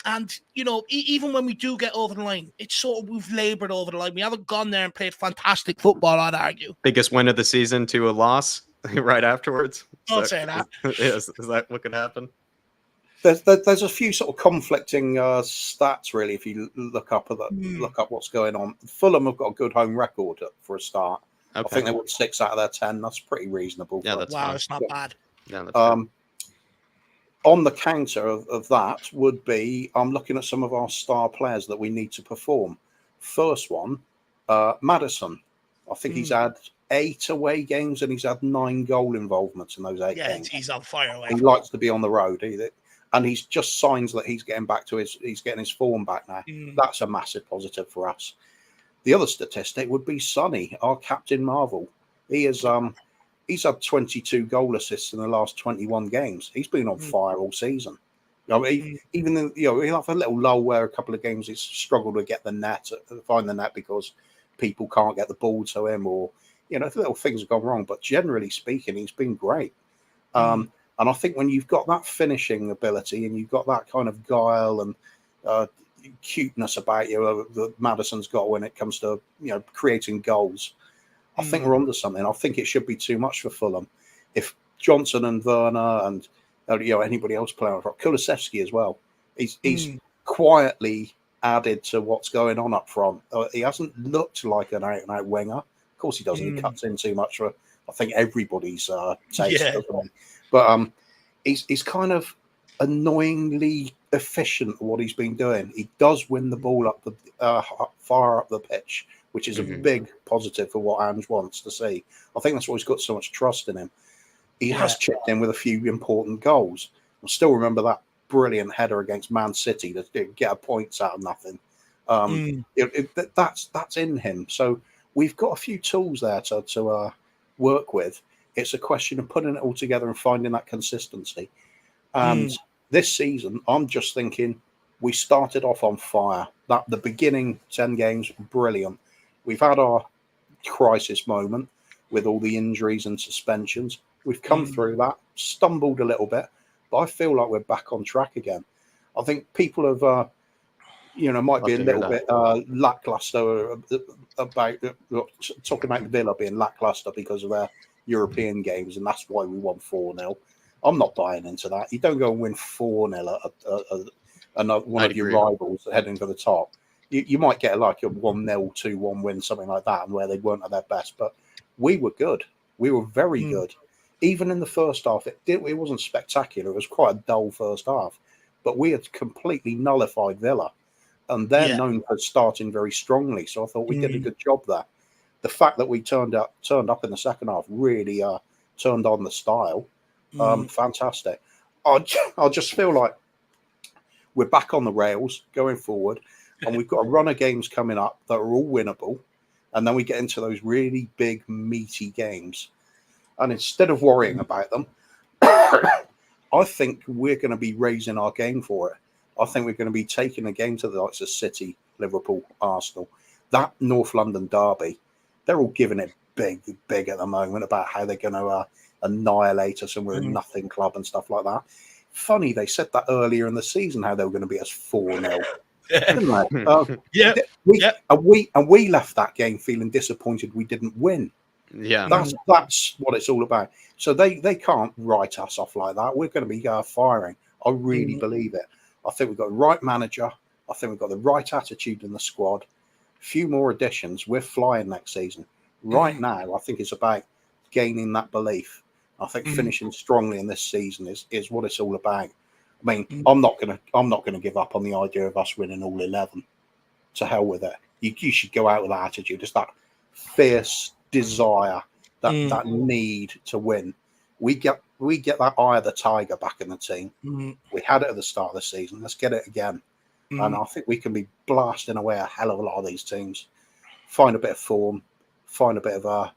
And, you know, even when we do get over the line, it's sort of we've laboured over the line. We haven't gone there and played fantastic football, I'd argue. Biggest win of the season to a loss right afterwards. Don't say that. Is that what could happen? There's a few sort of conflicting stats, really, if you look up what's going on. Fulham have got a good home record for a start. Okay. I think they won 6 out of their 10. That's pretty reasonable. Yeah, that's fine. It's not bad. Yeah, that's on the counter of that would be, I'm looking at some of our star players that we need to perform. First one, Maddison. I think he's had 8 away games and he's had 9 goal involvements in those 8 games. He's on fire away. He likes to be on the road. And he's just signs that he's getting back to he's getting his form back now. That's a massive positive for us. The other statistic would be Sonny, our Captain Marvel. He is he's had 22 goal assists in the last 21 games. He's been on fire all season. You know, even he'll have a little lull where a couple of games he's struggled to get the net, find the net because people can't get the ball to him, or little things have gone wrong. But generally speaking, he's been great. And I think when you've got that finishing ability and you've got that kind of guile and cuteness about you that Maddison's got when it comes to creating goals, I think we're onto something. I think it should be too much for Fulham. If Johnson and Werner and anybody else playing on front, Kulusevski as well, he's quietly added to what's going on up front. He hasn't looked like an out-and-out winger. Of course, he doesn't. He cuts in too much for I think everybody's taste. But he's kind of annoyingly efficient at what he's been doing. He does win the ball up the far up the pitch, which is a big positive for what Ange wants to see. I think that's why he's got so much trust in him. He has chipped in with a few important goals. I still remember that brilliant header against Man City to get a points out of nothing. That's in him. So we've got a few tools there to work with. It's a question of putting it all together and finding that consistency. And this season, I'm just thinking we started off on fire. The beginning 10 games, brilliant. We've had our crisis moment with all the injuries and suspensions. We've come through that, stumbled a little bit, but I feel like we're back on track again. I think people have, might be a little bit lackluster about talking about Villa being lackluster because of their European games, and that's why we won 4-0. I'm not buying into that. You don't go and win 4-0 at one of your rivals heading for the top. You might get like a 1-0, 2-1 win, something like that, and where they weren't at their best. But we were good. We were very good. Even in the first half, it wasn't spectacular. It was quite a dull first half. But we had completely nullified Villa. And they're known for starting very strongly. So I thought we did a good job there. The fact that we turned up in the second half really turned on the style. Fantastic. I just feel like we're back on the rails going forward. And we've got a run of games coming up that are all winnable. And then we get into those really big, meaty games. And instead of worrying about them, I think we're going to be raising our game for it. I think we're going to be taking the game to the likes of City, Liverpool, Arsenal. That North London derby, they're all giving it big at the moment about how they're going to annihilate us and we're a nothing club and stuff like that. Funny, they said that earlier in the season, how they were going to be us 4-0. We left that game feeling disappointed we didn't win. That's what it's all about. So they can't write us off like that. We're going to be firing. I really believe it. I think we've got the right manager. I think we've got the right attitude in the squad. A few more additions. We're flying next season. Right now, I think it's about gaining that belief. I think finishing strongly in this season is what it's all about. I mean, I'm not gonna give up on the idea of us winning all 11. To hell with it. You should go out with that attitude. Just that fierce desire, that need to win. We get that eye of the tiger back in the team. We had it at the start of the season. Let's get it again. And I think we can be blasting away a hell of a lot of these teams. Find a bit of form. Find a bit of our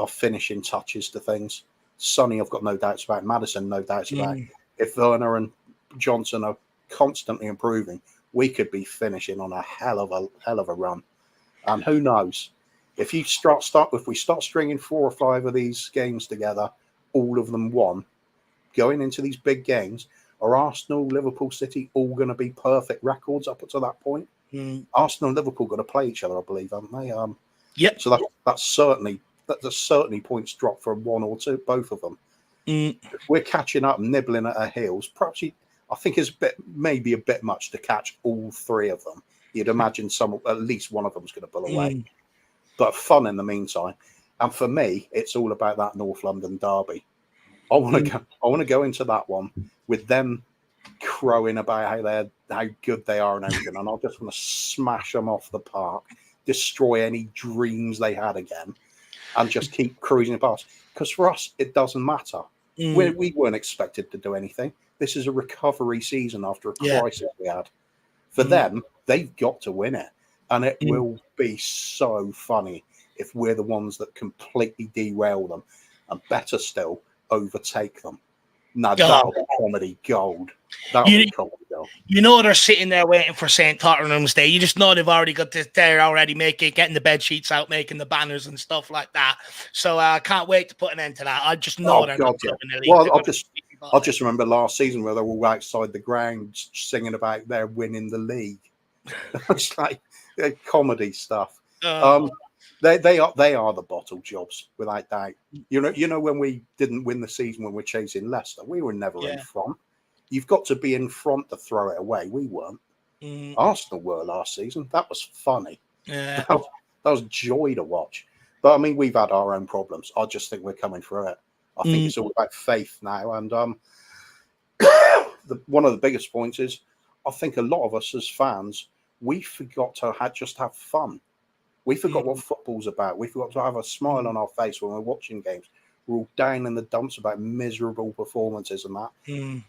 finishing touches to things. Sonny, I've got no doubts about. Maddison, no doubts about. If Werner and Johnson are constantly improving, we could be finishing on a hell of a run. And who knows? If we start stringing 4 or 5 of these games together, all of them won, going into these big games, Are Arsenal, Liverpool, City all going to be perfect records up to that point? Arsenal and Liverpool got to play each other, I believe, haven't they? Yep. So that's certainly points drop for one or two, both of them. If we're catching up, nibbling at our heels. Perhaps I think it's maybe a bit much to catch all three of them. You'd imagine at least one of them's going to pull away, but fun in the meantime. And for me, it's all about that North London derby. I want to go into that one with them crowing about how good they are and everything, and I just want to smash them off the park, destroy any dreams they had again, and just keep cruising past. Because for us, it doesn't matter. We weren't expected to do anything. This is a recovery season after a crisis we had. For them, they've got to win it, and it will be so funny if we're the ones that completely derail them, and better still, overtake them. Now that'll be comedy gold. You know they're sitting there waiting for St. Tottenham's Day. You just know they've already got this. They're already getting the bed sheets out, making the banners and stuff like that. So I can't wait to put an end to that. I just know they're not in the league. Well, I just remember last season where they were all outside the ground singing about their winning the league. It's like comedy stuff. They are the bottle jobs without doubt. You know when we didn't win the season when we're chasing Leicester, we were never in front. You've got to be in front to throw it away. We weren't. Arsenal were last season. That was funny. Yeah. That was joy to watch. But I mean, we've had our own problems. I just think we're coming through it. I think it's all about faith now. And one of the biggest points is I think a lot of us as fans, we forgot to just have fun. We forgot what football's about. We forgot to have a smile on our face when we're watching games. We're all down in the dumps about miserable performances and that.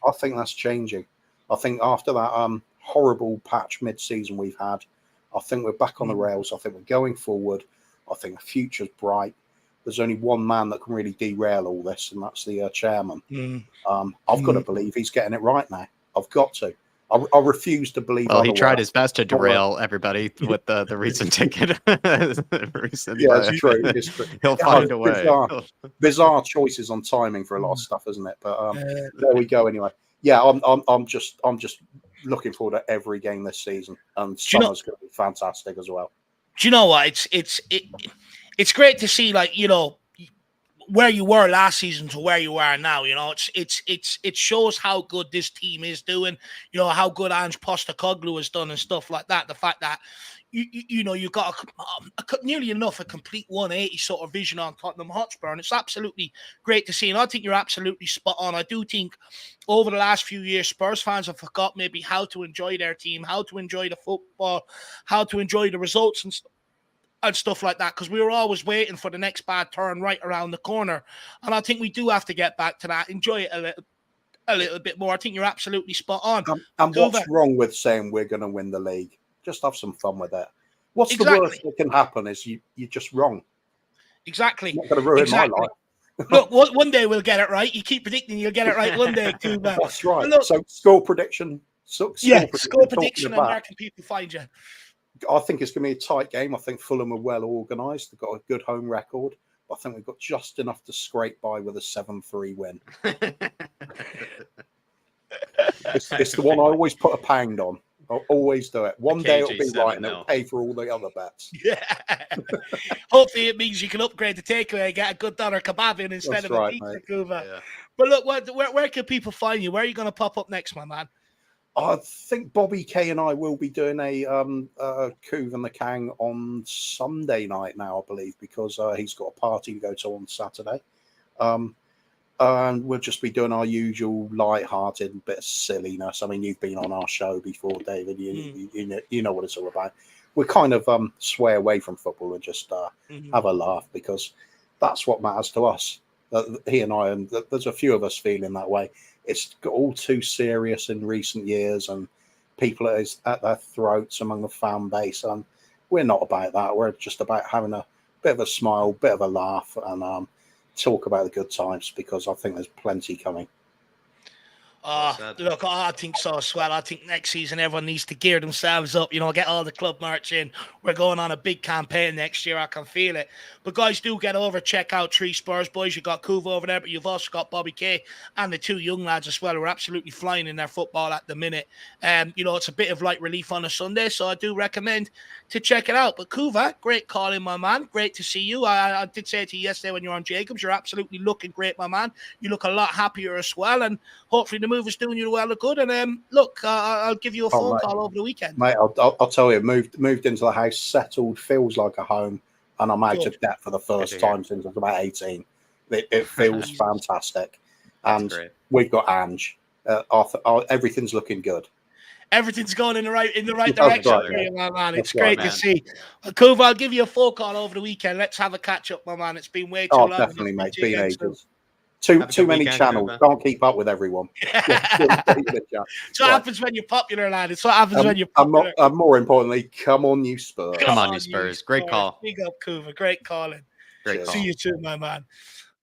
I think that's changing. I think after that horrible patch mid-season we've had, I think we're back on the rails. I think we're going forward. I think the future's bright. There's only one man that can really derail all this, and that's the chairman. I've got to believe he's getting it right now. I've got to. I refuse to believe. Well, he tried his best to derail everybody with the recent ticket. It's true. It's true. He'll find a way. Bizarre choices on timing for a lot of stuff, isn't it? But there we go. Anyway, yeah, I'm just looking forward to every game this season, and summer's going to be fantastic as well. Do you know what? It's great to see, like, where you were last season to where you are now. It shows how good this team is doing. How good Ange Postecoglou has done and stuff like that. The fact that you've got nearly enough a complete 180 sort of vision on Tottenham Hotspur, and it's absolutely great to see. And I think you're absolutely spot on. I do think over the last few years, Spurs fans have forgot maybe how to enjoy their team, how to enjoy the football, how to enjoy the results and stuff like that, because we were always waiting for the next bad turn right around the corner. And I think we do have to get back to that, enjoy it a little bit more. I think you're absolutely spot on. And what's wrong with saying we're going to win the league? Just have some fun with it. What's the worst that can happen is you're just wrong. Exactly. It's not going to ruin my life. Look, one day we'll get it right. You keep predicting you'll get it right one day too. That's right. Look, so score prediction. Score prediction, and where can people find you? I think it's going to be a tight game. I think Fulham are well organised. They've got a good home record. I think we've got just enough to scrape by with a 7-3 win. It's the one I always put a pound on. I'll always do it. One day it'll be right and it'll pay for all the other bets. Yeah. Hopefully it means you can upgrade the takeaway and get a good doner kebab in instead of a pizza, Kuva. Yeah. But look, where can people find you? Where are you going to pop up next, my man? I think Bobby K and I will be doing a Coov and the Kang on Sunday night now, I believe, because he's got a party to go to on Saturday. And we'll just be doing our usual light-hearted bit of silliness. I mean, you've been on our show before, David. You know what it's all about. We kind of sway away from football and just have a laugh, because that's what matters to us. He and I, and there's a few of us feeling that way. It's got all too serious in recent years, and people at their throats among the fan base. And we're not about that. We're just about having a bit of a smile, bit of a laugh, and talk about the good times, because I think there's plenty coming. Look, I think so as well. I think next season everyone needs to gear themselves up, get all the club merch in. We're going on a big campaign next year. I can feel it. But guys, do get over, check out Three Spurs. Boys, you've got Kuva over there, but you've also got Bobby K and the two young lads as well who are absolutely flying in their football at the minute. It's a bit of light relief on a Sunday, so I do recommend to check it out. But Kuva, great calling, my man. Great to see you. I did say to you yesterday when you were on Jacobs, you're absolutely looking great, my man. You look a lot happier as well, and hopefully the move is doing you well and good. And look, I'll give you a phone call over the weekend. Mate, I'll tell you, moved into the house, settled, feels like a home, and I'm out of debt for the first time since I was about 18. It feels fantastic. And we've got Ange. Everything's looking good. Everything's going in the right direction for you, my man. It's great to see. Kuva, I'll give you a phone call over the weekend. Let's have a catch up, my man. It's been way too long. Definitely, mate. Been ages. Too many channels. Can't keep up with everyone. It's what happens when you're popular, lad. It's what happens when you're popular. More importantly, come on, you Spurs. Come on, you Spurs. Great call. Big up, Kuva. Great calling. Great call. See you too, my man.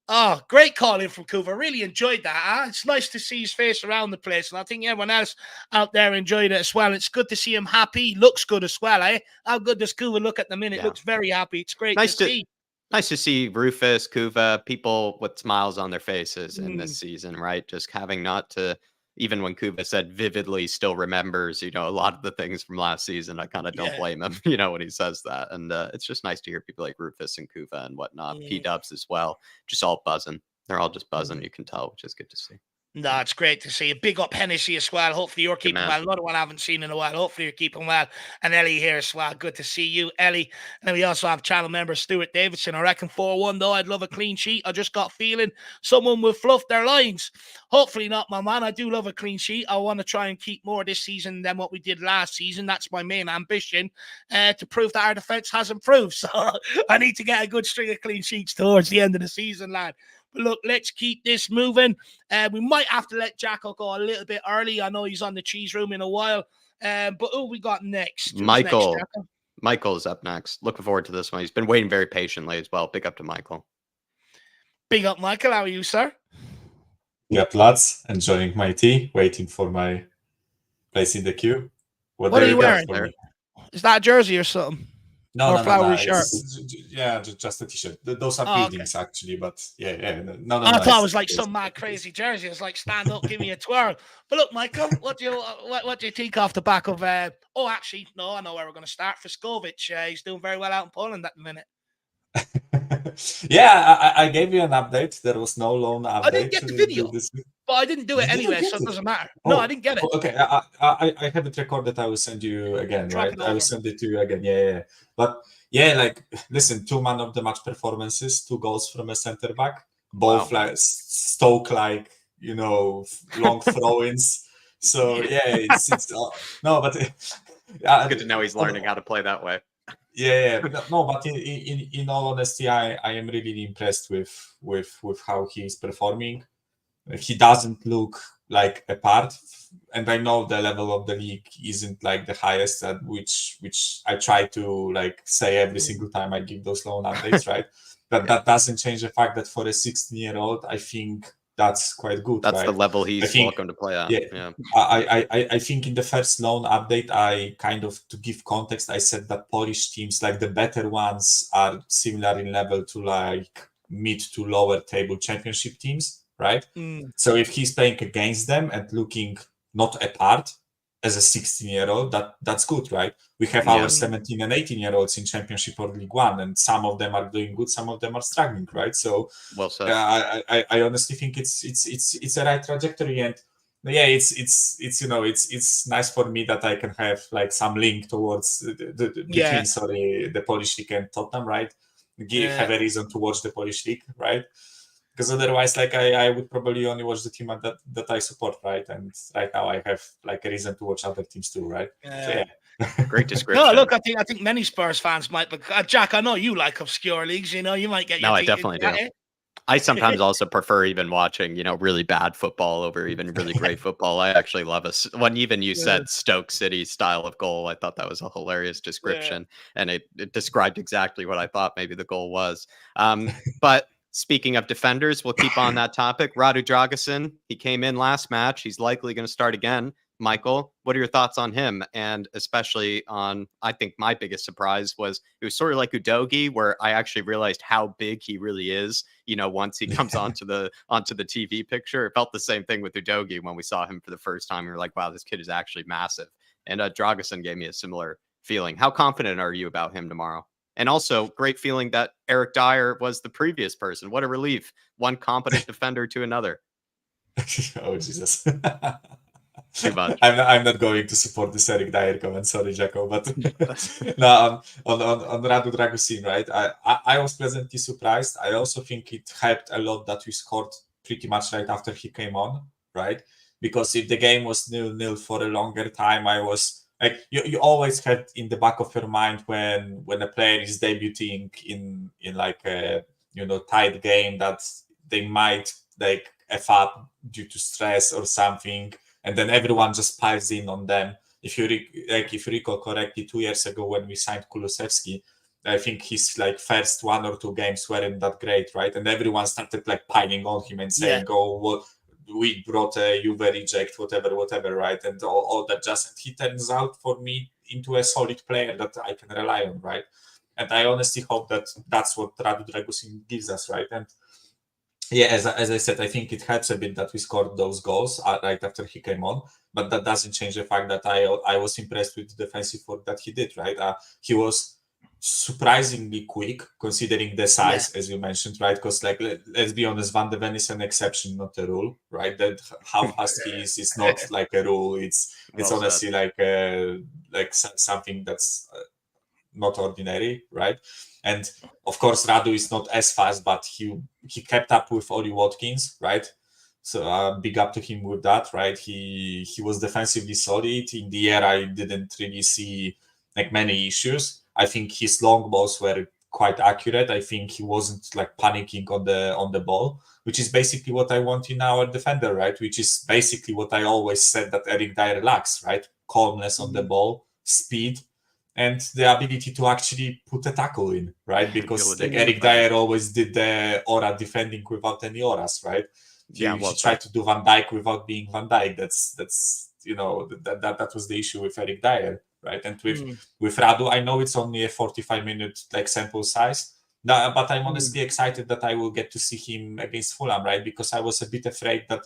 Oh, great calling from Kuva. Really enjoyed that. It's nice to see his face around the place. And I think everyone else out there enjoyed it as well. It's good to see him happy. He looks good as well, eh? How good does Kuva look at the minute? Looks very happy. It's great to see. Nice to see Rufus, Kuva, people with smiles on their faces in this season, right? Just having not to, even when Kuva said vividly still remembers, a lot of the things from last season, I kind of don't blame him, when he says that. And it's just nice to hear people like Rufus and Kuva and whatnot, P-dubs as well, just all buzzing. They're all just buzzing, you can tell, which is good to see. No, it's great to see you. Big up Hennessy as well. Hopefully you're keeping well. Another one I haven't seen in a while. Hopefully you're keeping well. And Ellie here as well. Good to see you, Ellie. And then we also have channel member Stuart Davidson. I reckon 4-1 though. I'd love a clean sheet. I just got feeling someone will fluff their lines. Hopefully not, my man. I do love a clean sheet. I want to try and keep more this season than what we did last season. That's my main ambition, to prove that our defense has improved. So I need to get a good string of clean sheets towards the end of the season, lad. Look, let's keep this moving. We might have to let Jacko go a little bit early. I know he's on the cheese room in a while. But who we got next? Michael. Michael's up next. Looking forward to this one. He's been waiting very patiently as well. Big up to Michael. Big up, Michael. How are you, sir? Yep, lads. Enjoying my tea. Waiting for my place in the queue. What are you wearing? Is that a jersey or something? No, flowery shirt. Just a t-shirt. Those are buildings, actually, but yeah. No, I thought it was like some mad crazy jersey. It's like stand up, give me a twirl. But look, Michael, what do you think off the back of? Actually, no, I know where we're going to start. Fuskovic, he's doing very well out in Poland at the minute. Yeah, I gave you an update. There was no loan update. I didn't get the video, but I didn't do it anyway, so it doesn't matter. No, I didn't get it. Okay, I have it recorded. I will send you again, right? I will send it to you again. Yeah. But yeah, listen, 2 man of the match performances, 2 goals from a center back, both Stoke long throw-ins. So yeah, it's no, but good to know he's learning how to play that way. Yeah. No, but in all honesty, I am really impressed with how he's performing. He doesn't look like a part, and I know the level of the league isn't like the highest, at which I try to say every single time I give those loan updates, right? But that doesn't change the fact that for a 16-year-old, I think that's quite good. That's the level he's welcome to play at. Yeah. I think in the first loan update, I kind of, to give context, I said that Polish teams, the better ones, are similar in level to mid to lower table championship teams, right? So if he's playing against them and looking not apart as a 16-year-old, that's good, right? We have our 17 and 18-year-olds in Championship or League One, and some of them are doing good, some of them are struggling, right? So, well said. I honestly think it's a right trajectory, and yeah, it's nice for me that I can have some link towards the Polish league and Tottenham, right? Have a reason to watch the Polish league, right? Because otherwise, I would probably only watch the team that I support, right? And right now I have a reason to watch other teams too, right? So, yeah. Great description. No, look, I think many Spurs fans might, but Jack, I know you like obscure leagues. You might get. I definitely do. I sometimes also prefer even watching, really bad football over even really great football. I actually love when even you said Stoke City style of goal. I thought that was a hilarious description, and it described exactly what I thought maybe the goal was. But Speaking of defenders, we'll keep on that topic. Radu Dragusin, he came in last match. He's likely going to start again. Michael, what are your thoughts on him? And especially on, I think my biggest surprise was it was sort of like Udogie, where I actually realized how big he really is. You know, once he comes onto the TV picture, it felt the same thing with Udogie when we saw him for the first time. We were like, wow, this kid is actually massive. And Dragusin gave me a similar feeling. How confident are you about him tomorrow? And also, great feeling that Eric Dyer was the previous person. What a relief. One competent defender to another. Oh, Jesus. Too much. I'm not going to support this Eric Dyer comment. Sorry, Jacko. But no, on Radu Dragusin, right? I was pleasantly surprised. I also think it helped a lot that we scored pretty much right after he came on, right? Because if the game was 0-0 for a longer time, I was... Like you always had in the back of your mind when a player is debuting in like a tight game that they might like F up due to stress or something, and then everyone just piles in on them. If you recall correctly, 2 years ago when we signed Kulusevski, I think his like first 1 or 2 games weren't that great, right? And everyone started like piling on him and saying, "Oh, well, we brought a Juve reject, whatever, right?" And all that just, and he turns out for me into a solid player that I can rely on, right? And I honestly hope that that's what Radu Dragusin gives us, right? And yeah, as I said, I think it helps a bit that we scored those goals right after he came on, but that doesn't change the fact that I was impressed with the defensive work that he did, right? He was surprisingly quick considering the size, as you mentioned, right? Because like let's be honest, Van de Ven is an exception, not a rule, right? That how fast he is not like a rule. It's honestly like something that's not ordinary, right? And of course Radu is not as fast, but he kept up with Oli Watkins, right? So big up to him with that, right? He was defensively solid. In the air, I didn't really see like many issues. I think his long balls were quite accurate. I think he wasn't like panicking on the ball, which is basically what I want in our defender, right? Which is basically what I always said that Eric Dyer lacks, right? Calmness on the ball, speed, and the ability to actually put a tackle in, right? Because like Eric Dyer always did the aura defending without any auras, right? He tried to do Van Dijk without being Van Dijk. That's that was the issue with Eric Dyer, right? And with Radu, I know it's only a 45-minute like sample size, but I'm honestly excited that I will get to see him against Fulham, right? Because I was a bit afraid that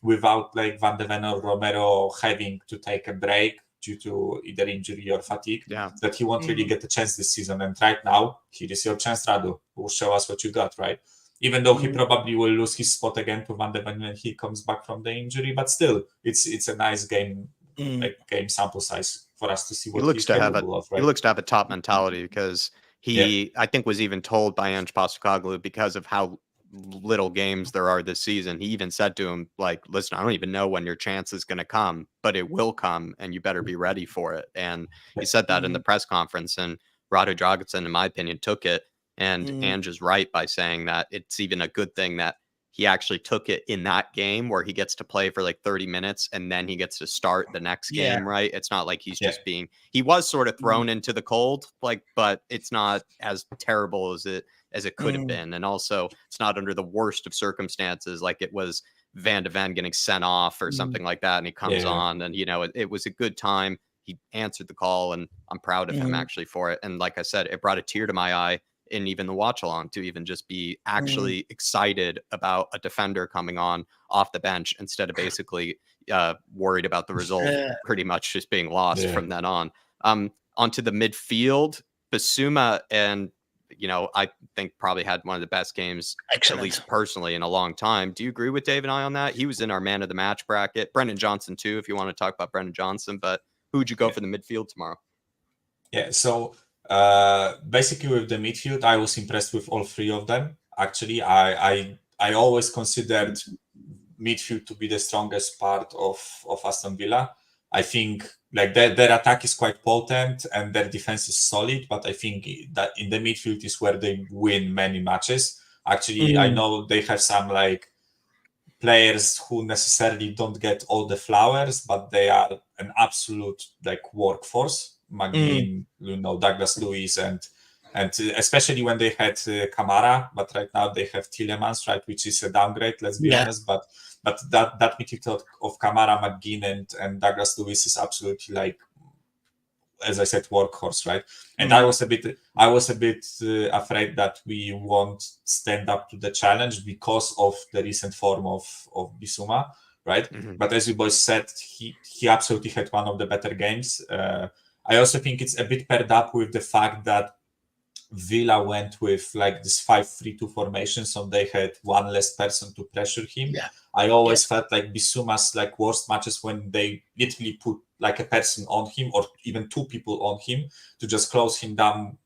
without like Van de Ven or Romero having to take a break due to either injury or fatigue, that he won't really get a chance this season. And right now, here is your chance, Radu. Will show us what you got, right? Even though he probably will lose his spot again to Van de Ven when he comes back from the injury, but still, it's a nice game, like game sample size for us to see what he's capable of. Right? He looks to have a top mentality because he, I think, was even told by Ange Postecoglou because of how little games there are this season. He even said to him, like, "Listen, I don't even know when your chance is going to come, but it will come, and you better be ready for it." And he said that in the press conference, and Radu Dragusin, in my opinion, took it. And Ange is right by saying that it's even a good thing that he actually took it in that game where he gets to play for like 30 minutes and then he gets to start the next game, right? It's not like he's just he was sort of thrown into the cold, like, but it's not as terrible as it could have been. And also it's not under the worst of circumstances like it was Van de Ven getting sent off or something like that. And he comes on and, it was a good time. He answered the call and I'm proud of him actually for it. And like I said, it brought a tear to my eye in even the watch along to even just be actually excited about a defender coming on off the bench instead of basically worried about the result pretty much just being lost from then on. Onto the midfield, Basuma, and I think probably had one of the best games, at least personally, in a long time. Do you agree with Dave and I on that? He was in our man of the match bracket. Brendan Johnson too, if you want to talk about Brendan Johnson, but who would you go for the midfield tomorrow? Yeah, so basically with the midfield, I was impressed with all 3 of them. Actually, I always considered midfield to be the strongest part of Aston Villa. I think like their attack is quite potent and their defense is solid, but I think that in the midfield is where they win many matches. Actually, I know they have some like players who necessarily don't get all the flowers, but they are an absolute like workforce. McGinn, Douglas Lewis, and And especially when they had Kamara, but right now they have Tielemans, right, which is a downgrade, let's be honest. But that midfield of Kamara, McGinn, and Douglas Lewis is absolutely, like, as I said, workhorse, right? And I was a bit afraid that we won't stand up to the challenge because of the recent form of Bissouma, right? But as you boys said, he absolutely had one of the better games. I also think it's a bit paired up with the fact that Villa went with like this 5-3-2 formation, so they had one less person to pressure him. I always felt like Bissouma's like worst matches when they literally put like a person on him or even two people on him to just close him down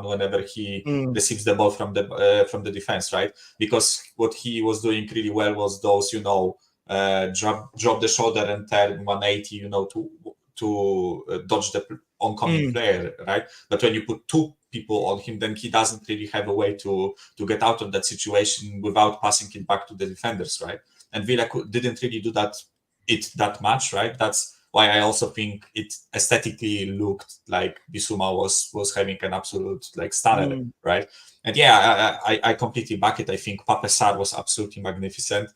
whenever he receives the ball from the defense, right? Because what he was doing really well was those, drop the shoulder and turn 180, to dodge the oncoming player, right? But when you put two people on him, then he doesn't really have a way to get out of that situation without passing it back to the defenders, right? And Villa didn't really do that much, right? That's why I also think it aesthetically looked like Bissouma was having an absolute like stunner, right? And I completely back it. I think Pape Sarr was absolutely magnificent.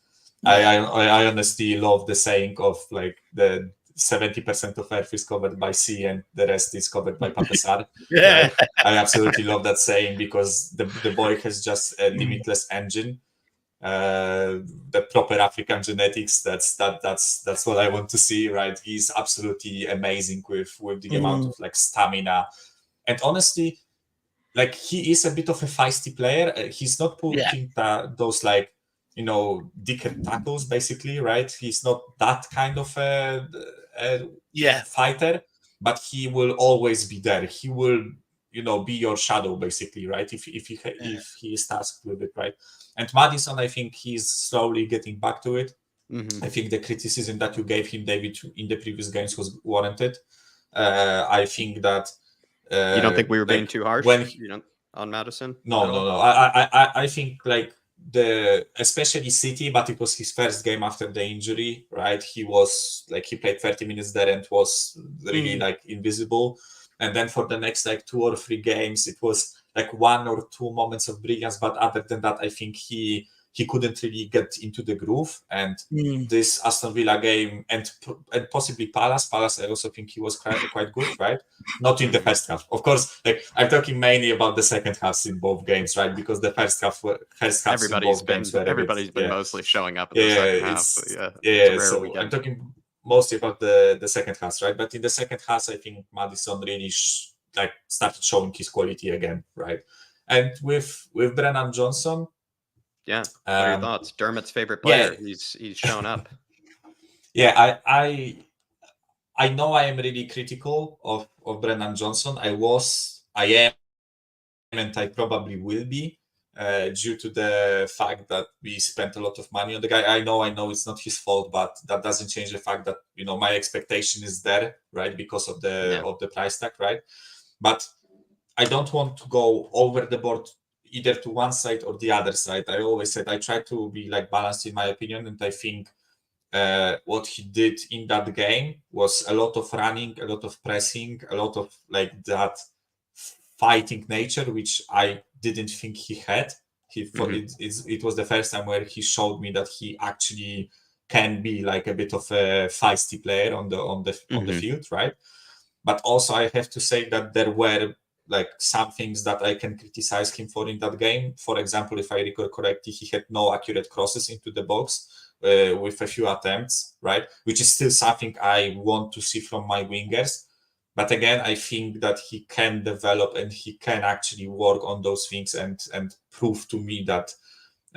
I honestly love the saying of like the 70% of Earth is covered by sea and the rest is covered by Pape Sarr. Right? I absolutely love that saying because the boy has just a limitless engine. The proper African genetics. That's what I want to see, right? He's absolutely amazing with the amount of like stamina, and honestly, like he is a bit of a feisty player. He's not putting those like dicker tackles, basically, right? He's not that kind of a fighter, but he will always be there. He will be your shadow, basically, right? If he is tasked with it, right? And Maddison, I think he's slowly getting back to it. I think the criticism that you gave him, David, in the previous games was warranted. I think that you don't think we were being too harsh on Maddison? No. I think like especially City, but it was his first game after the injury, right? He played 30 minutes there and was really like invisible. And then for the next like 2 or 3 games, it was like 1 or 2 moments of brilliance. But other than that, I think he couldn't really get into the groove. And this Aston Villa game and possibly Palace, I also think he was quite good, right? Not in the first half. Of course, like I'm talking mainly about the second halves in both games, right? Because the first half everybody's been mostly showing up in the second half. So weekend. I'm talking mostly about the second half, right? But in the second half, I think Maddison really started showing his quality again, right? And with Brennan Johnson, what are your thoughts? Dermot's favorite player. He's shown up. I know I am really critical of Brennan Johnson. I am, and I probably will be, due to the fact that we spent a lot of money on the guy. I know it's not his fault, but that doesn't change the fact that my expectation is there, right? Because of the price tag, right? But I don't want to go over the board either to one side or the other side. I always said I try to be like balanced in my opinion, and I think what he did in that game was a lot of running, a lot of pressing, a lot of like that fighting nature, which I didn't think he had. It was the first time where he showed me that he actually can be like a bit of a feisty player on the field, right? But also I have to say that there were like some things that I can criticize him for in that game. For example, if I recall correctly, he had no accurate crosses into the box with a few attempts, right? Which is still something I want to see from my wingers. But again, I think that he can develop and he can actually work on those things and prove to me that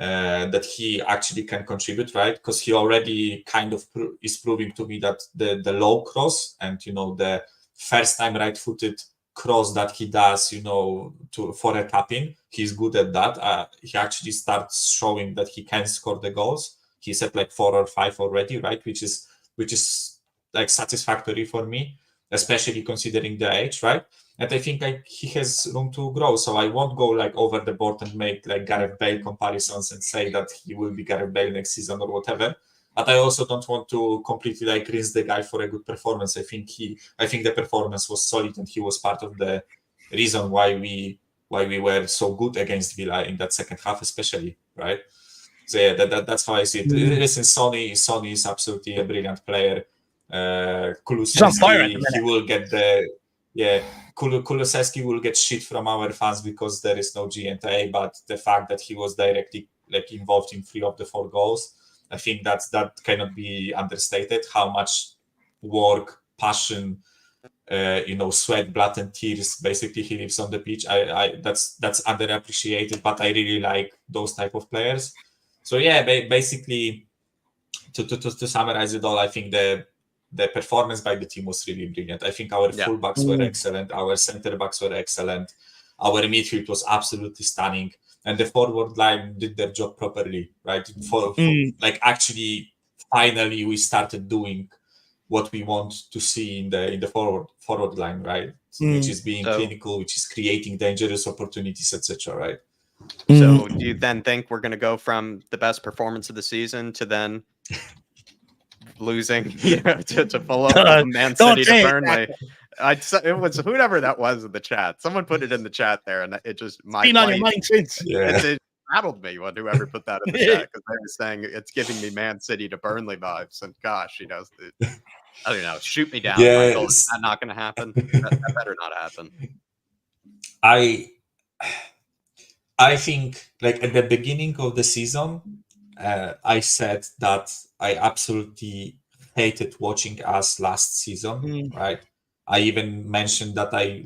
that he actually can contribute, right? Because he already kind of is proving to me that the low cross and the first time right-footed cross that he does, for a tap-in, he's good at that. He actually starts showing that he can score the goals. He's at like 4 or 5 already, right? Which is like satisfactory for me, especially considering the age, right? And I think he has room to grow. So I won't go like over the board and make like Gareth Bale comparisons and say that he will be Gareth Bale next season or whatever. But I also don't want to completely like rinse the guy for a good performance. I think the performance was solid and he was part of the reason why we were so good against Villa in that second half, especially, right? So yeah, that's how I see it. Listen, Sonny is absolutely a brilliant player. Kulusevski, he will get Kulusevski will get shit from our fans because there is no G&A, but the fact that he was directly involved in 3 of the 4 goals, I think that cannot be understated. How much work, passion, sweat, blood, and tears basically he lives on the pitch. That's underappreciated, but I really like those type of players. So yeah, basically, to summarize it all, I think the performance by the team was really brilliant. I think our fullbacks were excellent, our centre backs were excellent, our midfield was absolutely stunning, and the forward line did their job properly, right? For actually, finally, we started doing what we want to see in the forward line, right? Which is being clinical, which is creating dangerous opportunities, etc. Right? So do you then think we're going to go from the best performance of the season to then losing to Fulham, Man City to Burnley? It was whoever that was in the chat. Someone put it in the chat there, and it just been on your mind since. It rattled me when whoever put that in the chat, because they were saying it's giving me Man City to Burnley vibes, and gosh, I don't know. Shoot me down, Michael. Is that not going to happen? That better not happen. I think, at the beginning of the season, I said that I absolutely hated watching us last season, right? I even mentioned that I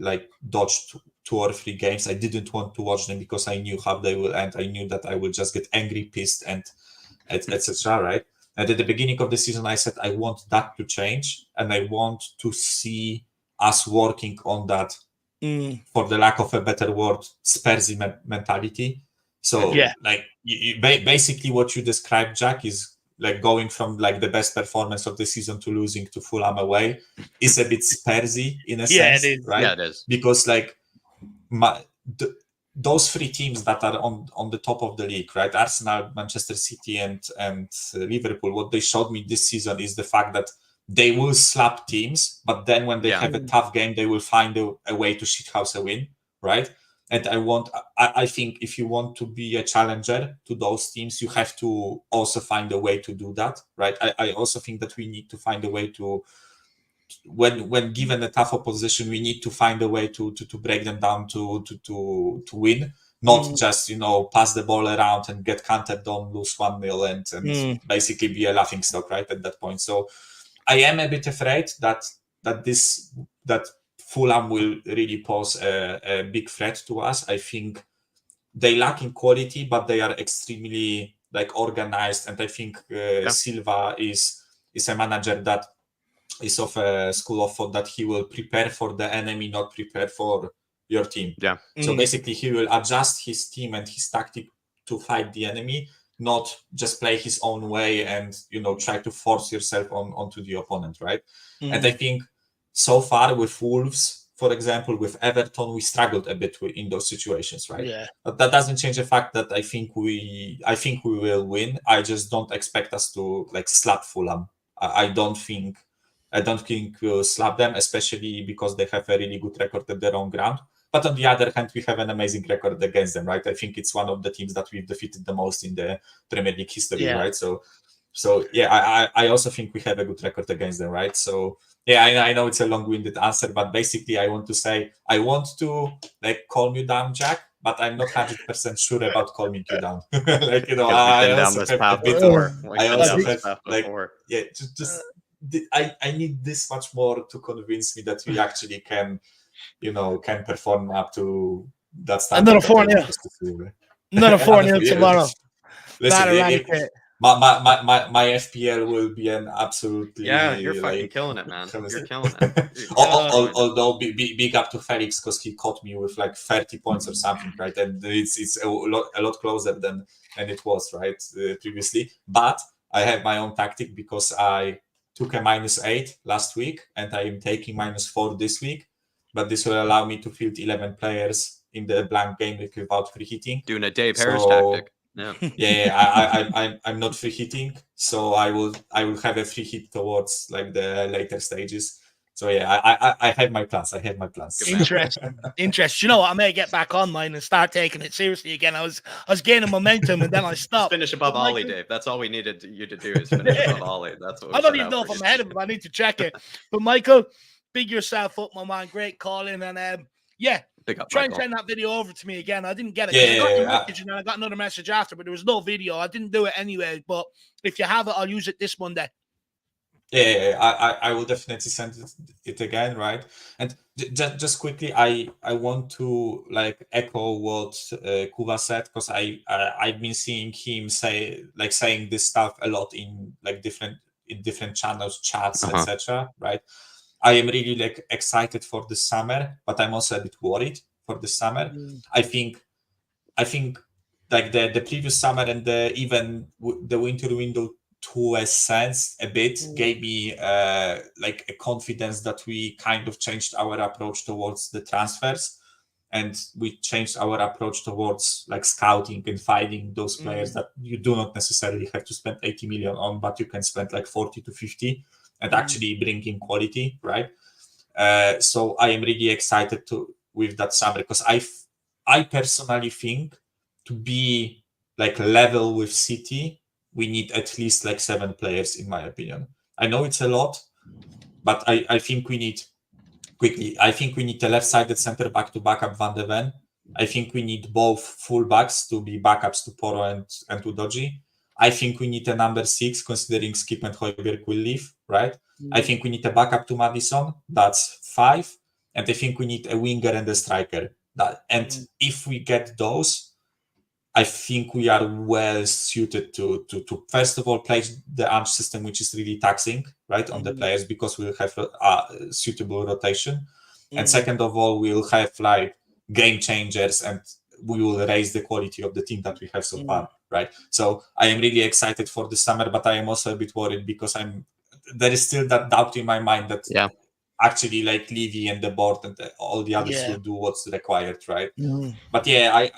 dodged 2 or 3 games. I didn't want to watch them because I knew how they will end. I knew that I would just get angry, pissed, and etc. Right? And at the beginning of the season, I said I want that to change, and I want to see us working on that. For the lack of a better word, Spursy mentality. So, basically, what you described, Jack, is going from the best performance of the season to losing to Fulham away is a bit Spursy in a sense, right? Yeah, it is. Because those 3 teams that are on the top of the league, right? Arsenal, Manchester City, and Liverpool. What they showed me this season is the fact that they will slap teams, but then when they have a tough game, they will find a way to shithouse a win, right? And I think if you want to be a challenger to those teams, you have to also find a way to do that, right? I also think that we need to find a way to, when given a tough opposition, we need to find a way to break them down to win, not just pass the ball around and get countered on, lose 1-0 and basically be a laughing stock, right, at that point. So I am a bit afraid that Fulham will really pose a big threat to us. I think they lack in quality, but they are extremely organized, and I think Silva is a manager that is of a school of thought that he will prepare for the enemy, not prepare for your team. Yeah. So basically, he will adjust his team and his tactic to fight the enemy, not just play his own way and try to force yourself onto the opponent, right? And I think so far with Wolves, for example, with Everton, we struggled a bit in those situations, right? Yeah. But that doesn't change the fact that I think we will win. I just don't expect us to slap Fulham. I don't think we'll slap them, especially because they have a really good record at their own ground. But on the other hand, we have an amazing record against them, right? I think it's one of the teams that we've defeated the most in the Premier League history, right? So yeah, I also think we have a good record against them, right? So yeah, I know it's a long-winded answer, but basically I want to say, I want to calm you down, Jack, but I'm not 100% sure about calming you down. I also have a bit I need this much more to convince me that we actually can perform up to that standard. Another 4-0. Another 4-0 tomorrow. Listen, my FPL will be an absolutely you're fucking killing it, man. You're killing it. Although big up to Felix because he caught me with 30 points or something, right? And it's a lot closer than it was, right, previously. But I have my own tactic because I took a -8 last week and I am taking -4 this week. But this will allow me to field 11 players in the blank game week without free hitting. Doing a Dave Harris tactic. I'm not free hitting, so I will have a free hit towards the later stages. So yeah, I have my plans. I have my plans. Interesting. You know what? I may get back online and start taking it seriously again. I was gaining momentum and then I stopped. Finish above Ollie, Dave. That's all we needed you to do is finish above Ollie. That's what I don't even know if I'm ahead of him. I need to check it. But Michael, big yourself up, my man. Great calling. And yeah, big up, try Michael. and send that video over to me again. I didn't get it. I got your message and then I got another message after, but there was no video. I didn't do it anyway. But if you have it, I'll use it this Monday. I will definitely send it again, right? And just quickly, I want to like echo what Kuva said, because I've been seeing him saying this stuff a lot in like different channels, chats, etc. Right? I am really like excited for the summer, but I'm also a bit worried for the summer. I think like the previous summer and even the winter window, to a sense, a bit gave me like a confidence that we kind of changed our approach towards the transfers, and we changed our approach towards like scouting and finding those players that you do not necessarily have to spend 80 million on, but you can spend like 40 to 50 and actually bring in quality, right? So I am really excited with that summer, because I personally think to be like level with City, we need at least like 7 players, in my opinion. I know it's a lot, but I think we need a left-sided centre back to back up Van de Ven. I think we need both full backs to be backups to Poro and Udogie. I think we need a number 6, considering Skip and Højbjerg will leave, right? I think we need a backup to Maddison. That's 5. And I think we need a winger and a striker. If we get those, I think we are well suited to first of all play the Ange system, which is really taxing, right, on the players, because we'll have a suitable rotation. And second of all, we'll have like game changers, and we will raise the quality of the team that we have so far, right? So I am really excited for the summer, but I am also a bit worried, because there is still that doubt in my mind that actually like Levy and the board and all the others will do what's required, right? But yeah, I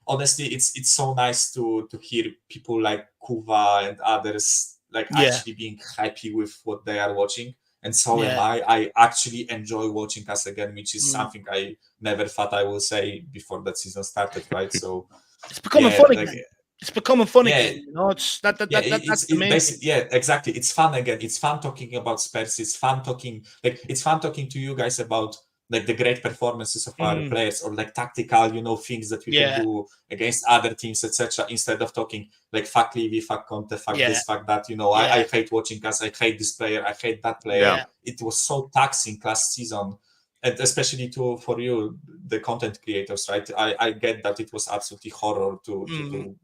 honestly, it's so nice to hear people like Kuva and others like actually being happy with what they are watching, and so am I. I actually enjoy watching us again, which is something I never thought I would say before that season started, right? So it's becoming fun again. It's becoming fun again. You know, that's the main thing. Yeah, exactly. It's fun again. It's fun talking about Spurs. It's fun talking to you guys about like the great performances of our players, or like tactical, things that we can do against other teams, etc. Instead of talking like fuck Levy, fuck Conte, fuck this, fuck that. I hate watching us. I hate this player. I hate that player. It was so taxing last season, and especially for you, the content creators, right? I get that it was absolutely horror to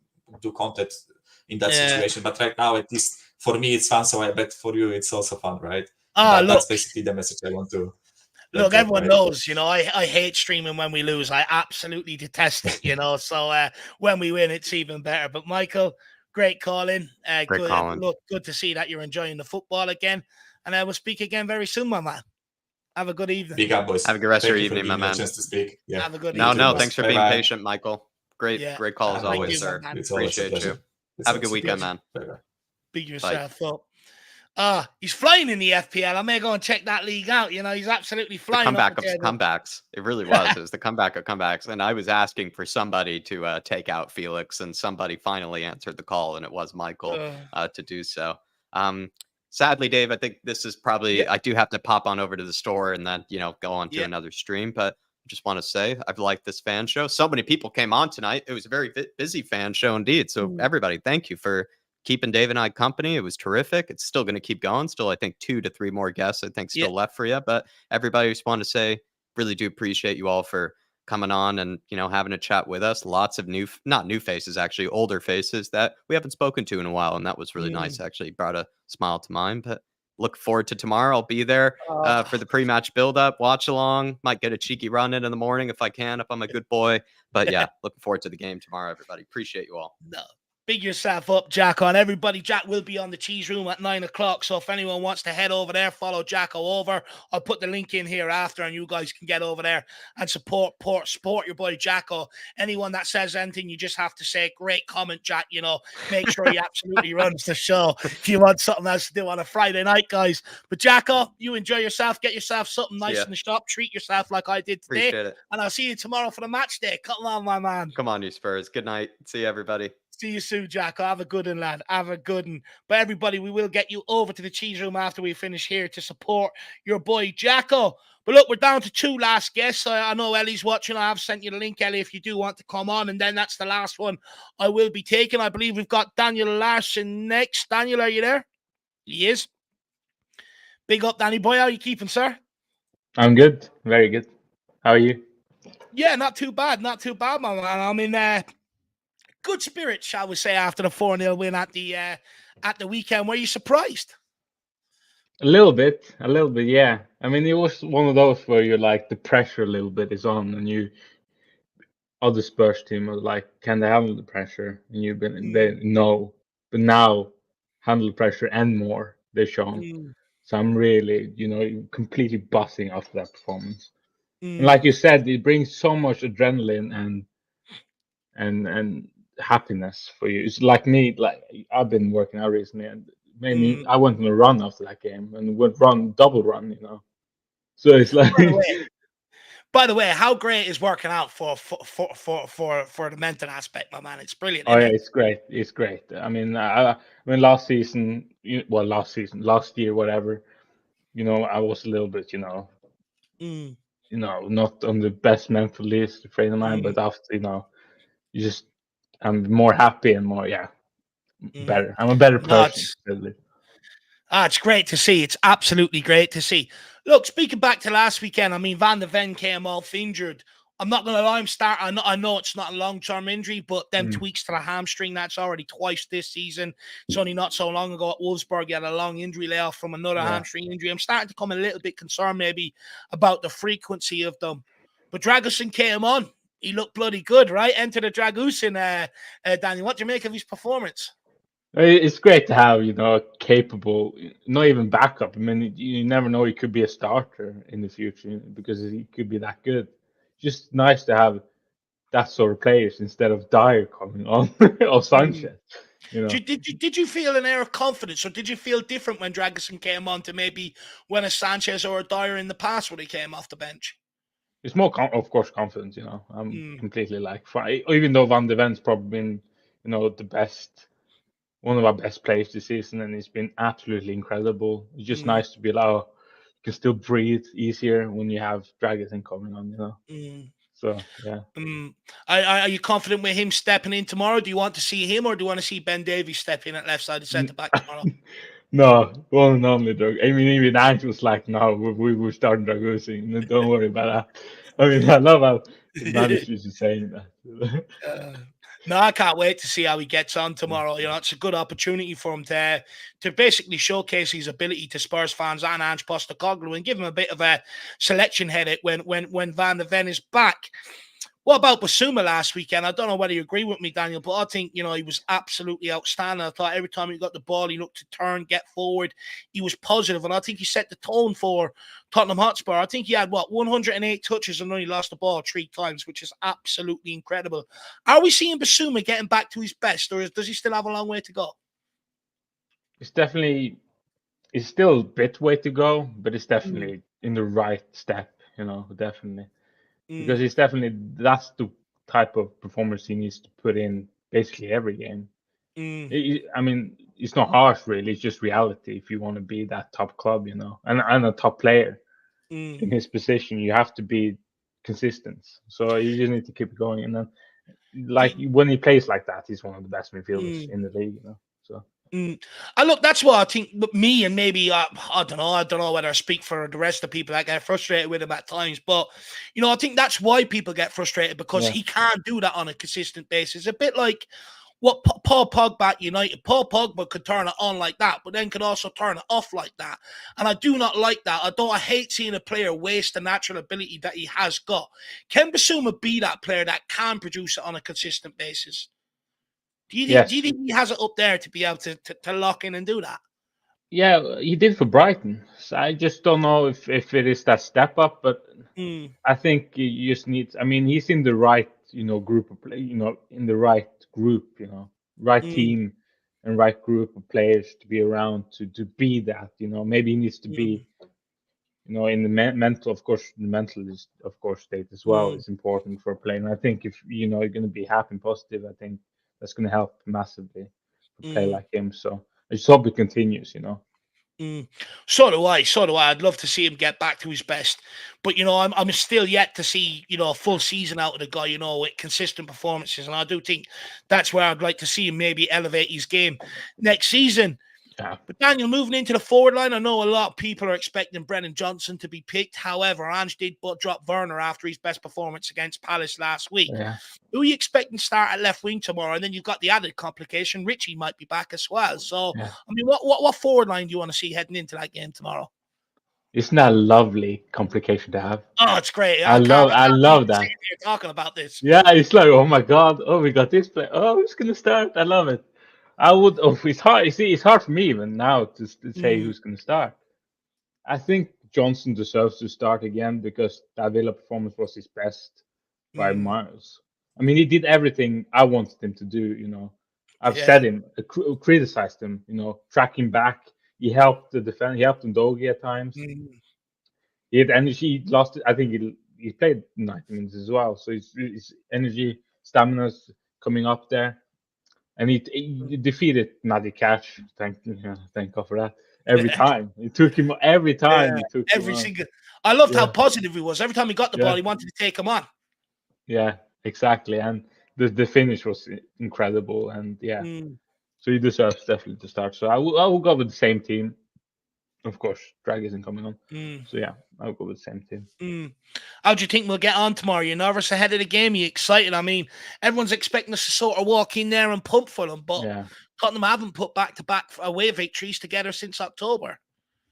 do content in that situation, but right now, at least for me, it's fun. So I bet for you, it's also fun, right? That's basically the message I want to. Look, everyone knows, I hate streaming when we lose. I absolutely detest it, so when we win, it's even better. But Michael, great calling. Great calling. Look, good to see that you're enjoying the football again. And we'll speak again very soon, my man. Have a good evening. Big up, boys. Have a good rest of your evening, my man. Chance to speak. Yeah. Have a good evening. No, thanks for being patient, Michael. Great call as always, sir. Appreciate you. Have a good weekend, man. Big yourself up. He's flying in the FPL. I may go and check that league out. He's absolutely flying. The comeback of comebacks. It really was. It was the comeback of comebacks. And I was asking for somebody to take out Felix, and somebody finally answered the call, and it was Michael to do so. Sadly, Dave, I think this is probably, I do have to pop on over to the store and then, go on to another stream. But I just want to say, I've liked this fan show. So many people came on tonight. It was a very busy fan show indeed. So everybody, thank you for keeping Dave and I company. It was terrific. It's still going to keep going. Still, I think 2 to 3 more guests, still left for you. But everybody, just want to say, really do appreciate you all for coming on and, having a chat with us. Lots of not new faces, actually, older faces that we haven't spoken to in a while. And that was really nice. Actually brought a smile to mine. But look forward to tomorrow. I'll be there for the pre-match build-up, watch along. Might get a cheeky run in the morning if I can, if I'm a good boy. But yeah, looking forward to the game tomorrow, everybody. Appreciate you all. No. Big yourself up, Jacko, and everybody. Jack will be on the cheese room at 9 o'clock. So if anyone wants to head over there, follow Jacko over. I'll put the link in here after, and you guys can get over there and support your boy Jacko. Anyone that says anything, you just have to say, great comment, Jack. You know, make sure he absolutely runs the show if you want something else to do on a Friday night, guys. But Jacko, you enjoy yourself. Get yourself something nice in the shop. Treat yourself like I did today. Appreciate it. And I'll see you tomorrow for the match day. Come on, my man. Come on, you Spurs. Good night. See you, everybody. See you soon, Jacko. Have a good one, lad. Have a good one. But everybody, we will get you over to the cheese room after we finish here to support your boy Jacko. But look, we're down to 2 last guests. I know Ellie's watching. I have sent you the link, Ellie, if you do want to come on. And then that's the last one I will be taking. I believe we've got Daniel Larson next. Daniel, are you there? He is. Big up, Danny boy. How are you keeping, sir? I'm good. Very good. How are you? Yeah, not too bad. Not too bad, my man. I'm in good spirits, shall we say, after the 4-0 win at the weekend. Were you surprised? A little bit, yeah. I mean, it was one of those where you're like, the pressure a little bit is on, and other Spurs team are like, can they handle the pressure? And they no, but now handle the pressure and more. They've shown. So I'm really, completely buzzing after that performance. And like you said, it brings so much adrenaline and happiness for you. It's like me, like I've been working out recently, and maybe I went on a run after that game and double run, So it's like. By the way, how great is working out for the mental aspect, my man? It's brilliant. Oh yeah, it's great. It's great. I mean, last year, whatever. I was a little bit, not on the best mental frame of mind, but after, I'm more happy and more, better. I'm a better person. It's great to see. It's absolutely great to see. Look, speaking back to last weekend, I mean, Van de Ven came off injured. I'm not going to lie, I know it's not a long-term injury, but them tweaks to the hamstring, that's already twice this season. It's only not so long ago at Wolfsburg, he had a long injury layoff from another hamstring injury. I'm starting to become a little bit concerned maybe about the frequency of them. But Dragusin came on. He looked bloody good, right? Enter the Dragusin, Daniel. What do you make of his performance? It's great to have, capable, not even backup. I mean, you never know, he could be a starter in the future because he could be that good. Just nice to have that sort of players instead of Dyer coming on or Sanchez. Did you feel an air of confidence, or did you feel different when Dragusin came on to maybe when a Sanchez or a Dyer in the past when he came off the bench? It's more, of course, confidence. I'm completely even though Van de Ven's probably been, one of our best players this season, and he's been absolutely incredible. It's just nice to be allowed. You can still breathe easier when you have Dragusin coming on, So yeah. Are you confident with him stepping in tomorrow? Do you want to see him, or do you want to see Ben Davies step in at left side of centre back tomorrow? No, one and only Drag. I mean, even Ange was like, "No, we will start Dragusin. Don't worry about that." I mean, I love how the managers are saying that. No, I can't wait to see how he gets on tomorrow. It's a good opportunity for him to basically showcase his ability to Spurs fans and Ange Postecoglou and give him a bit of a selection headache when Van de Ven is back. What about Basuma last weekend? I don't know whether you agree with me, Daniel, but I think, he was absolutely outstanding. I thought every time he got the ball, he looked to turn, get forward. He was positive, and I think he set the tone for Tottenham Hotspur. I think he had, 108 touches and only lost the ball 3 times, which is absolutely incredible. Are we seeing Basuma getting back to his best, or does he still have a long way to go? It's still a bit way to go, but it's definitely in the right step, definitely. Because that's the type of performance he needs to put in basically every game. I mean, it's not harsh really, it's just reality. If you want to be that top club, and a top player in his position, you have to be consistent. So you just need to keep going. And then when he plays like that, he's one of the best midfielders in the league, So look, that's what I think. Me and maybe I don't know whether I speak for the rest of the people that get frustrated with him at times, but I think that's why people get frustrated, because he can't do that on a consistent basis. A bit like what Paul Pogba at United. Paul Pogba could turn it on like that, but then could also turn it off like that. And I do not like that. I hate seeing a player waste the natural ability that he has got. Can Basuma be that player that can produce it on a consistent basis? Do you Yes. think he has it up there to be able to lock in and do that? Yeah, he did for Brighton. So I just don't know if it is that step up, but I think you just need. I mean, he's in the right, group of play, in the right group, right team and right group of players to be around to be that. Maybe he needs to be, in the mental, of course, the mental is, of course, state as well is important for a player. And I think if you're going to be happy and positive, I think that's going to help massively for a player like him. So I just hope it continues. So do I. I'd love to see him get back to his best, but I'm still yet to see a full season out of the guy. With consistent performances, and I do think that's where I'd like to see him maybe elevate his game next season. Yeah. But Daniel, moving into the forward line, I know a lot of people are expecting Brennan Johnson to be picked. However, Ange did but drop Werner after his best performance against Palace last week. Yeah. Who are you expecting to start at left wing tomorrow? And then you've got the added complication, Richie might be back as well. So, Yeah. I mean, what forward line do you want to see heading into that game tomorrow? Isn't that a lovely complication to have? Oh, it's great. I love that. You're talking about this. Yeah, it's like, oh my god, oh we got this play. Oh, who's gonna start? I love it. I would. Oh, it's hard. You see, it's hard for me even now to say who's gonna start. I think Johnson deserves to start again because that Villa performance was his best by miles. I mean, he did everything I wanted him to do. I've said him, criticized him. Tracking back. He helped the defense. He helped Ndogi at times. He had energy. He lost it. I think he played 90 minutes as well. So his energy, stamina's coming up there. And he defeated Nadi Cash. Thank God for that. Every time. It took him every time. Yeah, he took every him single. I loved how positive he was. Every time he got the ball, he wanted to take him on. Yeah, exactly. And the finish was incredible. And so he deserves definitely to start. So I will go with the same team. Of course, Drag isn't coming on. So yeah, I'll go with the same team. How do you think we'll get on tomorrow? You nervous ahead of the game? Are you excited? I mean, everyone's expecting us to sort of walk in there and pump for them, but Tottenham haven't put back-to-back away victories together since October.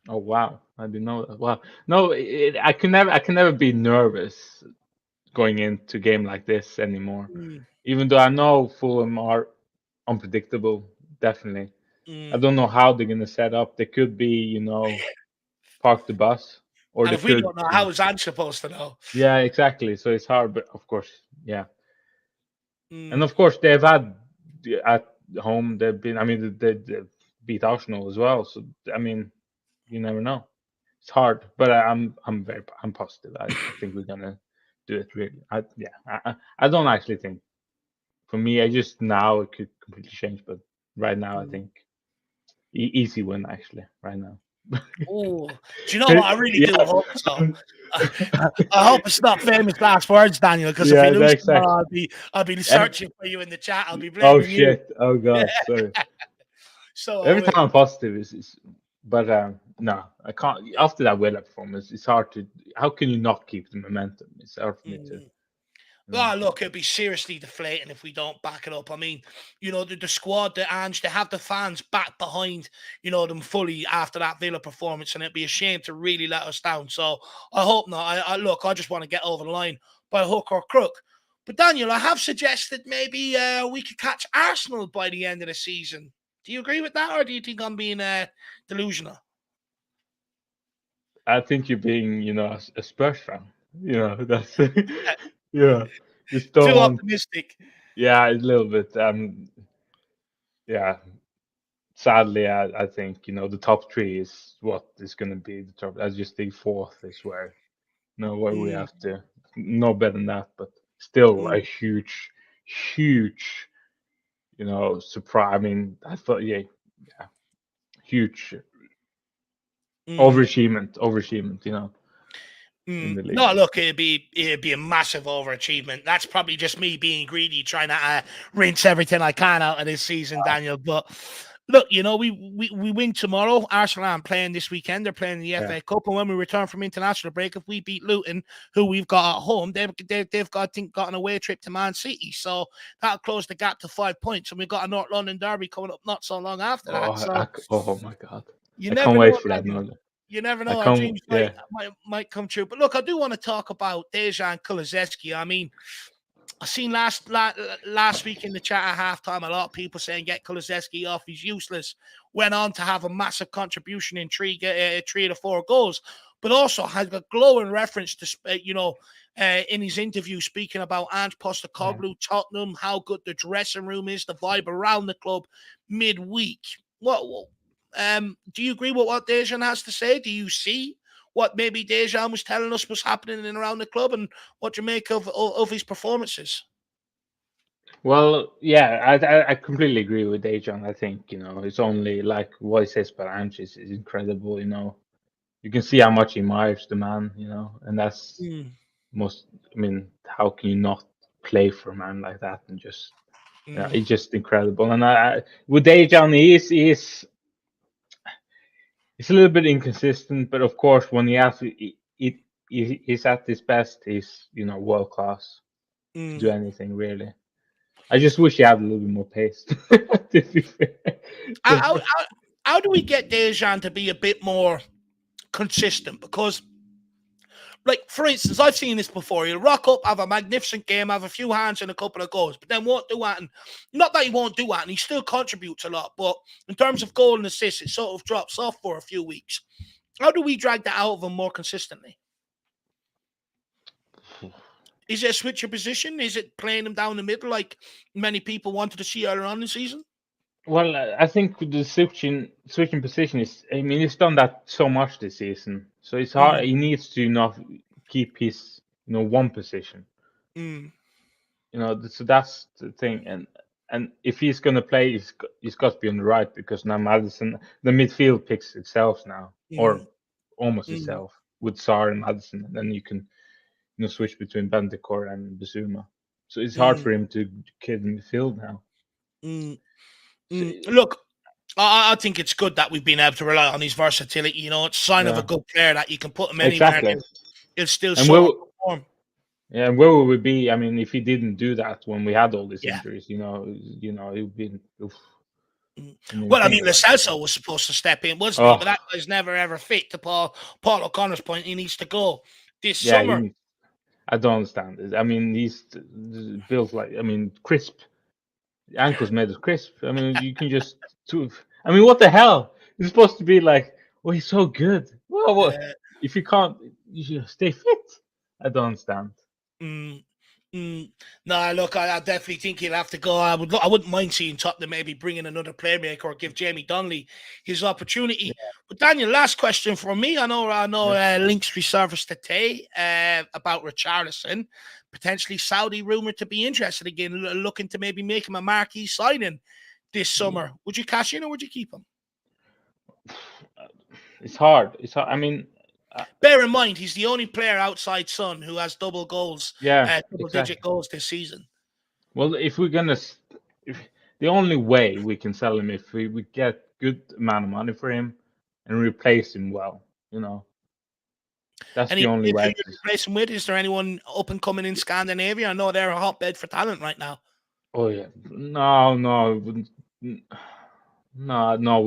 Oh wow, I didn't know that. Wow, no, I can never be nervous going into a game like this anymore. Even though I know Fulham are unpredictable, definitely. I don't know how they're gonna set up. They could be, park the bus, or and they if we could, don't know, how is Ange supposed to know? Yeah, exactly. So it's hard, but of course, yeah. And of course, they've had at home. They've been. I mean, they beat Arsenal as well. So I mean, you never know. It's hard, but I'm positive. I think we're gonna do it. Really. I don't actually think. For me, I just now it could completely change, but right now I think easy win actually. Right now. Oh, do you know what? I really do hope so. I hope it's not famous last words, Daniel, because if you lose tomorrow, I'll be searching for you in the chat. I'll be blaming Oh shit! you. Oh god! Sorry. So every time I'm positive is but no, I can't. After that Villa performance, it's hard to. How can you not keep the momentum? It's hard for me to. Oh, look, it'd be seriously deflating if we don't back it up. I mean, the squad, the Ange, they have the fans back behind, them fully after that Villa performance, and it'd be a shame to really let us down. So I hope not. I just want to get over the line by hook or crook. But Daniel, I have suggested maybe we could catch Arsenal by the end of the season. Do you agree with that, or do you think I'm being delusional? I think you're being, a Spurs fan. That's just don't too want, optimistic. Yeah, a little bit. Yeah. Sadly, I think the top three is what is going to be the top. I just think fourth is where, where we have to no better than that, but still a huge, surprise. I mean, I thought, huge overachievement. In the league. No, look, it'd be a massive overachievement. That's probably just me being greedy, trying to rinse everything I can out of this season, Daniel. But look, we win tomorrow. Arsenal aren't playing this weekend; they're playing the FA Cup. And when we return from international break, if we beat Luton, who we've got at home, they've got, I think, got an away trip to Man City, so that'll close the gap to 5 points. And we've got a North London derby coming up not so long after that. So, oh my god! You I never can't wait know, for that. You never know. Our dreams might come true. But look, I do want to talk about Dejan and Kulusevski. I mean, I seen last week in the chat at halftime, a lot of people saying get Kulusevski off, he's useless. Went on to have a massive contribution in 3 of the 4 goals, but also had a glowing reference to in his interview speaking about Ange Postecoglou, Tottenham, how good the dressing room is, the vibe around the club midweek. Do you agree with what Dejan has to say? Do you see what maybe Dejan was telling us was happening in around the club, and what do you make of his performances? Well, yeah, I completely agree with Dejan. I think, it's only like what he says about Ange is incredible, You can see how much he admires the man, and that's how can you not play for a man like that and just, it's just incredible. And with Dejan, he's a little bit inconsistent, but of course, when he's at his best, he's world class to do anything really. I just wish he had a little bit more pace. To be fair. How do we get Dejan to be a bit more consistent? Because, like, for instance, I've seen this before. He'll rock up, have a magnificent game, have a few hands and a couple of goals, but then won't do that. And not that he won't do that, and he still contributes a lot. But in terms of goal and assists, it sort of drops off for a few weeks. How do we drag that out of him more consistently? Is it a switch of position? Is it playing him down the middle like many people wanted to see earlier on in the season? Well, I think the switching position is, he's done that so much this season. So it's hard. He needs to not keep his, one position. So that's the thing. And if he's going to play, he's got to be on the right, because now Maddison, the midfield picks itself now, or almost itself, with Sarr and Maddison. And then you can switch between Bentancur and Bissouma. So it's hard for him to kid in the field now. Look, I think it's good that we've been able to rely on his versatility. It's a sign of a good player that you can put him anywhere and he'll still perform. Yeah, and where would we be? If he didn't do that when we had all these injuries, it would be. Well, Lo Celso was supposed to step in, wasn't he? But that guy's never ever fit. To Paul O'Connor's point, he needs to go this summer. I don't understand it. He's built like, crisp. The ankle's made of crisp. You can just. What the hell? He's supposed to be like, he's so good. Well, if you can't, you stay fit. I don't understand. No, look, I definitely think he'll have to go. I wouldn't mind seeing Tottenham maybe bring in another playmaker or give Jamie Donnelly his opportunity. But Daniel, last question for me. I know links resurfaced today about Richarlison, potentially Saudi rumored to be interested again, looking to maybe make him a marquee signing this summer. Would you cash in or would you keep him? It's hard. It's hard. Bear in mind, he's the only player outside Son who has double goals, double-digit goals this season. Well, if the only way we can sell him if we get good amount of money for him and replace him well, that's the only way. To replace him with, is there anyone up and coming in Scandinavia? I know they're a hotbed for talent right now. Oh yeah, no, we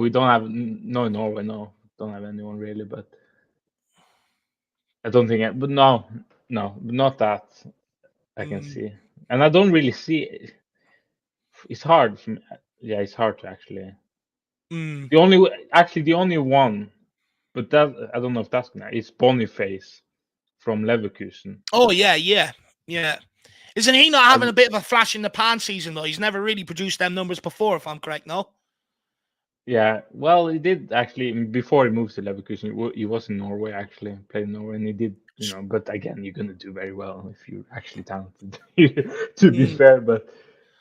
don't have Norway. No, don't have anyone really, but. I don't think, but not that I can see, and I don't really see it. It's hard. It's hard to actually. The only one, but that I don't know if that's gonna. It's Boniface from Leverkusen. Oh yeah. Isn't he not having a bit of a flash in the pan season though? He's never really produced them numbers before, if I'm correct. No. Yeah, well, he did actually before he moved to Leverkusen. He was in Norway actually, played in Norway, and he did, But again, you're gonna do very well if you're actually talented. To be fair, but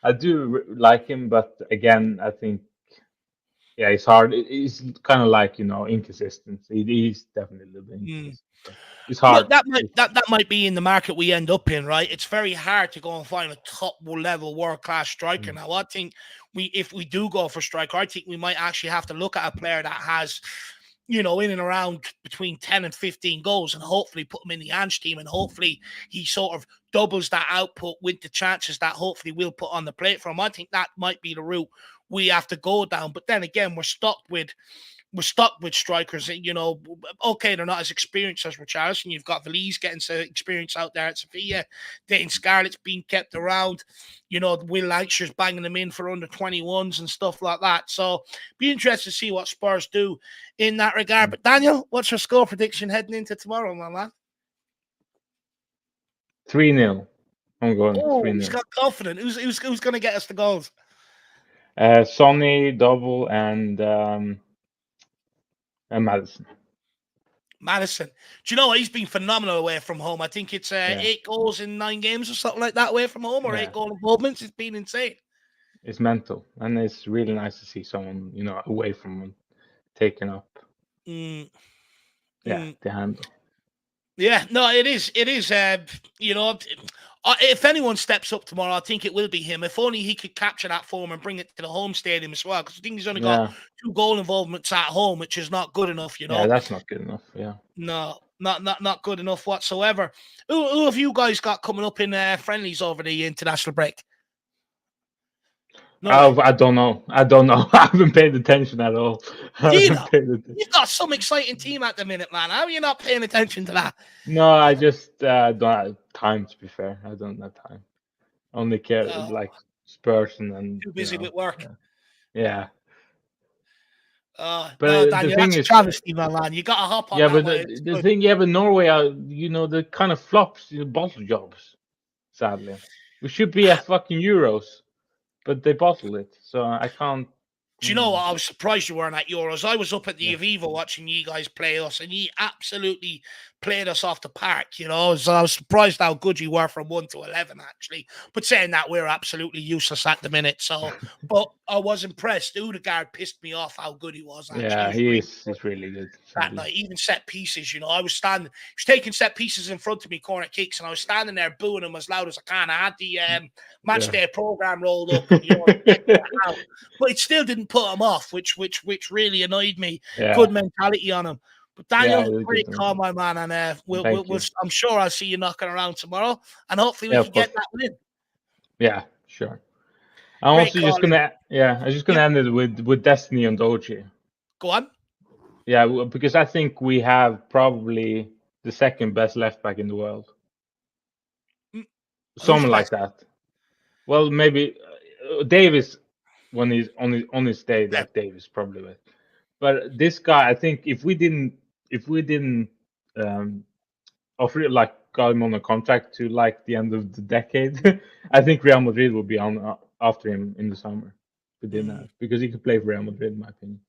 I do like him. But again, I think, it's hard. It's kind of like inconsistent. He's definitely a little bit inconsistent. It's hard. Look, that might be in the market we end up in, right? It's very hard to go and find a top level world class striker now. I think if we do go for striker, I think we might actually have to look at a player that has, in and around between 10 and 15 goals, and hopefully put him in the Ange team, and hopefully he sort of doubles that output with the chances that hopefully we'll put on the plate for him. I think that might be the route we have to go down. But then again, we're stuck with we're stuck with strikers. You know, okay, they're not as experienced as Richarlison. You've got Valise getting some experience out there at Sevilla. Dane Scarlett's being kept around. You know, Will Leicester's banging them in for under 21s and stuff like that. So, be interested to see what Spurs do in that regard. But Daniel, what's your score prediction heading into tomorrow, my man? 3-0. I'm going 3-0. He's got confident. Who's going to get us the goals? Sonny, Double, and Madison. Madison. Do you know what? He's been phenomenal away from home. I think it's 8 goals in 9 games or something like that away from home, or 8 goal involvements. It's been insane. It's mental, and it's really nice to see someone, you know, away from him taking up. The handle. Yeah, no, it is. It is. You know, if anyone steps up tomorrow, I think it will be him. If only he could capture that form and bring it to the home stadium as well. Because I think he's only got 2 goal involvements at home, which is not good enough. You know. Yeah, that's not good enough. Yeah. No, not good enough whatsoever. Who have you guys got coming up in friendlies over the international break? No, I don't know. I haven't paid attention at all. You've got some exciting team at the minute, man. How are you not paying attention to that? No, I just don't have time, to be fair. I don't have time. Only care like Spurs and too busy with work. Yeah. But no, Daniel, that's a travesty, man. You got to hop on. Yeah, but the thing, but Norway, you know, the kind of flops, bottle jobs. Sadly, we should be at fucking Euros. But they bottle it, so I can't. Do you know what? I was surprised you weren't at Euros. I was up at the Aviva watching you guys play us, and you absolutely played us off the park. You know, so I was surprised how good you were from 1 to 11, actually. But saying that, we're absolutely useless at the minute. So, but I was impressed. Odegaard pissed me off how good he was. Actually. Yeah, he's really good. That night, even set pieces, you know, I was taking set pieces in front of me, corner kicks, and I was standing there booing him as loud as I can. I had the match day program rolled up, and, you know, but it still didn't put him off, which really annoyed me. Yeah. Good mentality on him. But Daniel, great call, my man, and I'm sure I'll see you knocking around tomorrow, and hopefully we can get that win. Yeah, sure. I'm also just gonna end it with Destiny and Doji. Go on. Yeah, because I think we have probably the second best left back in the world. Something like that. Well, maybe Davis, when he's on his day, like Davis probably will. But this guy, I think if we didn't offer it, like got him on a contract to like the end of the decade, I think Real Madrid will be on after him in the summer. We didn't have, because he could play for Real Madrid, in my opinion.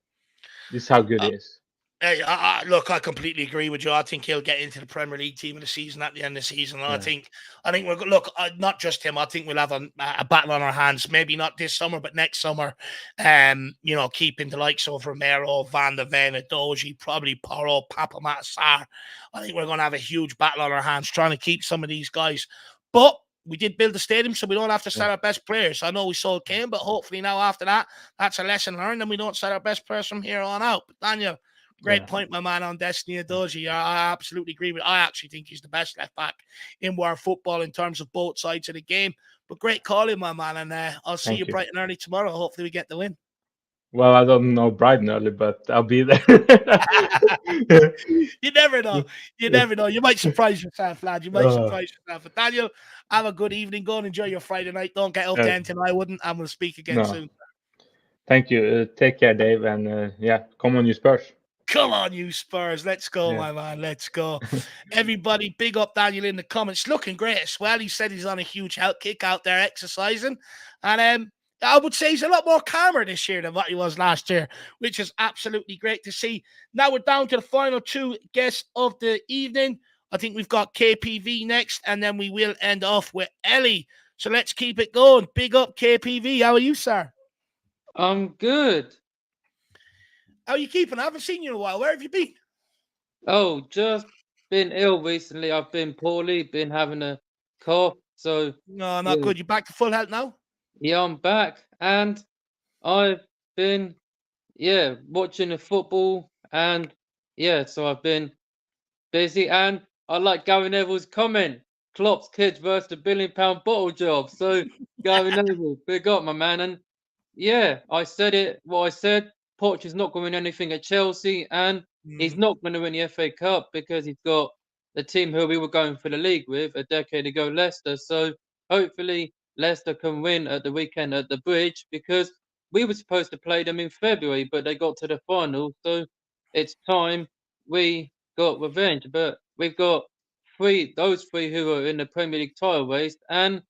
This is how good he is. Hey, look, I completely agree with you. I think he'll get into the Premier League team of the season at the end of the season. And I think we're look, not just him. I think we'll have a battle on our hands. Maybe not this summer, but next summer. You know, keeping the likes of Romero, Van de Ven, Doji, probably Porro, Papa Sarr. I think we're going to have a huge battle on our hands trying to keep some of these guys. But we did build the stadium, so we don't have to start our best players. I know we sold Kane, but hopefully now after that, that's a lesson learned, and we don't start our best players from here on out. But Daniel, great point, my man, on Destiny Adoji. I absolutely agree with. I actually think he's the best left back in world football in terms of both sides of the game. But great calling, my man, and I'll see you bright and early tomorrow. Hopefully, we get the win. Well, I don't know bright and early, but I'll be there. You never know. You never know. You might surprise yourself, lad. You might surprise yourself. But Daniel, have a good evening. Go and enjoy your Friday night. Don't get up to anything I wouldn't, and we'll speak again soon. Thank you. Take care, Dave, and come on, you Spurs. Come on, you Spurs. Let's go, my man. Let's go. Everybody, big up Daniel in the comments. Looking great as well. He said he's on a huge health kick out there exercising. And I would say he's a lot more calmer this year than what he was last year, which is absolutely great to see. Now we're down to the final 2 guests of the evening. I think we've got KPV next, and then we will end off with Ellie. So let's keep it going. Big up KPV. How are you, sir? I'm good. How are you keeping? I haven't seen you in a while. Where have you been? Oh, just been ill recently. I've been poorly, been having a cough. So no, not good. You back to full health now? Yeah, I'm back, and I've been watching the football, and so I've been busy. And I like Gary Neville's comment: Klopp's kids versus the £1 billion bottle job. So Gary Neville, big up, my man. And I said it. What I said. Poch is not going to win anything at Chelsea, and he's not going to win the FA Cup because he's got the team who we were going for the league with a decade ago, Leicester. So hopefully Leicester can win at the weekend at the Bridge, because we were supposed to play them in February, but they got to the final. So it's time we got revenge. But we've got those three who are in the Premier League title race, and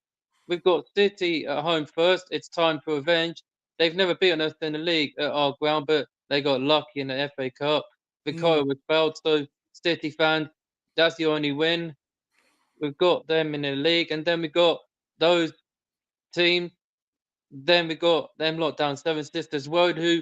we've got City at home first. It's time for revenge. They've never beaten us in the league at our ground, but they got lucky in the FA Cup. Victoria was failed, so City fans, that's the only win. We've got them in the league, and then we got those teams. Then we got them lot down Seven Sisters Road, who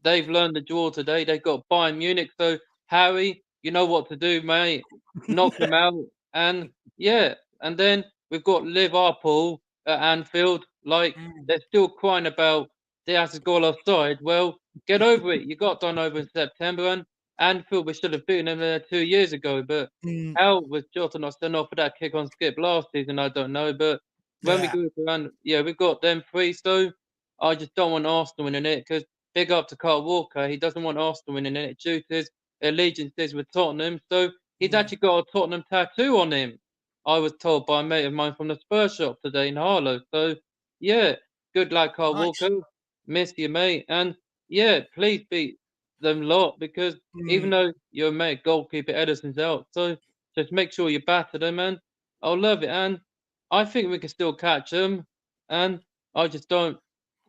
they've learned the draw today. They've got Bayern Munich. So Harry, you know what to do, mate. Knock them out, and yeah, and then we've got Liverpool at Anfield. Like they're still crying about Diaz's goal offside. Well, get over it. You got done over in September, and Anfield, we should have beaten them there 2 years ago. But how was Jota not sent off for that kick on skip last season? I don't know. But when we go around, we've got them three. So I just don't want Arsenal winning it, because big up to Carl Walker. He doesn't want Arsenal winning it due to his allegiances with Tottenham. So he's actually got a Tottenham tattoo on him, I was told by a mate of mine from the Spurs shop today in Harlow. So yeah, good luck, Carl Walker. Miss you, mate. And yeah, please beat them lot, because even though your mate goalkeeper Ederson's out, so just make sure you batter them, and I'll love it. And I think we can still catch them, and I just don't,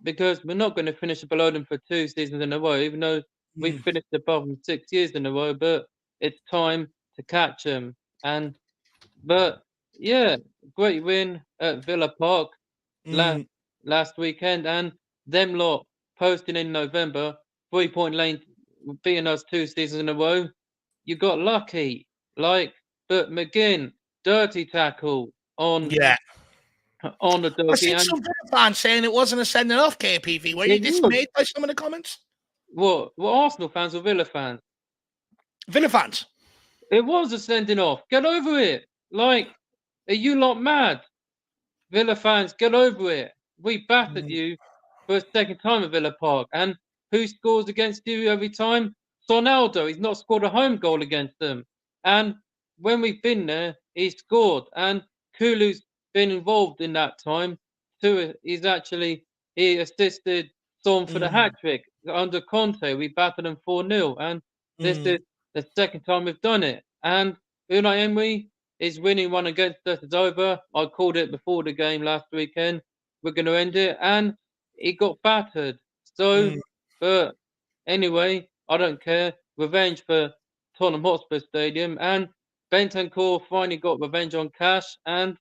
because we're not going to finish below them for 2 seasons in a row, even though we finished above them 6 years in a row. But it's time to catch them. And but yeah, great win at Villa Park last weekend, and them lot posting in November, 3-point lane, beating us 2 seasons in a row. You got lucky, like, but McGinn, dirty tackle on the I doggy. seen some Villa fans saying it wasn't a sending off, KPV. Were you dismayed by some of the comments? What Arsenal fans or Villa fans? Villa fans. It was a sending off. Get over it. Like, are you lot mad? Villa fans, get over it. We battered you for a second time at Villa Park. And who scores against you every time? Sonaldo. He's not scored a home goal against them. And when we've been there, he's scored. And Kulu's been involved in that time too. He assisted Son for the hat trick under Conte. We battered them 4-0. And this is the second time we've done it. And Unai Emery is winning one against us. It's over. I called it before the game last weekend. We're going to end it. And he got battered. So, but anyway, I don't care. Revenge for Tottenham Hotspur Stadium. And Bentancur finally got revenge on Cash. And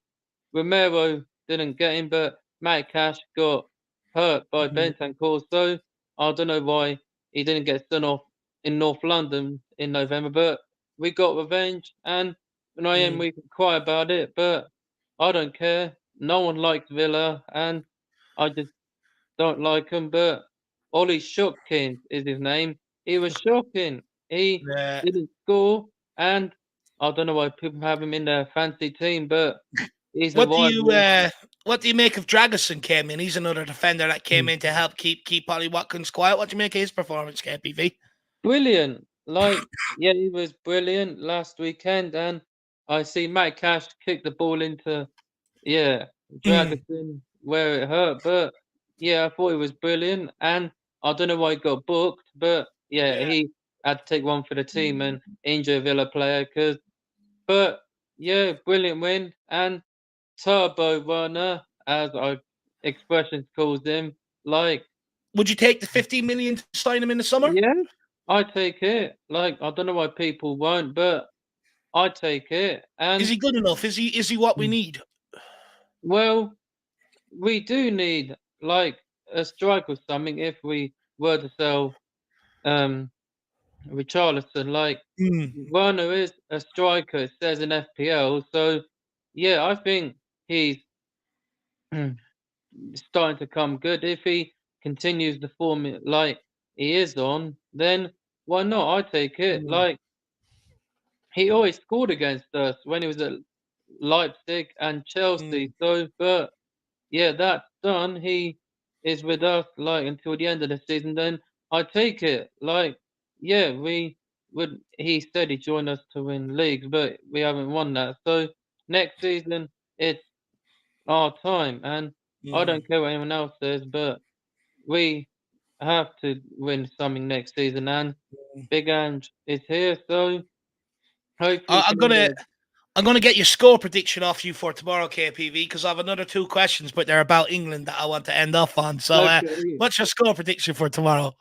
Romero didn't get him, but Matt Cash got hurt by Bentancur. So I don't know why he didn't get sent off in North London in November. But we got revenge. And we can cry about it, but I don't care. No one likes Villa, and I just don't like him. But Ollie Shopkins is his name. He was shocking. He didn't score, and I don't know why people have him in their fancy team, but he's what do you make of Dragosin came in? He's another defender that came in to help keep Ollie Watkins quiet. What do you make of his performance, KPV? Brilliant. Like, yeah, he was brilliant last weekend, and I see Matt Cash kick the ball into, Dragosin where it hurt. But yeah, I thought he was brilliant, and I don't know why he got booked, but he had to take one for the team and injure a Villa player. Brilliant win. And Timo Werner, as our expressions calls him, like. Would you take the 50 million to sign him in the summer? Yeah. I take it. Like, I don't know why people won't, but I take it. And is he good enough? Is he what we need? Well, we do need like a strike or something if we were to sell Richarlison. Like Werner is a striker, it says in FPL. So yeah, I think he's starting to come good. If he continues the form like he is on, then why not? I take it. Like, he always scored against us when he was at Leipzig and Chelsea. So, but yeah, that's done. He is with us like until the end of the season. Then I take it. Like, yeah, we would. He said he joined us to win leagues, but we haven't won that. So next season, it's our time, and I don't care what anyone else says, but we have to win something next season. And Big Ange is here, so hopefully, I'm gonna get your score prediction off you for tomorrow, KPV, because I have another 2 questions, but they're about England that I want to end off on. So, okay. what's your score prediction for tomorrow?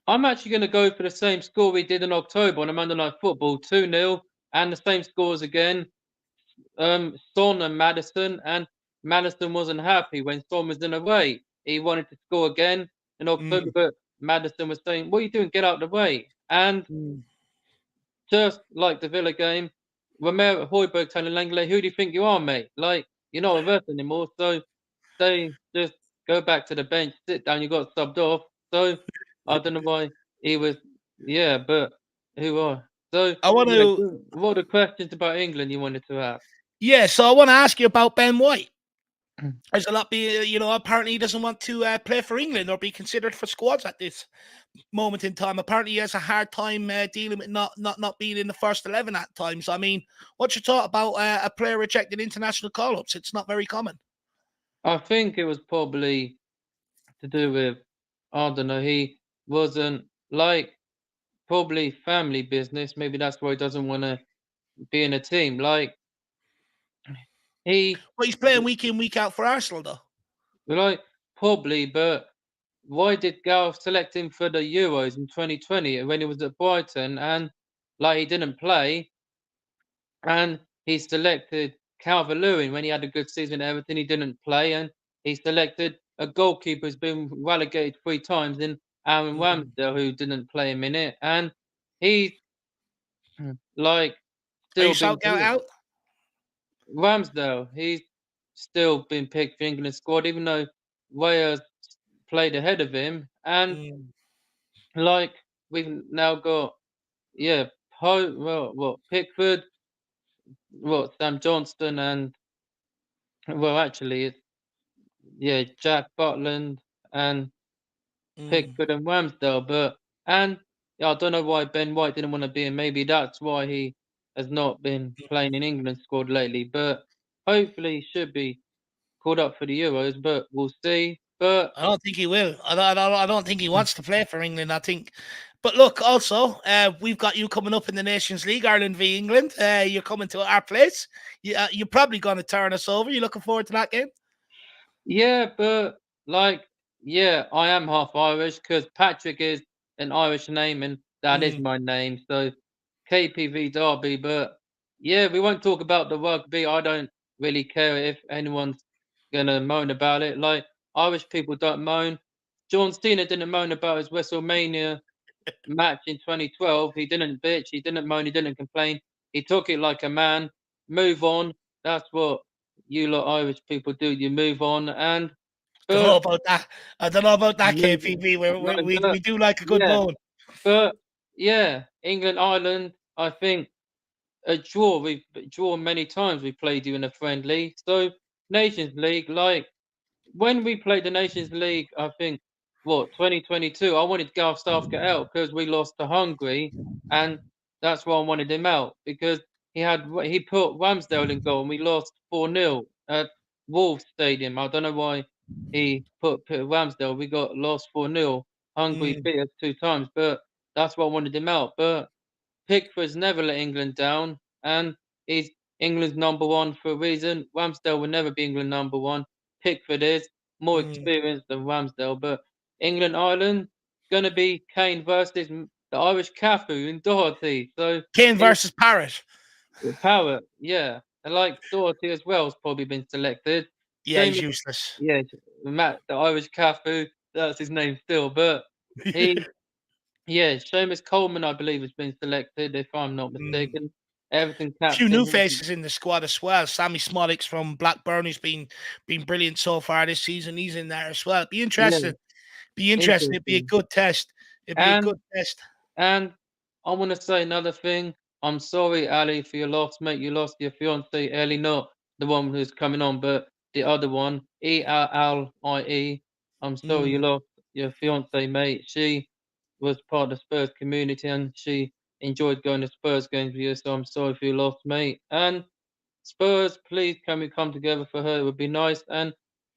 I'm actually going to go for the same score we did in October on a Monday Night Football, 2-0, and the same scores again. Son and Madison, and Madison wasn't happy when Son was in away. He wanted to score again in October, but Madison was saying, "What are you doing? Get out of the way!" And just like the Villa game, Romero Højbjerg telling Langley, "Who do you think you are, mate? Like, you're not with us anymore." So they just go back to the bench, sit down. You got subbed off. So I don't know why he was. Yeah, but who are? So I want yeah, to. what are the questions about England you wanted to ask? Yeah, so I want to ask you about Ben White. There's a lot apparently he doesn't want to play for England or be considered for squads at this moment in time. Apparently he has a hard time dealing with not being in the first 11 at times. I mean, what's your thought about a player rejecting international call-ups? It's not very common. I think it was probably to do with, I don't know, he wasn't like probably family business. Maybe that's why he doesn't want to be in a team. Like Well, he's playing week in, week out for Arsenal, though. Like probably, but why did Gareth select him for the Euros in 2020 when he was at Brighton and like he didn't play? And he selected Calvert-Lewin when he had a good season at Everton. He didn't play, and he selected a goalkeeper who's been relegated 3 times in Aaron Ramsdale, who didn't play a minute, and he's like Are you still been out? Ramsdale. He's still been picked for England squad, even though Wales played ahead of him, and like we've now got Pickford, Sam Johnston, and actually it's Jack Butland and Pickford and Ramsdale, but I don't know why Ben White didn't want to be in. Maybe that's why he has not been playing in England squad lately, but hopefully he should be called up for the Euros, but we'll see. But I don't think he will. I don't think he wants to play for England. I think, but look, also we've got you coming up in the Nations League, Ireland v England. You're coming to our place. You're probably going to turn us over. You looking forward to that game? Yeah, but I am half Irish because Patrick is an Irish name and that is my name. So KPV Derby, but yeah, we won't talk about the rugby. I don't really care if anyone's gonna moan about it. Like Irish people don't moan. John Cena didn't moan about his WrestleMania match in 2012. He didn't bitch. He didn't moan. He didn't complain. He took it like a man. Move on. That's what you lot Irish people do. You move on. And Don't know about that. I don't know about that, yeah, KPV. We do like a good moan. But yeah, England, Ireland. I think a draw. We've drawn many times. We played you in a friendly. So Nations League, like when we played the Nations League, I think 2022. I wanted Gareth Southgate out because we lost to Hungary, and that's why I wanted him out because he put Ramsdale in goal and we lost 4-0 at Wolves Stadium. I don't know why he put Ramsdale. We got lost 4-0. Hungary beat us 2 times, but that's why I wanted him out. But Pickford's never let England down, and he's England's number 1 for a reason. Ramsdale will never be England number 1. Pickford is more experienced than Ramsdale, but England, Ireland, gonna be Kane versus the Irish Cafu and Doherty. So Kane versus Parrott. Parrott, yeah, and like Doherty as well has probably been selected. Yeah, he's useless. Yeah, Matt, the Irish Cafu, that's his name still, but he. Yeah, Seamus Coleman, I believe, has been selected, if I'm not mistaken. Everton A few captain. new faces in the squad as well. Sammy Smollick's from Blackburn, who's been brilliant so far this season. He's in there as well. Be interesting. Be interesting. It'd be a good test. It'd be a good test. And I want to say another thing. I'm sorry, Ali, for your loss, mate. You lost your fiance, Ellie, not the one who's coming on, but the other one, ELLIE. I'm sorry you lost your fiance, mate. She was part of the Spurs community, and she enjoyed going to Spurs games with you. So I'm sorry if you lost, mate. And Spurs, please, can we come together for her? It would be nice. And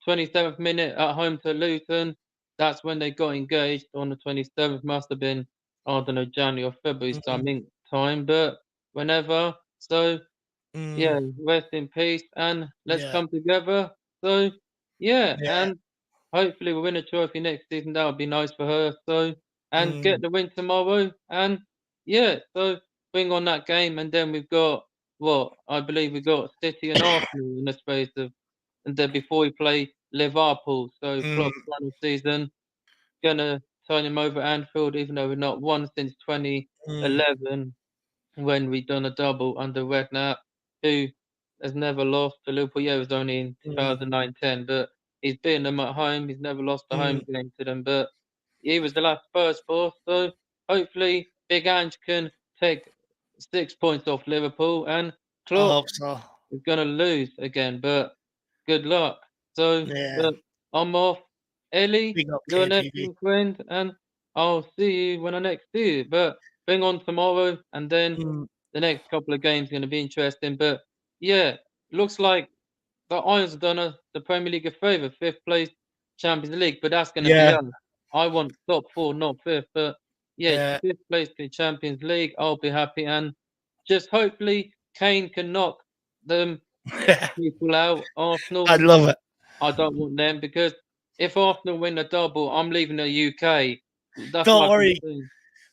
27th minute at home to Luton. That's when they got engaged on the 27th. Must have been, I don't know, January or February something time, but whenever. So yeah, rest in peace, and let's come together. So yeah, and hopefully we'll win a trophy next season. That would be nice for her. So and get the win tomorrow, and yeah, so bring on that game, and then we've got what I believe we've got City and Arsenal in the space of, and then before we play Liverpool. So Klopp's final season gonna turn him over Anfield, even though we've not won since 2011 when we done a double under Redknapp, who has never lost to Liverpool. Yeah, it was only in 2009-10, but he's beaten them at home. He's never lost a home game to them, but he was the last Spurs force. So hopefully Big Ange can take 6 points off Liverpool, and I Klopp hope so. is going to lose again, but good luck. So but I'm off. Ellie, Big up you're an KPV. excellent friend, and I'll see you when I next see you. But bring on tomorrow, and then the next couple of games are going to be interesting. But yeah, looks like the Irons have done the Premier League a favour, 5th place Champions League, but that's going to be us. I want top 4, not 5th. But yeah, 5th place in Champions League, I'll be happy, and just hopefully Kane can knock them people out. Arsenal, I'd love it. I don't want them, because if Arsenal win a double, I'm leaving the UK. That's Don't my worry. concern.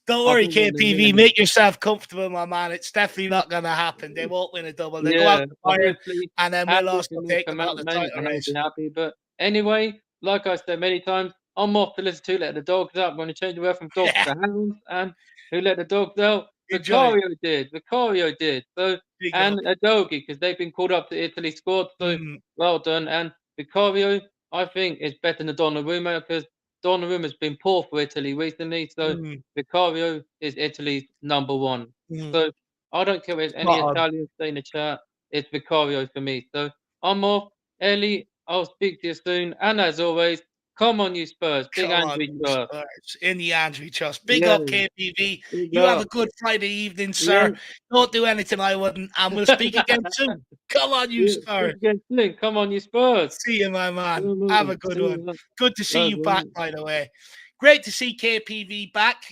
Don't I worry, don't want them KPV. winning. Make yourself comfortable, my man. It's definitely not going to happen. They won't win a double. They go Yeah, out to but Bayern, hopefully and then we'll Hamilton also will take come them out out, the mate, title and I'll race. be happy. But anyway, like I said many times, I'm off to listen to Let the Dogs Out. I'm going to change the word from dogs to hounds. And who let the dogs out? Enjoy. Vicario did. Vicario did. So Big and up. Adogi, because they've been called up to Italy squad. So well done. And Vicario, I think, is better than Donnarumma, because Donnarumma's been poor for Italy recently. So Vicario is Italy's number 1. So I don't care if any Spot on. Italians say in the chat. It's Vicario for me. So I'm off. Ellie, I'll speak to you soon. And as always, come on, you Spurs. Big Come on, Andrew you Spurs. Spurs. In the hands we trust. Big Yeah. up, KPV. Big You have a up. good Friday evening, sir. Yeah. Don't do anything I wouldn't, and we'll speak again soon. Come on, you Yeah, Spurs. speak again soon. Come on, you Spurs. See you, my man. Come on. Have a good See one. you. Good to see Love you you, back, mate. by the way. Great to see KPV back,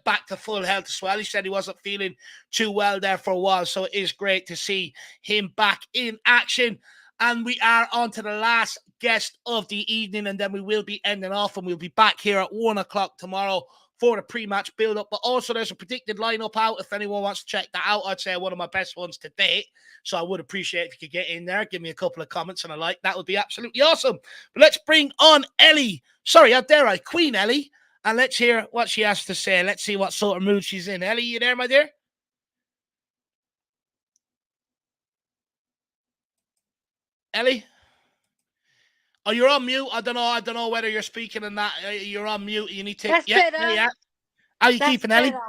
back to full health as well. He said he wasn't feeling too well there for a while, so it is great to see him back in action. And we are on to the last guest of the evening, and then we will be ending off, and we'll be back here at 1 o'clock tomorrow for the pre-match build-up. But also there's a predicted lineup out if anyone wants to check that out. I'd say one of my best ones to date. So I would appreciate if you could get in there, give me a couple of comments and a like. That would be absolutely awesome. But let's bring on Ellie. Sorry, how dare I? Queen Ellie. And let's hear what she has to say. Let's see what sort of mood she's in. Ellie, you there, my dear? Ellie? Oh, you're on mute. I don't know whether you're speaking or not. You're on mute. You need to. That's better. Yeah. How you keeping, Ellie? Better.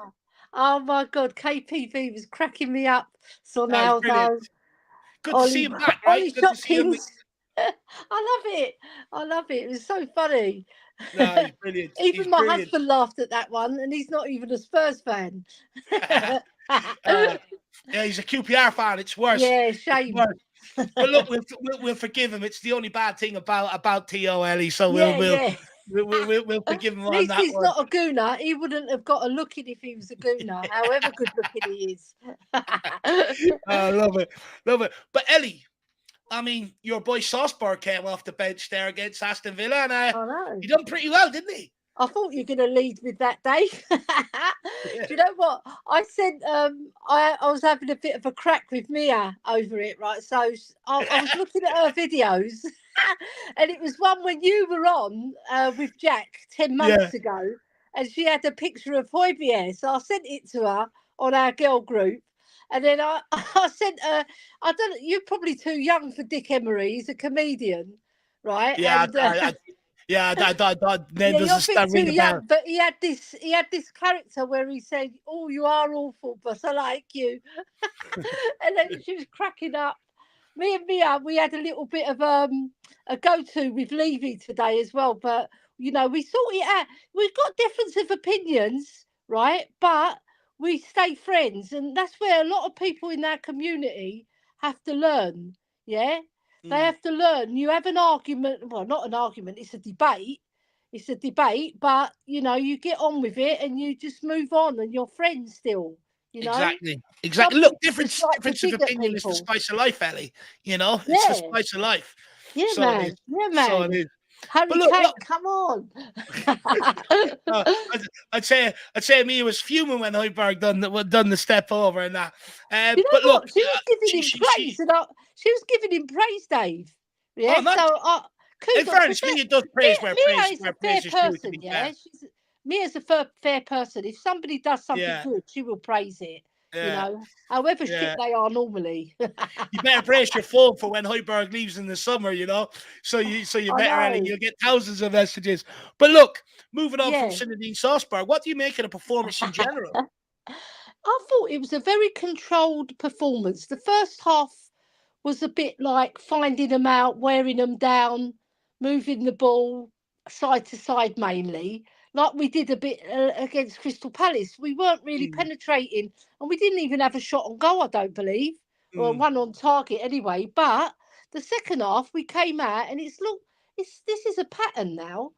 Oh my God, KPV was cracking me up. So now though, good to see him back, right? Good to see him. I love it. It was so funny. No, he's brilliant. Even my husband laughed at that one, and he's not even a Spurs fan. Yeah, he's a QPR fan. It's worse. Yeah, shame. But look, we'll forgive him. It's the only bad thing about T.O. Ellie, so we'll forgive him on that one. At least he's not a gooner. He wouldn't have got a looking if he was a gooner, however good looking he is. I love it. But Ellie, I mean, your boy Hotspur came off the bench there against Aston Villa, and he done pretty well, didn't he? I thought you were going to lead with that, Dave. Do you know what? I said I was having a bit of a crack with Mia over it, right? So I was looking at her videos, and it was one when you were on with Jack 10 months ago, and she had a picture of Højbjerg. So I sent it to her on our girl group. And then I sent her, I don't know, you're probably too young for Dick Emery. He's a comedian, right? Yeah, and, then you're a bit too young, but he had this character where he said, "Oh, you are awful, but I like you," and then she was cracking up. Me and Mia, we had a little bit of a go-to with Levy today as well, but we sort it out. We've got difference of opinions, right? But we stay friends, and that's where a lot of people in our community have to learn. Yeah, they have to learn. You have an argument, well, not an argument, it's a debate. It's a debate, but you get on with it and you just move on, and you're friends still. Exactly. Some Look, people just difference like to of dig at opinion is the people. spice of life, Ellie. It's the Yeah, spice of life. yeah, So it is. man. Yeah, So it man. is. Harry But look, Kane, come on. I'd say me was fuming when Højbjerg done the step over and that. You know But look, what? She was giving him praise, and she was giving him praise, Dave. Yeah, nice. so In kudos. fairness, Mia does praise where Mia is a fair praise is due. To person, be yeah. fair. Mia's a fair person. If somebody does something good, she will praise it. Yeah. However shit they are normally. You better brace your phone for when Højbjerg leaves in the summer, So you better, Ellie, you'll get thousands of messages. But look, moving on from Zinedine Salzburg, what do you make of the performance in general? I thought it was a very controlled performance. The first half was a bit like finding them out, wearing them down, moving the ball side to side mainly, like we did a bit against Crystal Palace. We weren't really penetrating, and we didn't even have a shot on goal, I don't believe, or one on target anyway. But the second half, we came out, and this is a pattern now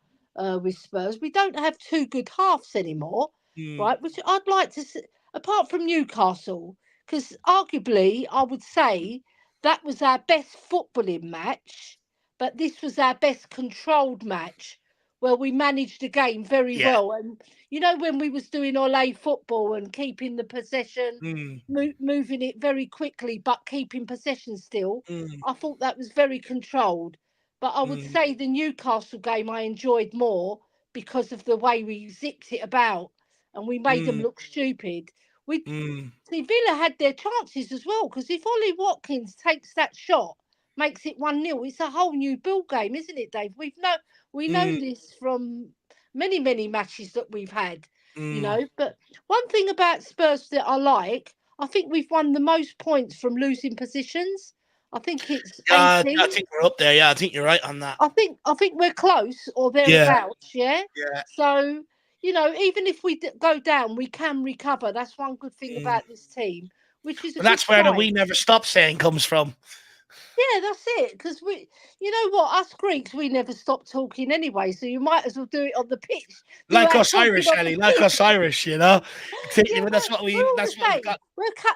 with Spurs. We don't have two good halves anymore, right? Which I'd like to see, apart from Newcastle, because arguably I would say that was our best footballing match, but this was our best controlled match where we managed the game very well. And when we was doing Ole football and keeping the possession, moving it very quickly, but keeping possession still, I thought that was very controlled. But I would say the Newcastle game I enjoyed more because of the way we zipped it about and we made them look stupid. See, Villa had their chances as well, because if Ollie Watkins takes that shot, makes it 1-0, it's a whole new ball game, isn't it, Dave? We know this from many matches that we've had, But one thing about Spurs that I think we've won the most points from losing positions. I think it's 18. I think we're up there. Yeah, I think you're right on that. I think we're close or thereabouts. Yeah. So even if we go down, we can recover. That's one good thing about this team, which is that's where the "we never stop" saying comes from. Yeah, that's it. Because us Greeks, we never stop talking anyway. So you might as well do it on the pitch. Like us Irish, Ellie. Like us Irish, That's what we. That's what we've got.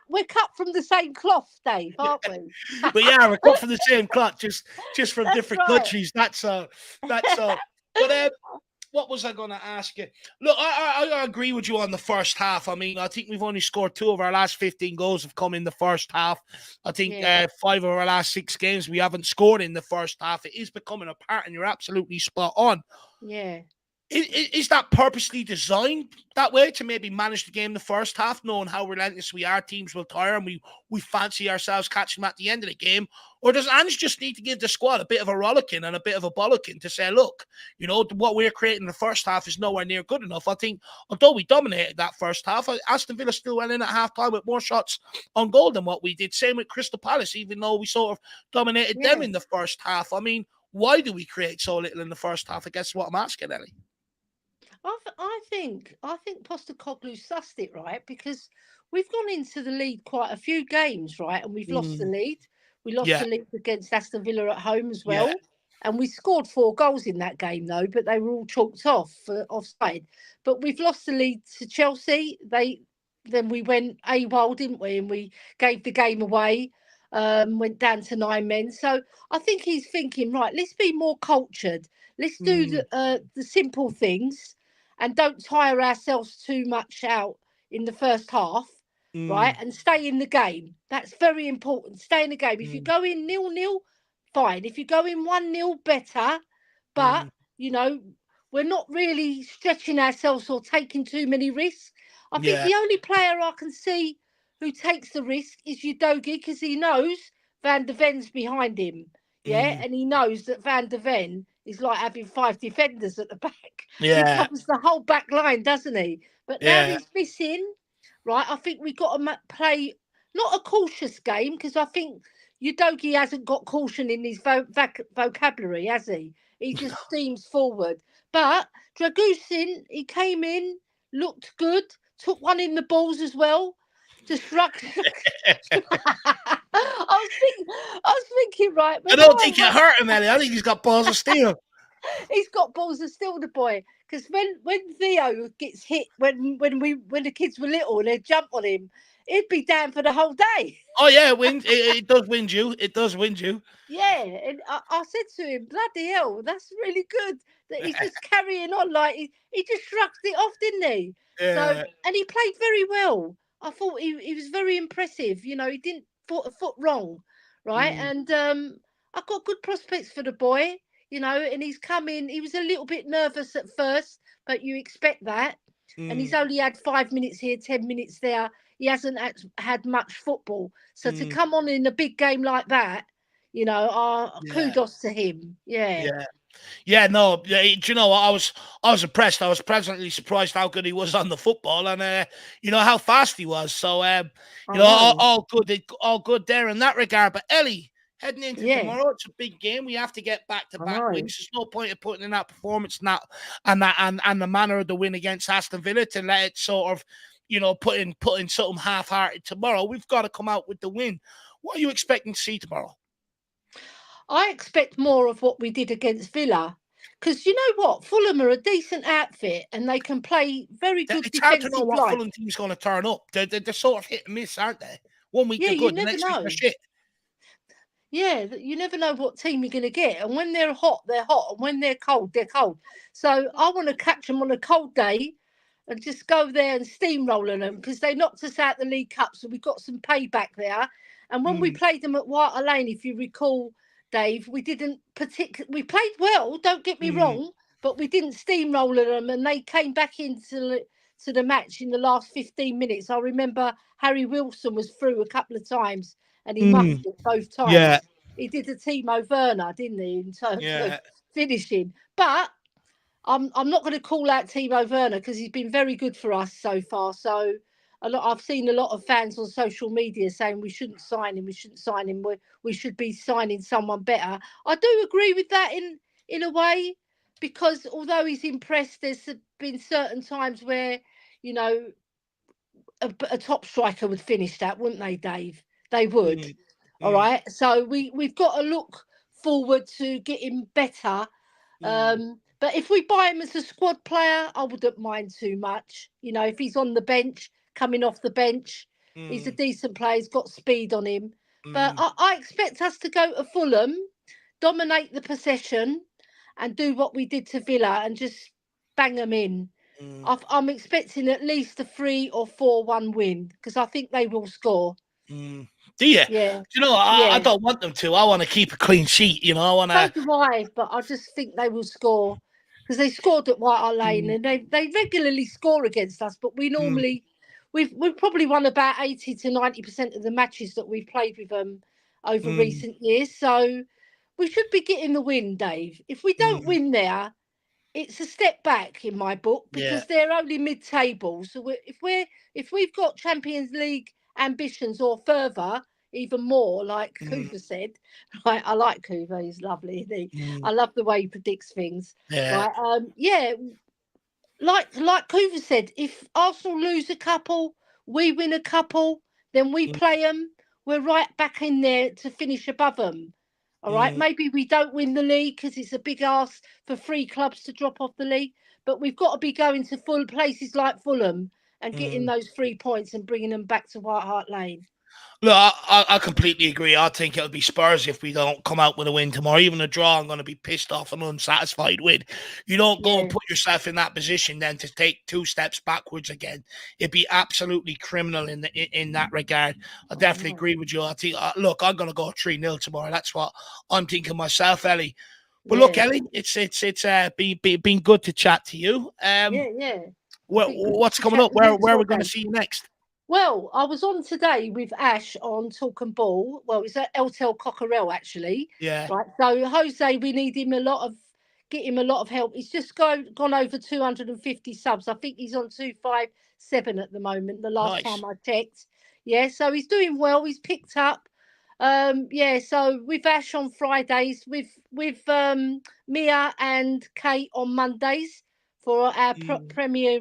We're cut from the same cloth, Dave, aren't we? But yeah, we're cut from the same cloth, just from different countries. That's all. But what was I going to ask you? Look, I agree with you on the first half. I mean, I think we've only scored 2 of our last 15 goals have come in the first half. I think 5 of our last 6 games we haven't scored in the first half. It is becoming a pattern. You're absolutely spot on. Yeah. Is that purposely designed that way to maybe manage the game the first half, knowing how relentless we are? Teams will tire and we fancy ourselves catching them at the end of the game? Or does Ange just need to give the squad a bit of a rollicking and a bit of a bollocking to say, look, what we're creating in the first half is nowhere near good enough? I think, although we dominated that first half, Aston Villa still went in at half-time with more shots on goal than what we did. Same with Crystal Palace, even though we sort of dominated them in the first half. I mean, why do we create so little in the first half? I guess what I'm asking, Ellie. I think Postecoglou sussed it right, because we've gone into the lead quite a few games, right, and we've lost the lead. We lost the lead against Aston Villa at home as well, and we scored 4 goals in that game though, but they were all chalked off for offside. But we've lost the lead to Chelsea. Then we went AWOL, didn't we? And we gave the game away. Went down to 9 men. So I think he's thinking, right, let's be more cultured. Let's do the simple things. And don't tire ourselves too much out in the first half, right? And stay in the game. That's very important. Stay in the game. If you go in 0-0, fine. If you go in 1-0, better. But, we're not really stretching ourselves or taking too many risks. I think the only player I can see who takes the risk is Udogie, because he knows Van de Ven's behind him. And he knows that Van de Ven is like having 5 defenders at the back. He covers the whole back line, doesn't he? But now he's missing, right? I think we've got to play not a cautious game, because I think Udogie hasn't got caution in his vocabulary, has he? He just steams forward. But Dragusin, he came in, looked good, took one in the balls as well. Just shrugged. I was thinking, right. I don't think it hurt him, Ellie. I think he's got balls of steel. He's got balls of steel, the boy. Because when Theo gets hit, when the kids were little and they'd jump on him, he'd be down for the whole day. Oh yeah, it does wind you. It does wind you. Yeah, and I said to him, bloody hell, that's really good that he's just carrying on. Like he just shrugged it off, didn't he? Yeah. So, and he played very well. I thought he was very impressive. You know, he didn't put a foot wrong, right? And I've got good prospects for the boy, you know, and he's come in. He was a little bit nervous at first, but you expect that. And he's only had 5 minutes here, 10 minutes there. He hasn't had much football. So to come on in a big game like that, you know, kudos to him. Yeah, no. Do you know what? I was impressed. I was pleasantly surprised how good he was on the football, and you know how fast he was. So you know, all good there in that regard. But Ellie, heading into tomorrow, it's a big game. We have to get back-to-back wins. There's no point in putting in that performance and the manner of the win against Aston Villa to let it sort of, you know, put in something half-hearted tomorrow. We've got to come out with the win. What are you expecting to see tomorrow? I expect more of what we did against Villa, because you know what, Fulham are a decent outfit and they can play very good defensive. It's hard to know what Fulham team's going to turn up. They're sort of hit and miss, aren't they? 1 week they're good, the next week they're shit. Yeah, you never know what team you're going to get. And when they're hot, they're hot. And when they're cold, they're cold. So I want to catch them on a cold day and just go there and steamroll them, because they knocked us out the League Cup. So we've got some payback there. And when we played them at White Hart Lane, if you recall, Dave, we didn't we played well, don't get me wrong, but we didn't steamroll them, and they came back into the match in the last 15 minutes. I remember Harry Wilson was through a couple of times and he muffed it both times. Yeah. He did a Timo Werner, didn't he, in terms of finishing. But I'm not going to call out Timo Werner because he's been very good for us so far. So I've seen a lot of fans on social media saying we shouldn't sign him. We should be signing someone better. I do agree with that in a way, because although he's impressed, there's been certain times where, you know, a top striker would finish that, wouldn't they, Dave? They would. All right. So we've got to look forward to getting better. But if we buy him as a squad player, I wouldn't mind too much. You know, if he's on the bench, coming off the bench, he's a decent player. He's got speed on him. But I expect us to go to Fulham, dominate the possession, and do what we did to Villa and just bang them in. I'm expecting at least a 3 or 4-1 win, because I think they will score. Do you? Yeah. Do you know, I don't want them to. I want to keep a clean sheet. You know, I want to. So do I, but I just think they will score, because they scored at White Hart Lane and they regularly score against us. But we normally, we've probably won about 80 to 90% of the matches that we've played with them over recent years. So we should be getting the win, Dave. If we don't win there, it's a step back in my book, because they're only mid-table. So if we've got Champions League ambitions or further, even more, like Cooper said, right? I like Cooper; he's lovely, isn't he? I love the way he predicts things. Right? Like Cooper said, if Arsenal lose a couple, we win a couple, then we play them. We're right back in there to finish above them. All right, maybe we don't win the league because it's a big ask for 3 clubs to drop off the league, but we've got to be going to full places like Fulham and getting those 3 points and bringing them back to White Hart Lane. Look, I completely agree. I think it'll be Spurs if we don't come out with a win tomorrow. Even a draw, I'm going to be pissed off and unsatisfied with. You don't go and put yourself in that position then to take 2 steps backwards again. It'd be absolutely criminal in that regard. I definitely agree with you. I think, look, I'm going to go 3-0 tomorrow. That's what I'm thinking myself, Ellie. But look, Ellie, it's been good to chat to you. What's coming up? Where are we going to see you next? Well, I was on today with Ash on Talk and Ball. Well, it's at Eltel Cockerell, actually. Yeah. Right. So Jose, we need him get him a lot of help. He's just gone over 250 subs. I think he's on 257 at the moment, the last time I checked. Yeah, so he's doing well. He's picked up. Yeah, so with Ash on Fridays, with Mia and Kate on Mondays for our Premier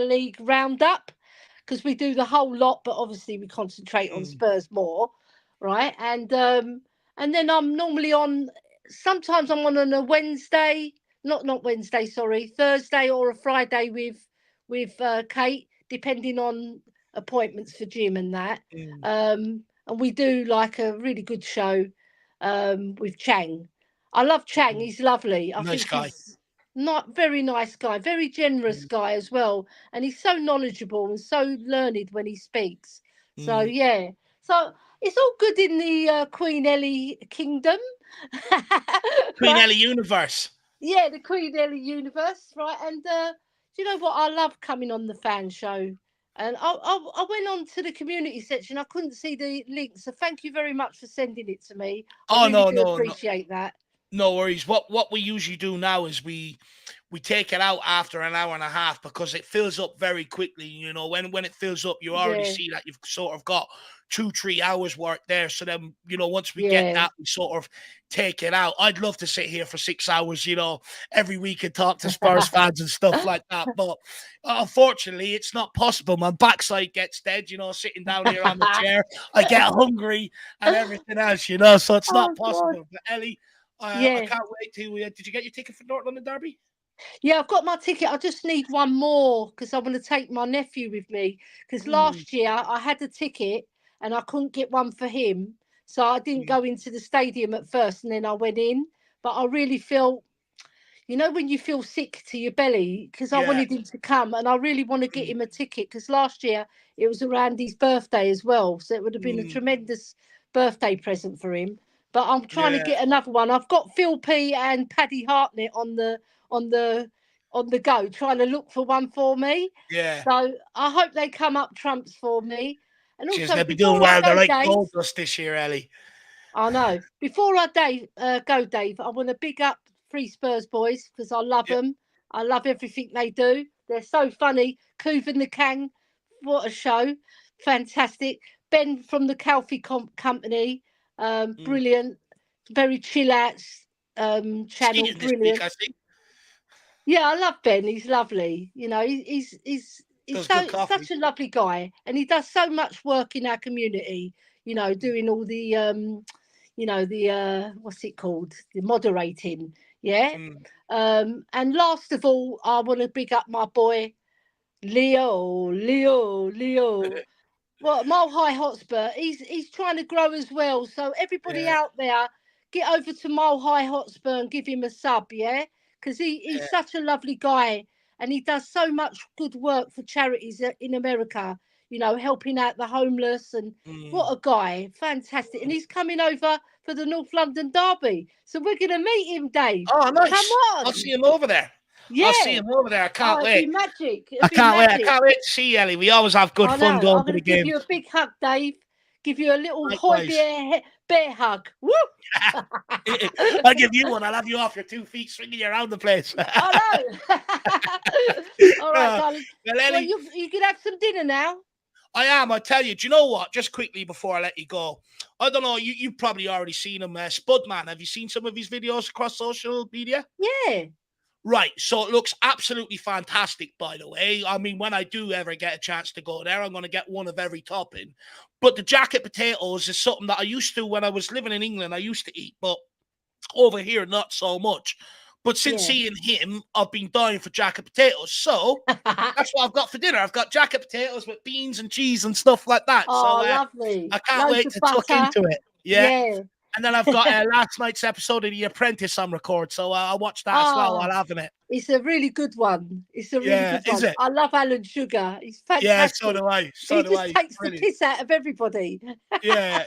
League roundup, because we do the whole lot, but obviously we concentrate on Spurs more, right? And then I'm normally on. Sometimes I'm on a Wednesday, not Wednesday, sorry, Thursday or a Friday with Kate, depending on appointments for gym and that. And we do like a really good show with Chang. I love Chang. He's lovely. I Nice think guy. he's not very nice guy, very generous guy as well. And he's so knowledgeable and so learned when he speaks. So yeah. So it's all good in the Queen Ellie kingdom. Queen Right? Ellie universe. Yeah, the Queen Ellie universe, right? And do you know what? I love coming on the fan show. And I went on to the community section. I couldn't see the link, so thank you very much for sending it to me. I really do appreciate that. No worries. What we usually do now is we take it out after an hour and a half because it fills up very quickly. You know, when it fills up, you already see that you've sort of got 2-3 hours work there. So then, you know, once we get that, we sort of take it out. I'd love to sit here for 6 hours, you know, every week and talk to Spurs fans and stuff like that. But unfortunately, it's not possible. My backside gets dead, you know, sitting down here on the chair. I get hungry and everything else, you know, so it's not possible. God. But Ellie, I can't wait to. Did you get your ticket for North London Derby? Yeah, I've got my ticket. I just need one more because I want to take my nephew with me. Because last year I had a ticket and I couldn't get one for him, so I didn't go into the stadium at first, and then I went in. But I really felt, you know, when you feel sick to your belly, because I wanted him to come, and I really want to get him a ticket because last year it was around his birthday as well, so it would have been a tremendous birthday present for him. But I'm trying to get another one. I've got Phil P and Paddy Hartnett on the go, trying to look for one for me. Yeah. So I hope they come up trumps for me. And Jeez, also, they'll be doing well. They're like gold dust this year, Ellie. I know. Before I go, Dave, I want to big up Free Spurs boys because I love them. I love everything they do. They're so funny. Cooven the Kang, what a show. Fantastic. Ben from the Calfee Company, brilliant. Very chill out channel, brilliant. Yeah, I love Ben. He's lovely. You know, he's such a lovely guy, and he does so much work in our community. You know, doing all the you know, the what's it called, the moderating. Yeah. And last of all, I want to big up my boy Leo. Well, Mile High Hotspur, he's trying to grow as well. So everybody out there, get over to Mile High Hotspur and give him a sub, yeah? Because he's such a lovely guy, and he does so much good work for charities in America, you know, helping out the homeless, and what a guy, fantastic. And he's coming over for the North London Derby. So we're going to meet him, Dave. Oh, nice. Come on. I'll see him over there. Yeah. I'll see him over there. I can't wait. It'd be magic. I can't wait. I can't wait to see Ellie. We always have good fun going I'm to the going to give game. you a big hug, Dave. Give you a little Hoy bear hug. Woo! I'll give you one. I'll have you off your 2 feet swinging you around the place. I know. All right, darling. Well, Ellie, you can have some dinner now. I am. I tell you. Do you know what? Just quickly before I let you go, I don't know. You've probably already seen him. Spudman. Have you seen some of his videos across social media? Yeah. Right, so it looks absolutely fantastic, by the way. I mean, when I do ever get a chance to go there, I'm going to get one of every topping. But the jacket potatoes is something that I used to, when I was living in England, I used to eat. But over here, not so much. But since seeing him, I've been dying for jacket potatoes. So that's what I've got for dinner. I've got jacket potatoes with beans and cheese and stuff like that. Oh, so lovely. I can't wait to tuck into it. Yeah. And then I've got last night's episode of The Apprentice on record, so I'll watch that as well while having it. It's a really good one. It's a really good one. Is it? I love Alan Sugar. He's fantastic. Yeah, so do I. He just takes the piss out of everybody. Yeah,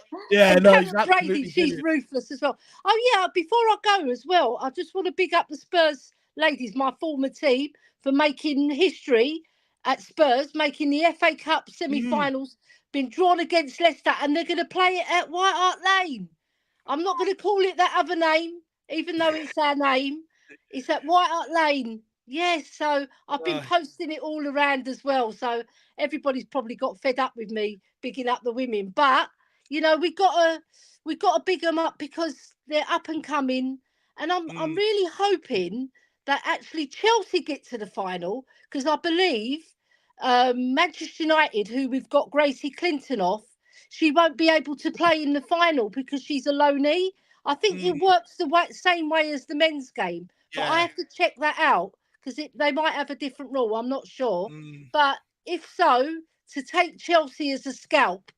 no, he's absolutely she's ruthless as well. Oh yeah, before I go as well, I just want to big up the Spurs ladies, my former team, for making history at Spurs, making the FA Cup semi-finals, been drawn against Leicester, and they're going to play it at White Hart Lane. I'm not going to call it that other name, even though it's our name. It's at White Hart Lane. Yes, so I've been posting it all around as well. So everybody's probably got fed up with me bigging up the women. But, you know, we got to big them up because they're up and coming. And I'm really hoping that actually Chelsea get to the final, because I believe Manchester United, who we've got Gracie Clinton off, she won't be able to play in the final because she's a loanee. I think it works the same way as the men's game, but I have to check that out because they might have a different rule. I'm not sure. But if so, to take Chelsea as a scalp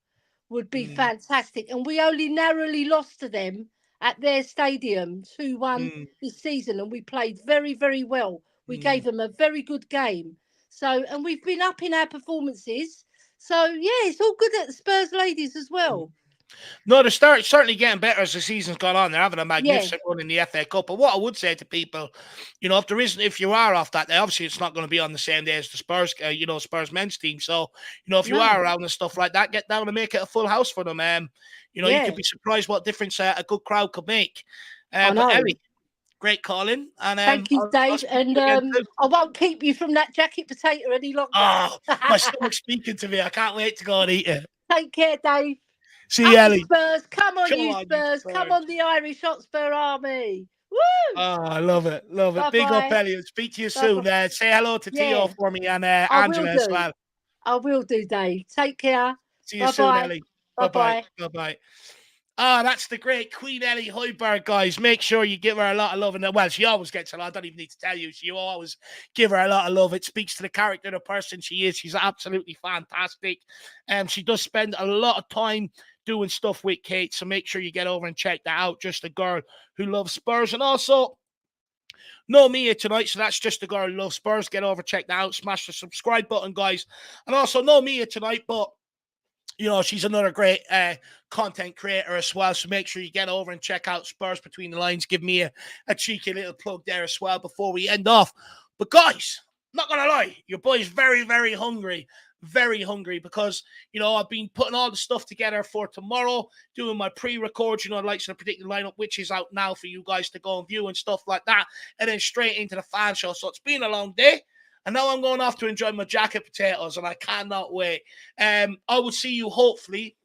would be fantastic. And we only narrowly lost to them at their stadium 2-1 this season, and we played very, very well. We gave them a very good game. So, and we've been up in our performances. So, yeah, it's all good at the Spurs ladies as well. No, they're certainly getting better as the season's gone on. They're having a magnificent run in the FA Cup. But what I would say to people, you know, if you are off that day, obviously it's not going to be on the same day as the Spurs, Spurs men's team. So, you know, if you are around and stuff like that, get down and make it a full house for them. You know, you could be surprised what difference a good crowd could make. But Ellie, great calling. And thank you, Dave. And I won't keep you from that jacket potato any longer. Oh, my stomach's speaking to me. I can't wait to go and eat it. Take care, Dave. See you, Ellie. Spurs. Come on, you Spurs. Come on, the Irish Hotspur army. Woo! Oh, I love it. Love it. Bye-bye. Big up, Ellie. Speak to you soon. Say hello to Tio for me and Angela as well. I will do, Dave. Take care. See you soon, Ellie. Bye-bye. Bye-bye. That's the great Queen Ellie Hoiberg, guys. Make sure you give her a lot of love. And well, she always gets a lot. I don't even need to tell you. You always give her a lot of love. It speaks to the character, the person she is. She's absolutely fantastic. She does spend a lot of time doing stuff with Kate. So make sure you get over and check that out. Just a girl who loves Spurs. And also, no Mia tonight, so that's just a girl who loves Spurs. Get over, check that out. Smash the subscribe button, guys. And also, no Mia tonight, but you know, she's another great content creator as well. So make sure you get over and check out Spurs Between the Lines. Give me a cheeky little plug there as well before we end off. But guys, not going to lie, your boy's very, very hungry. Very hungry because, you know, I've been putting all the stuff together for tomorrow, doing my pre-record, you know, like the predicted lineup, which is out now for you guys to go and view and stuff like that. And then straight into the fan show. So it's been a long day. And now I'm going off to enjoy my jacket potatoes, and I cannot wait. I will see you, hopefully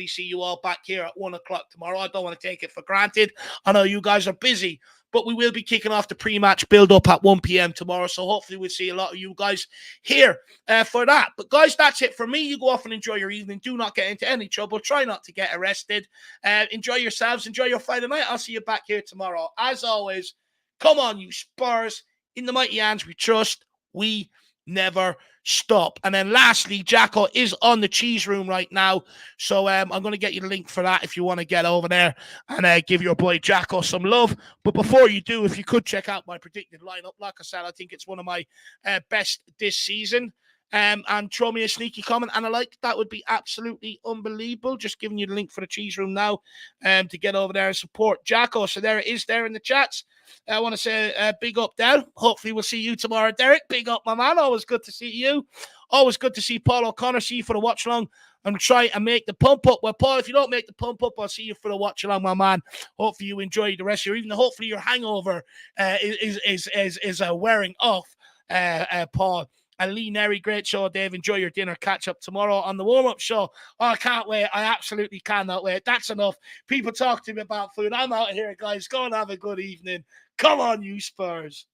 see you all back here at 1 o'clock tomorrow. I don't want to take it for granted. I know you guys are busy, but we will be kicking off the pre-match build-up at 1 p.m. tomorrow, so hopefully we'll see a lot of you guys here for that. But guys, that's it for me. You go off and enjoy your evening. Do not get into any trouble. Try not to get arrested. Enjoy yourselves. Enjoy your Friday night. I'll see you back here tomorrow. As always, come on, you Spurs. In the mighty hands we trust. We never stop. And then lastly, Jacko is on the cheese room right now. So I'm going to get you the link for that if you want to get over there and give your boy Jacko some love. But before you do, if you could check out my predicted lineup, like I said, I think it's one of my best this season. And throw me a sneaky comment and a like. That would be absolutely unbelievable. Just giving you the link for the cheese room now to get over there and support Jacko. So there it is there in the chats. I want to say big up, Del. Hopefully we'll see you tomorrow, Derek. Big up, my man. Always good to see you. Always good to see Paul O'Connor. See you for the watch along and try and make the pump up. Well, Paul, if you don't make the pump up, I'll see you for the watch along, my man. Hopefully you enjoy the rest of your evening. Hopefully your hangover is wearing off, Paul. And Lee Nerry, great show, Dave. Enjoy your dinner. Catch up tomorrow on the warm-up show. Oh, I can't wait. I absolutely cannot wait. That's enough. People talk to me about food. I'm out of here, guys. Go and have a good evening. Come on, you Spurs.